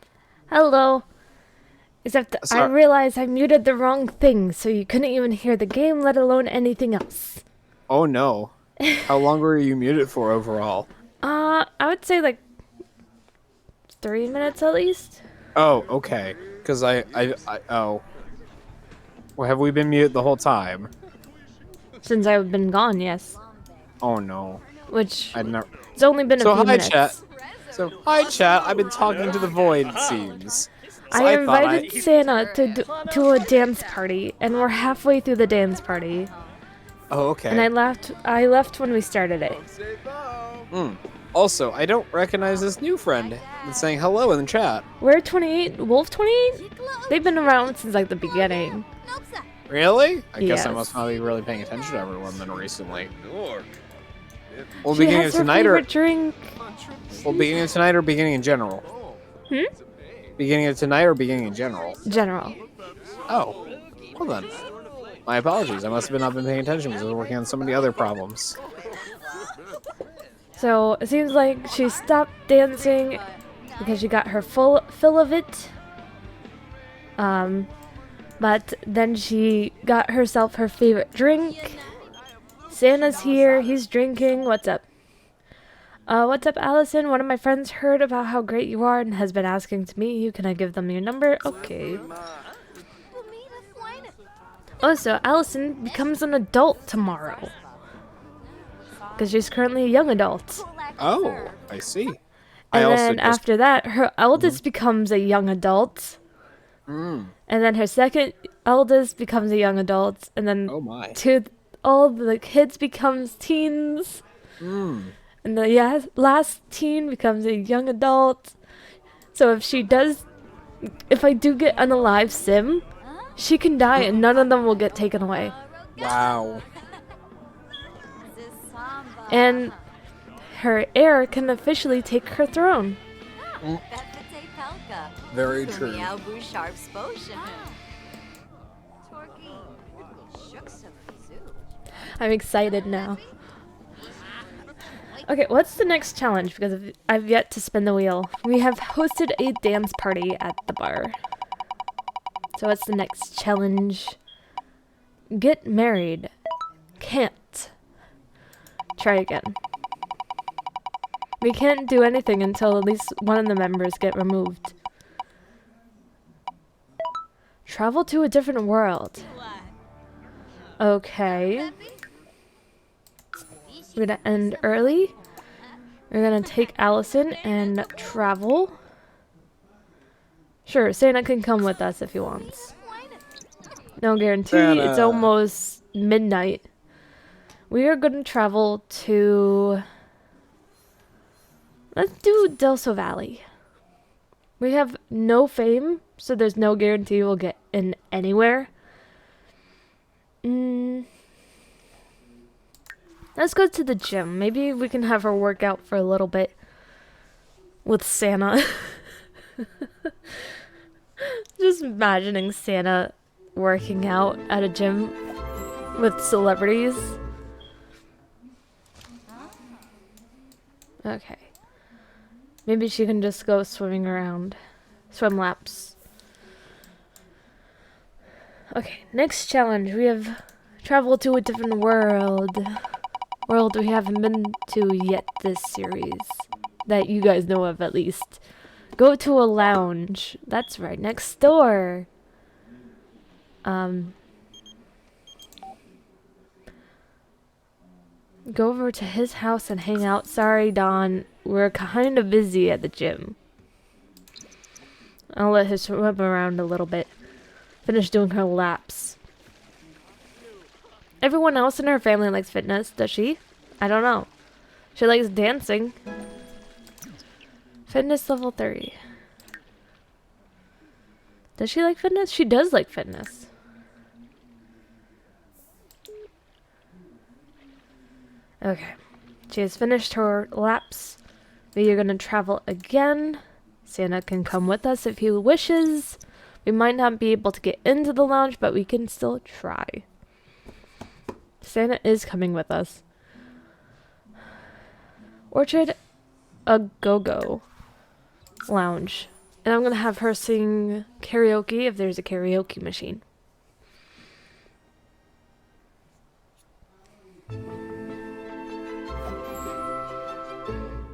Hello. Except I
Sorry.
realized I muted the wrong thing, so you couldn't even hear the game, let alone anything else.
Oh no. How long were you muted for overall?
I would say like 3 minutes at least.
Oh, okay. Because oh. Well, have we been muted the whole time?
Since I've been gone, yes.
Oh no.
Which,
I've never.
it's only been a
So
few
hi,
minutes.
chat. So hi, chat. I've been talking to the void, it seems. So
I
thought
invited Santa to a dance party, and we're halfway through the dance party.
Oh, okay.
And I left when we started it.
Also, I don't recognize this new friend that's saying hello in the chat.
We're 28, Wolf 28? They've been around since like the beginning.
Really? I guess I
Yes.
must not be really paying attention to everyone then recently. Well,
She
beginning
has
of
her
tonight or
favorite drink.
beginning of tonight or beginning in general? Beginning of tonight or beginning in general?
General.
Oh, well then. My apologies. I must have not been paying attention because I was working on so many other problems.
So it seems like she stopped dancing because she got her fill of it. But then she got herself her favorite drink. Santa's here. He's drinking. What's up? What's up, Allison? One of my friends heard about how great you are and has been asking to meet you. Can I give them your number? Okay. Also, Allison becomes an adult tomorrow. Because she's currently a young adult.
Oh, I see.
And
I also
then
just
after that, her eldest becomes a young adult. And then her second eldest becomes a young adult. And then
oh my.
all the kids becomes teens. And the last teen becomes a young adult. So if I do get an alive sim, she can die and none of them will get taken away.
Wow.
And her heir can officially take her throne.
Very true.
I'm excited now. Okay, what's the next challenge? Because I've yet to spin the wheel. We have hosted a dance party at the bar. So what's the next challenge? Get married. Can't. Try again. We can't do anything until at least one of the members get removed. Travel to a different world. Okay. We're gonna end early. We're gonna take Allison and travel. Sure, Santa can come with us if he wants. No guarantee.
Santa.
It's almost midnight. We are gonna travel to... Let's do Delso Valley. We have no fame, so there's no guarantee we'll get in anywhere. Let's go to the gym. Maybe we can have her work out for a little bit with Santa. Just imagining Santa working out at a gym with celebrities. Okay. Maybe she can just go swimming around. Swim laps. Okay, next challenge. We have traveled to a different world. World we haven't been to yet this series. That you guys know of, at least. Go to a lounge. That's right, next door. Go over to his house and hang out. Sorry, Dawn. We're kind of busy at the gym. I'll let her swim around a little bit. Finish doing her laps. Everyone else in her family likes fitness, does she? I don't know. She likes dancing. Fitness level 3. Does she like fitness? She does like fitness. Okay. She has finished her laps. We are going to travel again. Santa can come with us if he wishes. We might not be able to get into the lounge, but we can still try. Santa is coming with us. Orchard. a go-go lounge. And I'm gonna have her sing karaoke if there's a karaoke machine.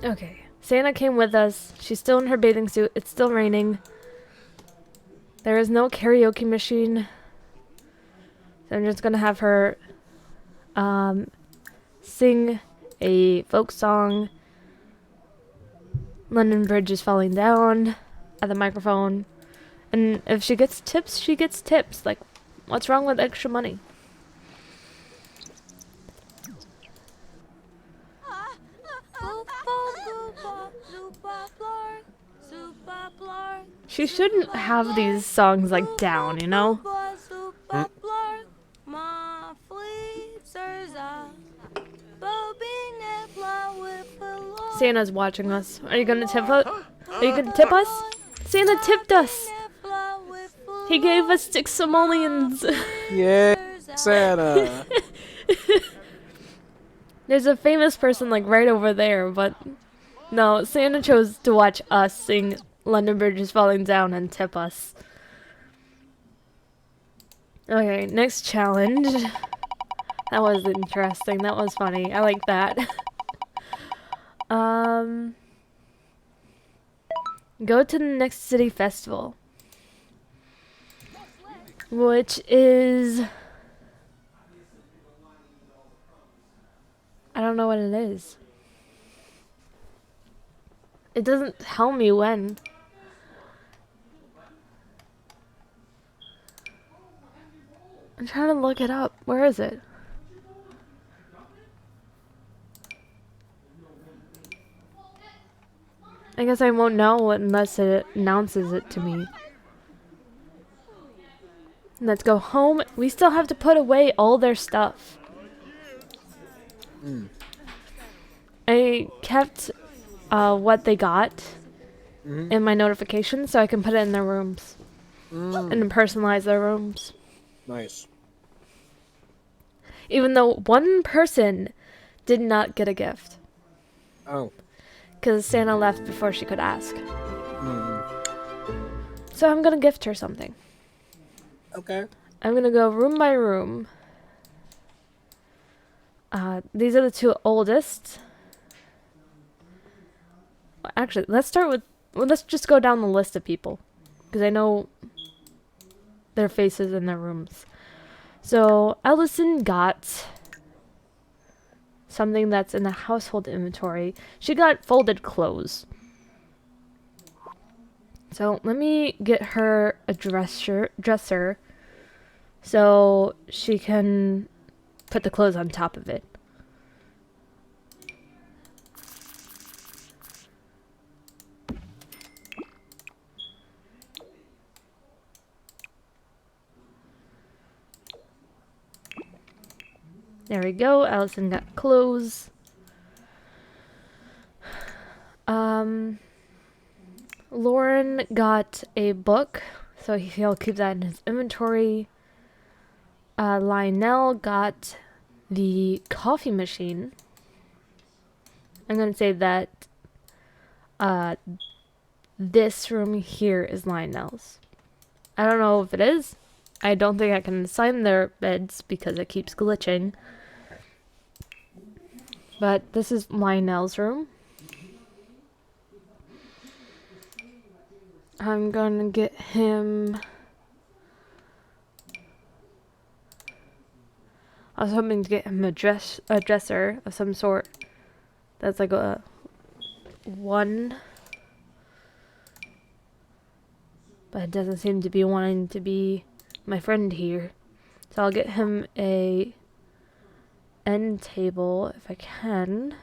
Okay. Santa came with us. She's still in her bathing suit. It's still raining. There is no karaoke machine. So I'm just gonna have her sing a folk song. London Bridge is falling down at the microphone. And if she gets tips, she gets tips. Like, what's wrong with extra money? She shouldn't have these songs like down, you know? Santa's watching us. Are you gonna tip us? Are you gonna tip us? Santa tipped us. He gave us 6 simoleons.
Yeah, Santa.
There's a famous person like right over there, but no, Santa chose to watch us sing London Bridge is Falling Down and tip us. Okay, next challenge. That was interesting. That was funny. I like that. Go to the next city festival. Which is... I don't know what it is. It doesn't tell me when. I'm trying to look it up. Where is it? I guess I won't know unless it announces it to me. Let's go home. We still have to put away all their stuff. I kept what they got in my notifications so I can put it in their rooms. And personalize their rooms.
Nice.
Even though one person did not get a gift.
Oh.
Because Santa left before she could ask. So I'm going to gift her something.
Okay.
I'm going to go room by room. These are the 2 oldest. Actually, let's start with... Well, let's just go down the list of people. Because I know their faces in their rooms. So, Ellison got something that's in the household inventory. She got folded clothes. So, let me get her a dresser so she can put the clothes on top of it. There we go. Allison got clothes. Lauren got a book, so he'll keep that in his inventory. Lionel got the coffee machine. I'm going to say that this room here is Lionel's. I don't know if it is. I don't think I can assign their beds because it keeps glitching. But this is Lionel's room. I'm gonna get him... I was hoping to get him a dresser of some sort. That's like a 1. But it doesn't seem to be wanting to be my friend here. So I'll get him a end table if I can.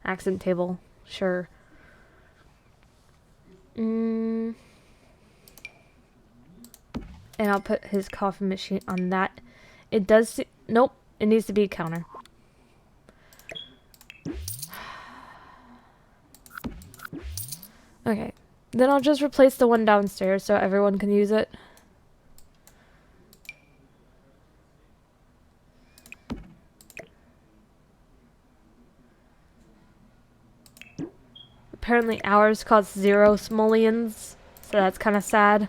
Accent table, sure. And I'll put his coffee machine on that. It does... Nope, it needs to be a counter. Okay, then I'll just replace the one downstairs so everyone can use it. apparently ours cost 0 simoleons, so that's kind of sad.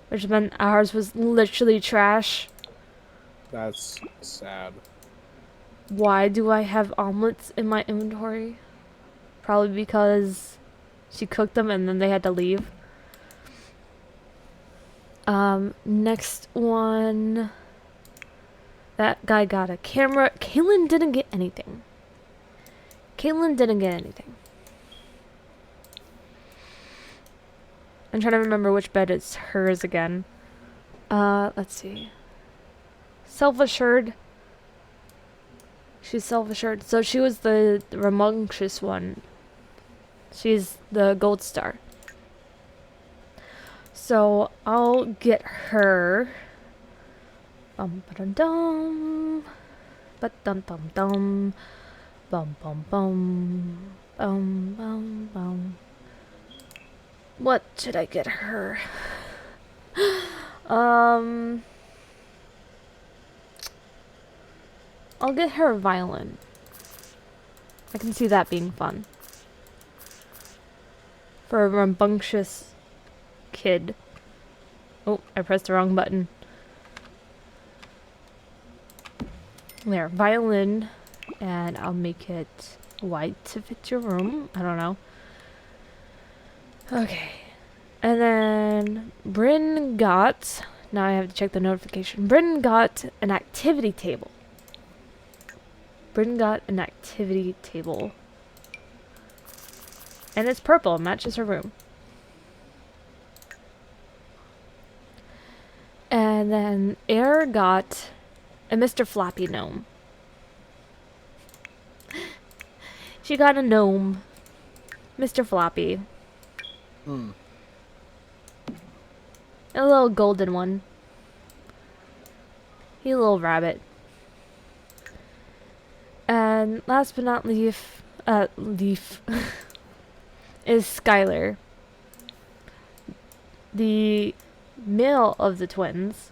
Which meant ours was literally trash.
That's sad.
Why do I have omelets in my inventory? Probably because she cooked them and then they had to leave. Next one. That guy got a camera. Caitlin didn't get anything. Caitlin didn't get anything. I'm trying to remember which bed is hers again. Let's see. Self-assured. She's self-assured. So she was the rambunctious one. She's the gold star. So I'll get her. Bum ba dum dum. Ba dum dum dum. Bum bum bum. Bum bum bum. What should I get her? I'll get her a violin. I can see that being fun. For a rambunctious kid. Oh, I pressed the wrong button. There, violin. And I'll make it white to fit your room. I don't know. Okay. And then Bryn got... Now I have to check the notification. Bryn got an activity table. Bryn got an activity table. And it's purple. It matches her room. And then Air got a Mr. Flappy gnome. She got a gnome. Mr. Floppy. A little golden one. He's a little rabbit. And last but not least, is Skylar. The male of the twins.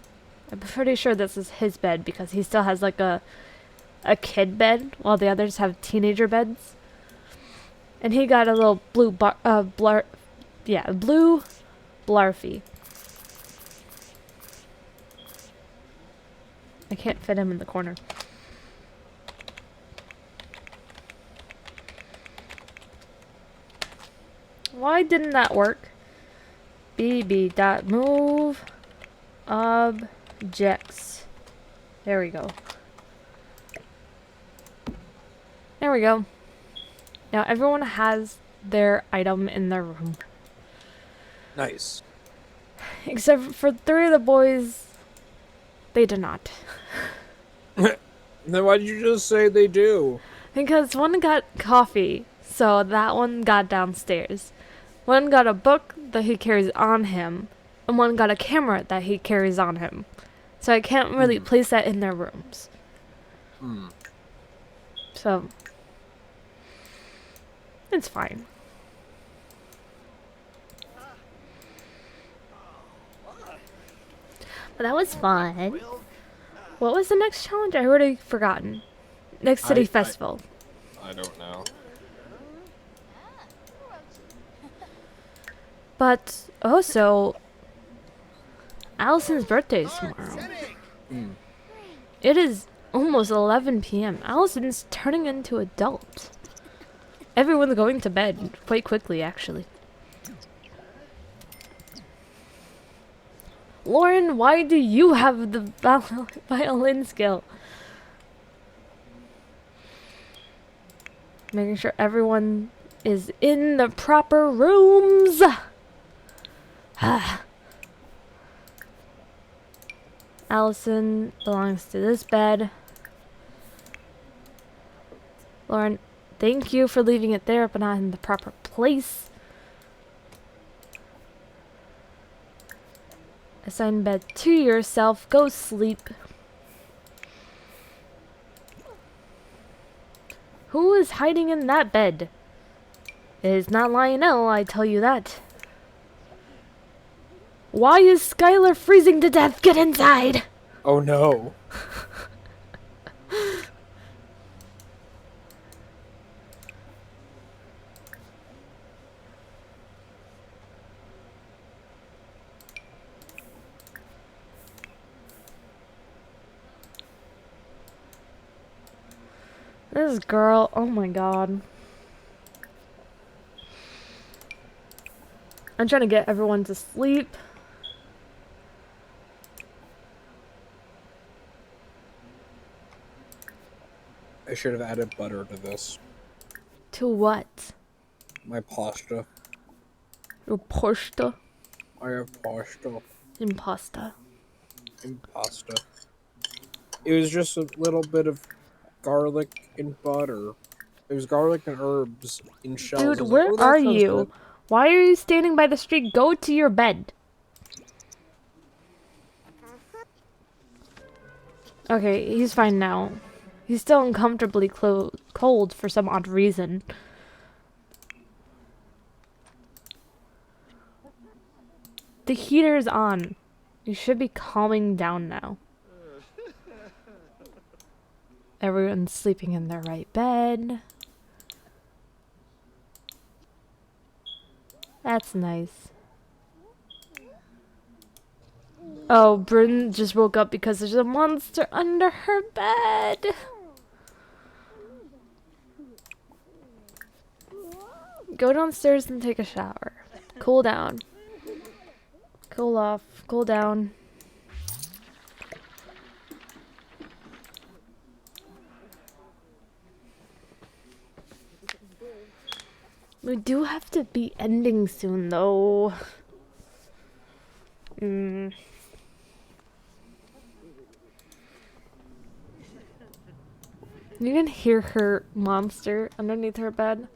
I'm pretty sure this is his bed because he still has like a kid bed while the others have teenager beds. And he got a little blue blue blarfy. I can't fit him in the corner. Why didn't that work? bb.move objects. There we go. There we go. Now everyone has their item in their room.
Nice.
Except for 3 of the boys, they do not.
Then why did you just say they do?
Because one got coffee, so that one got downstairs. One got a book that he carries on him, and one got a camera that he carries on him. So I can't really place that in their rooms. So, it's fine. But that was fun. What was the next challenge? I already forgotten. Next city festival.
I don't know.
But also, Allison's birthday is tomorrow. It is almost 11 p.m. Allison's turning into adult. Everyone's going to bed quite quickly, actually. Lauren, why do you have the violin skill? Making sure everyone is in the proper rooms. Allison belongs to this bed. Lauren, thank you for leaving it there, but not in the proper place. Assign bed to yourself. Go sleep. Who is hiding in that bed? It is not Lionel, I tell you that. Why is Skylar freezing to death? Get inside!
Oh no.
This girl, oh my god. I'm trying to get everyone to sleep.
I should have added butter to this.
To what?
My pasta.
Your pasta?
I have pasta.
Impasta.
And pasta. It was just a little bit of garlic and butter. It was garlic and herbs in shells. I
Dude,
was
where
like, oh, that
are
sounds
you?
good.
Why are you standing by the street? Go to your bed. Okay, he's fine now. He's still uncomfortably cold for some odd reason. The heater is on. You should be calming down now. Everyone's sleeping in their right bed. That's nice. Oh, Bryn just woke up because there's a monster under her bed. Go downstairs and take a shower. Cool down. Cool off. Cool down. We do have to be ending soon, though. You can hear her monster underneath her bed.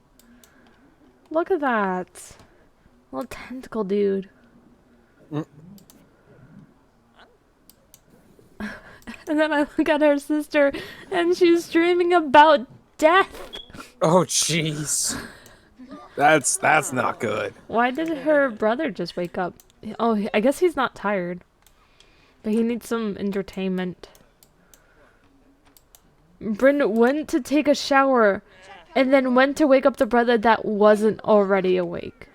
Look at that. Little tentacle dude. And then I look at her sister and she's dreaming about death.
Oh, jeez. That's not good.
Why did her brother just wake up? Oh, I guess he's not tired. But he needs some entertainment. Bryn went to take a shower and then went to wake up the brother that wasn't already awake.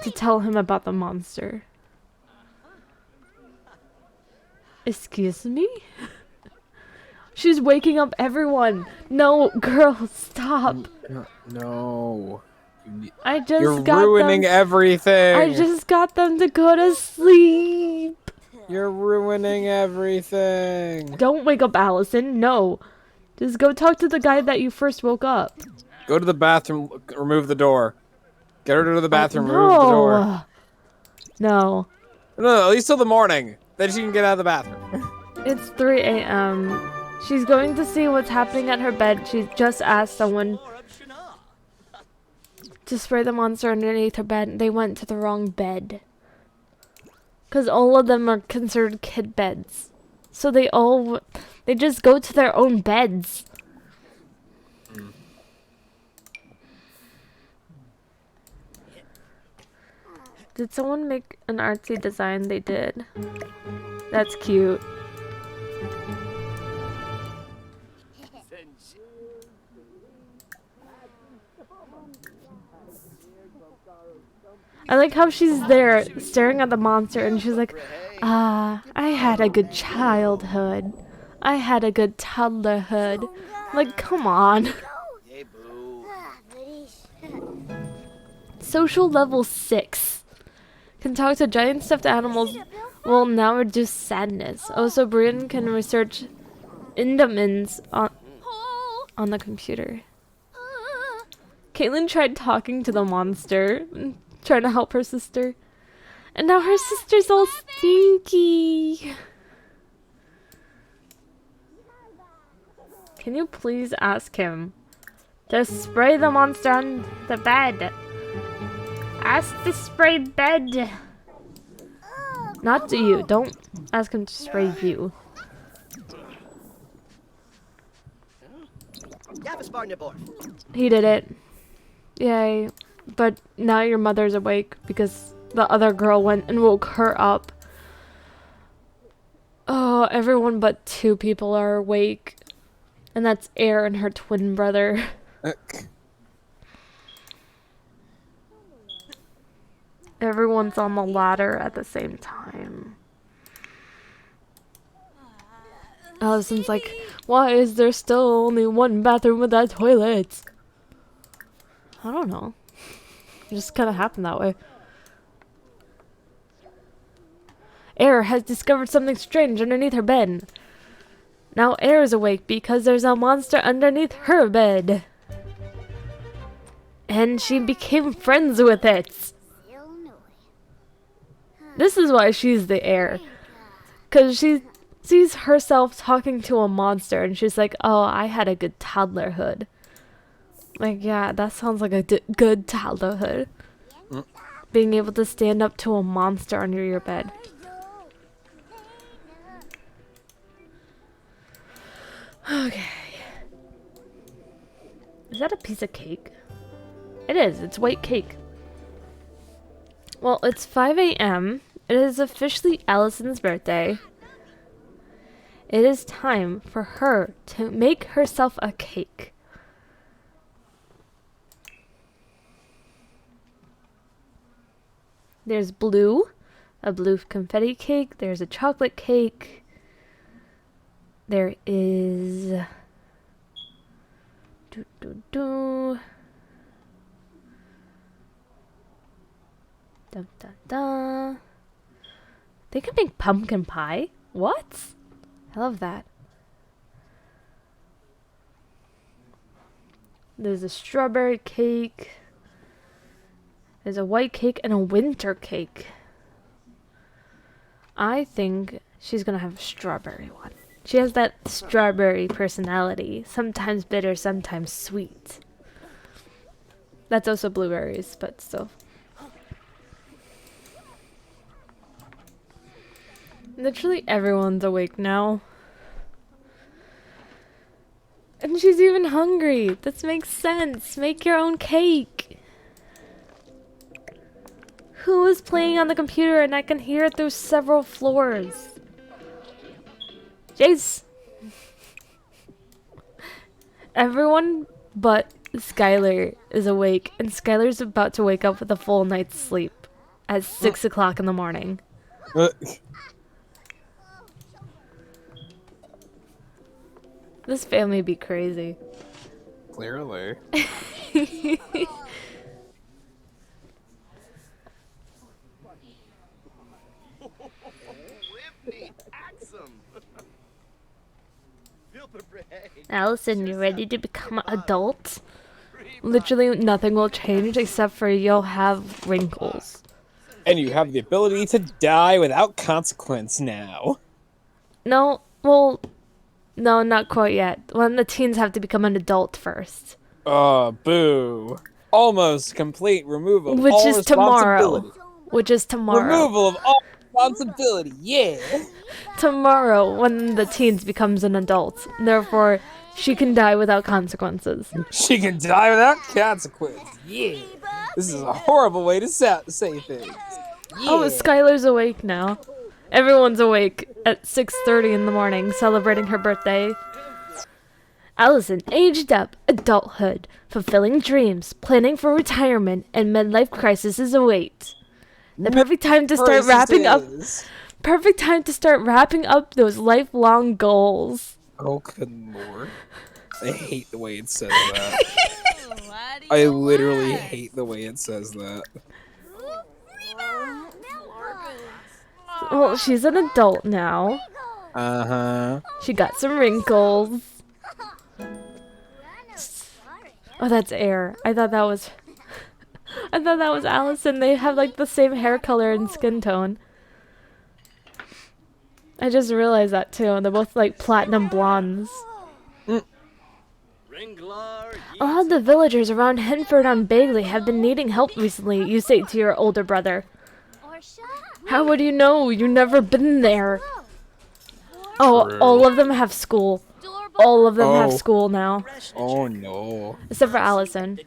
To tell him about the monster. Excuse me? She's waking up everyone. No, girl, stop.
No.
I just
You're
got
ruining
them.
everything.
I just got them to go to sleep.
You're ruining everything.
Don't wake up Allison. No. Just go talk to the guy that you first woke up.
Go to the bathroom. Remove the door. Get her to the bathroom. Remove the door.
No.
No, at least till the morning. Then she can get out of the bathroom.
It's 3 a.m. She's going to see what's happening at her bed. She just asked someone to spray the monster underneath her bed. They went to the wrong bed. Because all of them are considered kid beds. So they just go to their own beds. Did someone make an artsy design? They did. That's cute. I like how she's there staring at the monster and she's like, I had a good childhood. I had a good toddlerhood. Like, come on. Social level 6. Can talk to giant stuffed animals. Will now reduce sadness. Also, Brian can research Indamins on the computer. Caitlin tried talking to the monster, trying to help her sister. And now her sister's all stinky. Can you please ask him to spray the monster on the bed? Ask to spray bed. Not to you. Don't ask him to spray you. He did it. Yay. But now your mother's awake because the other girl went and woke her up. Oh, everyone but 2 people are awake. And that's Air and her twin brother. Everyone's on the ladder at the same time. Allison's like, Why is there still only one bathroom without toilets? I don't know. It just kind of happened that way. Air has discovered something strange underneath her bed. Now Air is awake because there's a monster underneath her bed. And she became friends with it. This is why she's the Air. Because she sees herself talking to a monster and she's like, oh, I had a good toddlerhood. Like, yeah, that sounds like a good toddlerhood. Being able to stand up to a monster under your bed. Okay. Is that a piece of cake? It is. It's white cake. Well, it's 5 a.m. It is officially Allison's birthday. It is time for her to make herself a cake. There's blue, a blue confetti cake. There's a chocolate cake. There is... Dun, dun, dun. They can make pumpkin pie? What? I love that. There's a strawberry cake. There's a white cake and a winter cake. I think she's gonna have a strawberry one. She has that strawberry personality. Sometimes bitter, sometimes sweet. That's also blueberries, but still. Literally everyone's awake now. And she's even hungry. This makes sense. Make your own cake. Who is playing on the computer and I can hear it through several floors? Jace. Everyone but Skylar is awake, and Skylar's about to wake up with a full night's sleep at 6 o'clock in the morning. This family be crazy.
Clearly.
Allison, you ready to become an adult? Literally nothing will change except for you'll have wrinkles.
And you have the ability to die without consequence now.
No, well, no, not quite yet. When the teens have to become an adult first.
Oh, boo. Almost complete removal of
Which
all
is tomorrow.
responsibility.
Which is tomorrow.
Removal of all responsibility, yeah.
Tomorrow, when the teens becomes an adult. Therefore, she can die without consequences.
She can die without consequence, yeah. This is a horrible way to say things. Yeah.
Oh, Skylar's awake now. Everyone's awake at 6:30 in the morning, celebrating her birthday. Allison aged up, adulthood, fulfilling dreams, planning for retirement, and midlife crises await. The perfect time to start wrapping up. Perfect time to start wrapping up those lifelong goals.
Oh, good lord. I hate the way it says that. I literally hate the way it says that.
Well, she's an adult now.
Uh-huh.
She got some wrinkles. Oh, that's Air. I thought that was Allison. They have like the same hair color and skin tone. I just realized that too. They're both like platinum blondes. A lot of the villagers around Henford on Bagley have been needing help recently, you say to your older brother. How would you know? You've never been there. Oh, all of them have school. All of them have school now.
Oh no.
Except for Allison.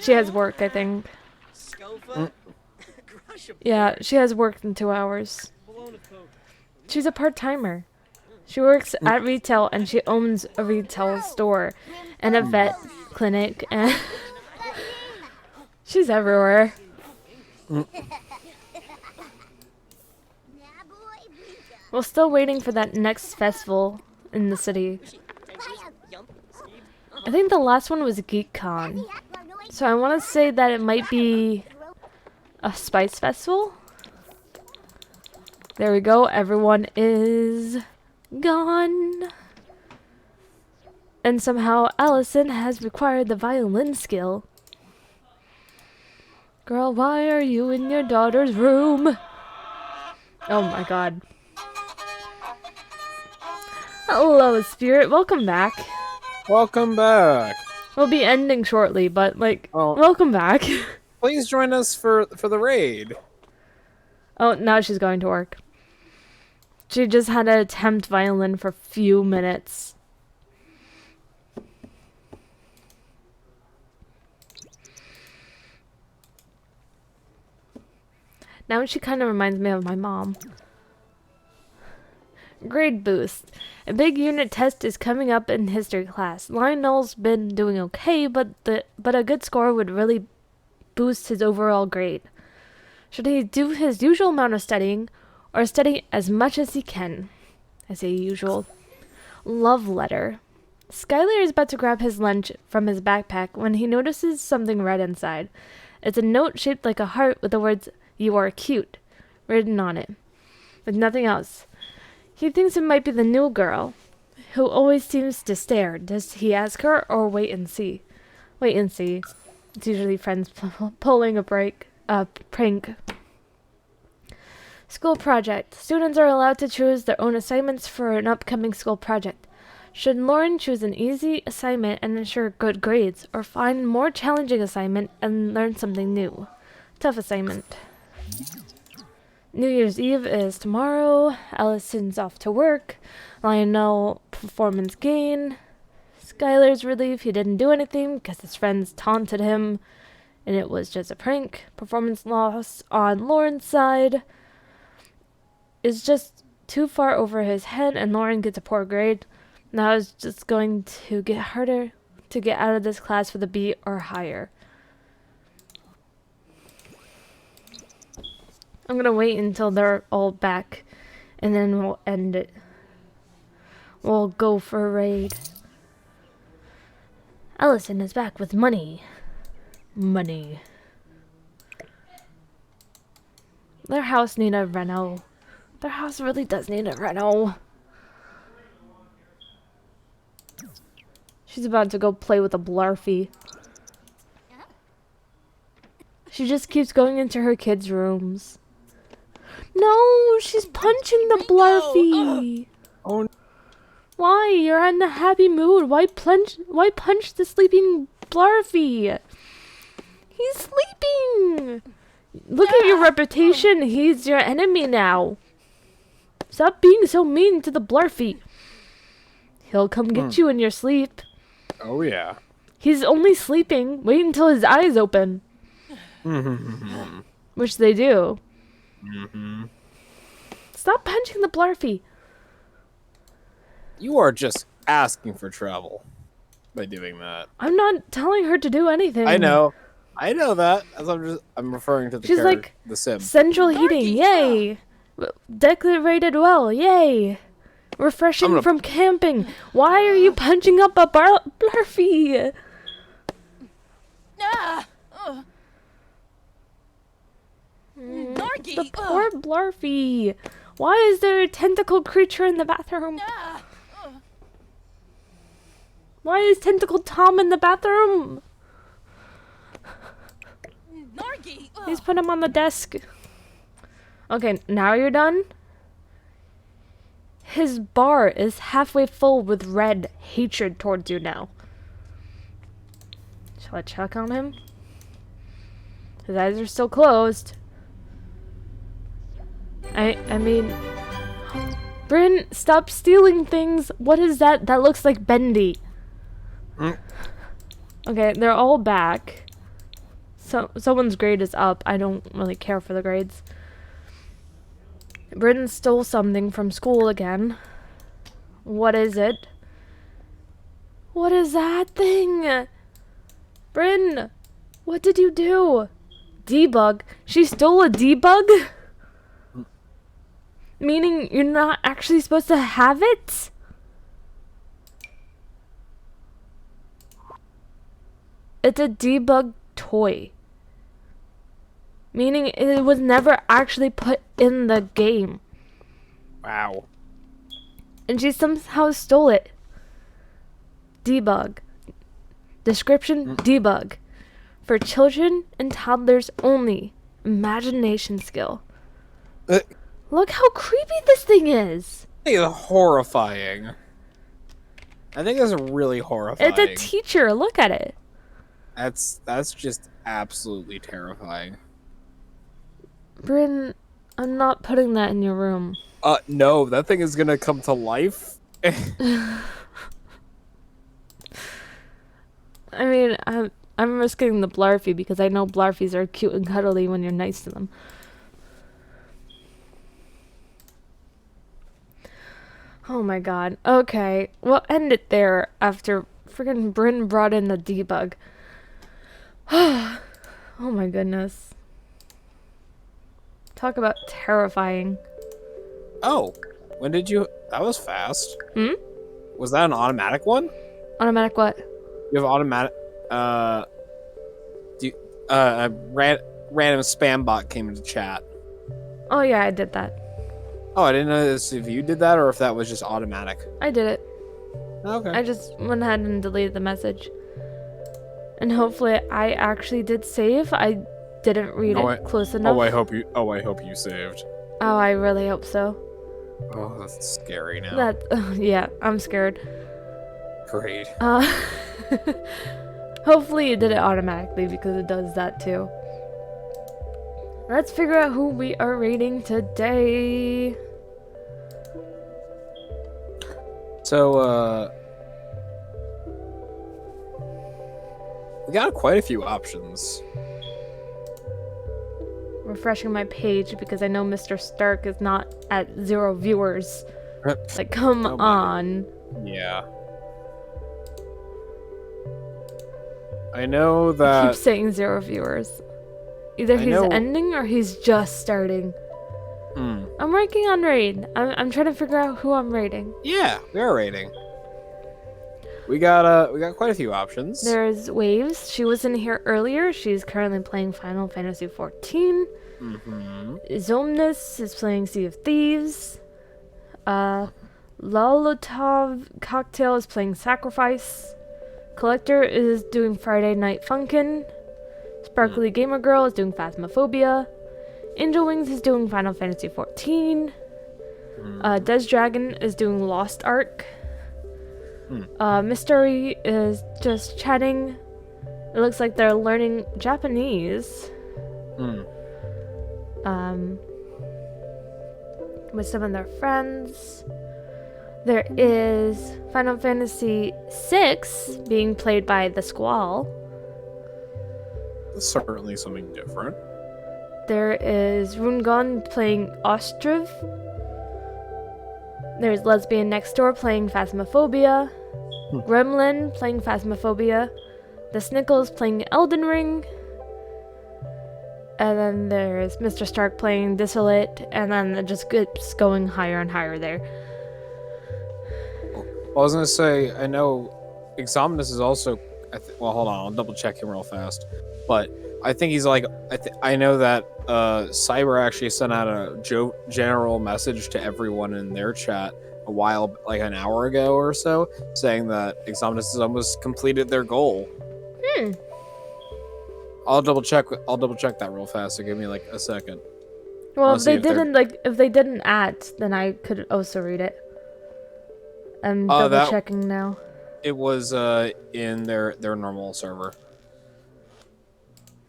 She has work, I think. Yeah, she has work in 2 hours. She's a part-timer. She works at retail and she owns a retail store and a vet clinic and she's everywhere. We're still waiting for that next festival in the city. I think the last one was GeekCon. So I want to say that it might be a spice festival. There we go. Everyone is gone. And somehow Allison has acquired the violin skill. Girl, why are you in your daughter's room? Oh my god. Hello, Spirit. Welcome back.
Welcome back.
We'll be ending shortly, but like,
Oh.
welcome back.
Please join us for the raid.
Oh, now she's going to work. She just had to attempt violin for a few minutes. Now she kind of reminds me of my mom. Grade boost. A big unit test is coming up in history class. Lionel's been doing okay, but a good score would really boost his overall grade. Should he do his usual amount of studying, or study as much as he can? I say usual. Love letter. Skylar is about to grab his lunch from his backpack when he notices something red inside. It's a note shaped like a heart with the words, "You are cute," written on it, with nothing else. He thinks it might be the new girl, who always seems to stare. Does he ask her, or wait and see? Wait and see. It's usually friends pulling a prank. School project. Students are allowed to choose their own assignments for an upcoming school project. Should Lauren choose an easy assignment and ensure good grades, or find a more challenging assignment and learn something new? Tough assignment. New Year's Eve is tomorrow. Allison's off to work. Lionel performance gain. Skylar's relief he didn't do anything because his friends taunted him and it was just a prank. Performance loss on Lauren's side is just too far over his head and Lauren gets a poor grade. Now it's just going to get harder to get out of this class with a B or higher. I'm gonna wait until they're all back and then we'll end it. We'll go for a raid. Allison is back with money. Money. Their house need a reno. Their house really does need a reno. She's about to go play with a Blarfy. She just keeps going into her kids' rooms. No, she's punching the Blarfy.
Oh.
Why? You're in a happy mood. Why punch the sleeping Blarfy? He's sleeping. Look at your reputation. He's your enemy now. Stop being so mean to the Blarfy. He'll come get you in your sleep.
Oh yeah.
He's only sleeping. Wait until his eyes open. Which they do. Stop punching the Blarfy.
You are just asking for trouble by doing that.
I'm not telling her to do anything.
I know that. As I'm referring to the
She's like,
the sim.
Central heating, yay! Decorated well, yay! Refreshing from camping. Why are you punching up a Blarfy? The poor Blarfy. Why is there a tentacle creature in the bathroom? Why is Tentacle Tom in the bathroom? Please put him on the desk. Okay, now you're done? His bar is halfway full with red hatred towards you now. Shall I check on him? His eyes are still closed. I mean... Bryn, stop stealing things. What is that? That looks like Bendy. Okay, they're all back. So someone's grade is up. I don't really care for the grades. Bryn stole something from school again. What is it? What is that thing? Bryn, what did you do? Debug? She stole a debug? Meaning you're not actually supposed to have it? it's a debug toy. Meaning it was never actually put in the game.
Wow.
And she somehow stole it. Debug. Description, debug. For children and toddlers only. Imagination skill. Look how creepy this thing is.
It's horrifying. I think that's really horrifying.
It's a teacher. Look at it.
That's just absolutely terrifying.
Bryn, I'm not putting that in your room.
No, that thing is gonna come to life.
I mean, I'm risking the Blarfy because I know Blarfies are cute and cuddly when you're nice to them. Oh my god. Okay, we'll end it there after friggin' Bryn brought in the debug. Oh my goodness. Talk about terrifying.
Oh, when did you... That was fast.
Hmm?
Was that an automatic one?
Automatic what?
You have automatic... a random spam bot came into chat.
Oh yeah, I did that.
Oh, I didn't know this if you did that or if that was just automatic.
I did it.
Okay.
I just went ahead and deleted the message. And hopefully I actually did save. I didn't read it close enough.
I hope you saved.
Oh, I really hope so.
Oh, that's scary now.
Yeah, I'm scared.
Great.
Hopefully it did it automatically because it does that too. Let's figure out who we are rating today.
So, we got quite a few options.
Refreshing my page because I know Mr. Stark is not at 0 viewers. Like, come on.
Yeah. I know that...
Keep saying 0 viewers. Either he's ending or he's just starting. I'm working on raid. I'm trying to figure out who I'm rating.
Yeah, we are rating. We got quite a few options.
There's Waves. She was in here earlier. She's currently playing Final Fantasy XIV. Zomnus is playing Sea of Thieves. Lolotov Cocktail is playing Sacrifice. Collector is doing Friday Night Funkin'. Sparkly Gamer Girl is doing Phasmophobia. Angel Wings is doing Final Fantasy XIV. Des Dragon is doing Lost Ark. Mystery is just chatting. It looks like they're learning Japanese. With some of their friends. There is Final Fantasy VI being played by the Squall.
Certainly something different.
There is Rungon playing Ostriv. There's Lesbian Next Door playing Phasmophobia. Gremlin playing Phasmophobia. The Snickles playing Elden Ring. And then there's Mr. Stark playing Dissolate. And then it just keeps going higher and higher there.
I was going to say, I know Exominus is also... well, hold on. I'll double check him real fast. But I think he's like... I know that Cyber actually sent out a general message to everyone in their chat a while, like an hour ago or so, saying that Exominus has almost completed their goal. I'll double check that real fast. So give me like a second.
Well, if they didn't add, then I could also read it. I'm double checking now.
It was in their normal server.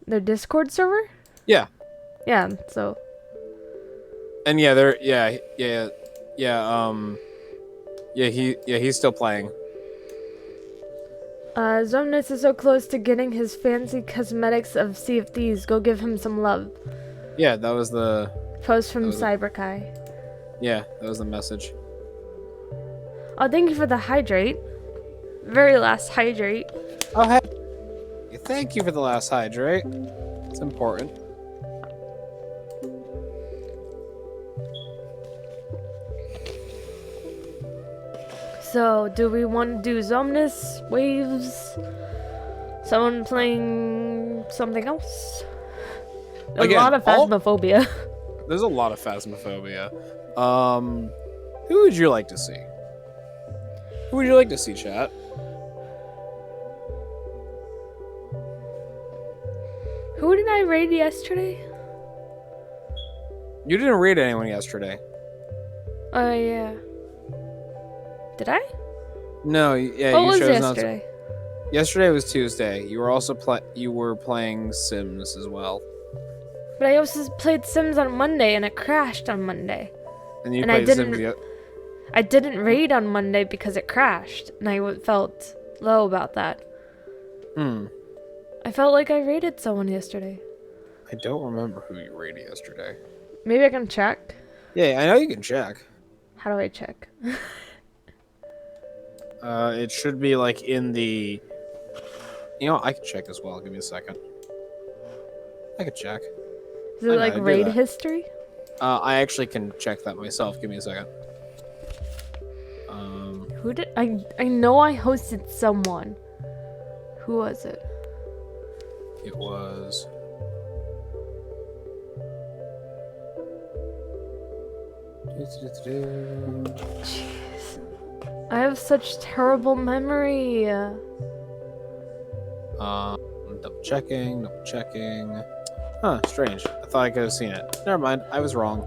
Their Discord server?
Yeah.
Yeah, so.
And yeah, he's still playing.
Zomnus is so close to getting his fancy cosmetics of Sea of Thieves. Go give him some love.
Yeah, that was the...
Post from Cyberkai.
Yeah, that was the message.
Oh, thank you for the hydrate. Very last hydrate.
Oh, hey. Thank you for the last hydrate. It's important.
So, do we want to do Zomnus, Waves, Someone playing something else. There's
Again,
a lot of Phasmophobia.
There's a lot of Phasmophobia. Who would you like to see? Who would you like to see, chat?
Who did I raid yesterday?
You didn't raid anyone yesterday.
Oh yeah. Did I?
No, yeah,
What
you
was
chose not to.
yesterday?
Yesterday was Tuesday. You were also playing Sims as well.
But I also played Sims on Monday and it crashed on Monday.
And you
And I
played Sims
didn't- I didn't raid on Monday because it crashed, and I felt low about that. I felt like I raided someone yesterday.
I don't remember who you raided yesterday.
Maybe I can check.
Yeah, I know you can check.
How do I check?
It should be like in the... You know, I can check as well. Give me a second. I can check.
Is it
I
like
do
raid
that.
history?
I actually can check that myself. Give me a second.
Who did I know I hosted someone. Who was it?
It was...
Jeez. I have such terrible memory.
Double checking. Huh, strange. I thought I could have seen it. Never mind, I was wrong.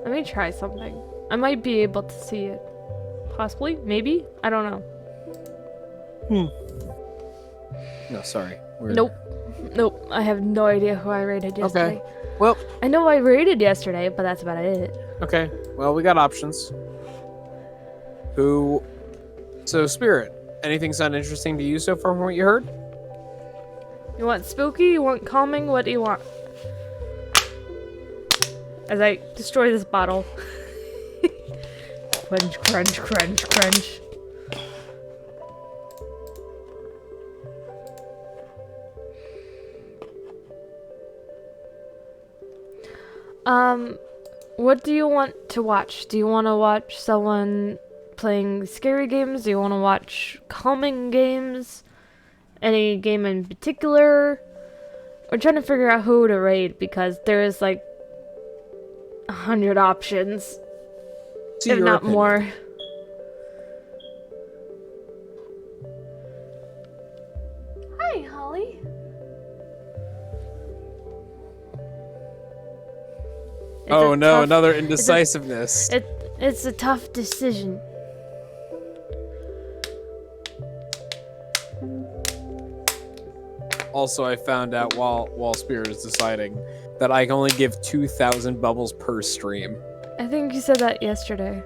Let me try something. I might be able to see it. Possibly? Maybe? I don't know.
No, sorry.
Nope. Nope. I have no idea who I rated yesterday.
Well,
I know I rated yesterday, but that's about it.
okay. Well, we got options. Who... So, Spirit, anything sound interesting to you so far from what you heard?
You want spooky? You want calming? What do you want? As I destroy this bottle. Crunch, crunch, crunch, crunch. What do you want to watch? Do you want to watch someone playing scary games? Do you want to watch calming games? Any game in particular? We're trying to figure out who to raid because there's like 100 options,
See
if
your
not
opinion.
more. Hi, Holly. It's
Oh
a
no,
tough-
another indecisiveness.
It's a tough decision.
Also, I found out while Spirit is deciding that I can only give 2,000 bubbles per stream.
I think you said that yesterday.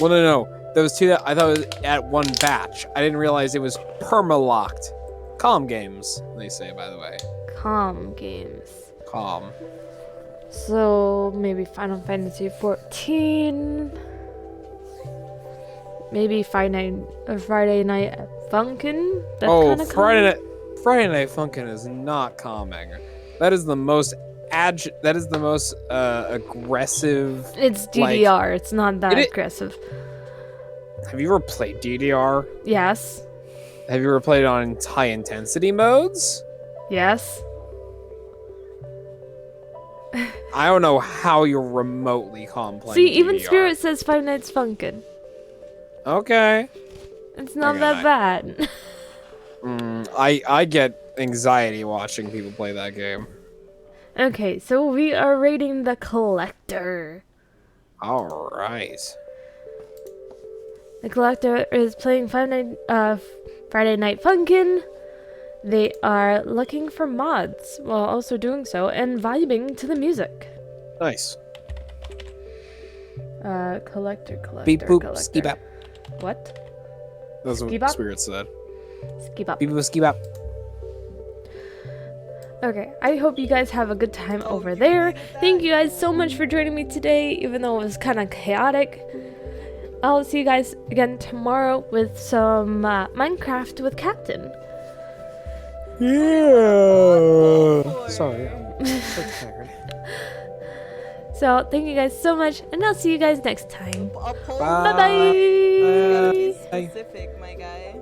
Well, no. There was two that I thought it was at one batch. I didn't realize it was perma-locked. Calm games, they say, by the way.
Calm games.
Calm.
So maybe Final Fantasy 14. Maybe Friday Night Funkin'. That's
Oh,
kinda
Friday Night Funkin' is not calming. That is the most aggressive.
It's DDR. It's not that aggressive.
Have you ever played DDR?
Yes.
Have you ever played it on high intensity modes?
Yes.
I don't know how you're remotely calm playing
See, even
DDR.
Spirit says Five Nights Funkin'.
Okay.
It's not
Okay,
that bad.
I get anxiety watching people play that game.
Okay, so we are rating the Collector.
All right.
The Collector is playing Friday Night Funkin'. They are looking for mods while also doing so and vibing to the music.
Nice.
Collector.
Beep boop ski bap.
What?
That's what
Ski-bop?
Spirit said.
Skip up.
Beep boop ski bap.
Okay, I hope you guys have a good time over there. Thank you guys so much for joining me today, even though it was kind of chaotic. I'll see you guys again tomorrow with some Minecraft with Captain.
Yeah. Sorry, I'm so tired.
So, thank you guys so much, and I'll see you guys next time.
Bye.
Bye-bye!
Bye.
Specific, my guy.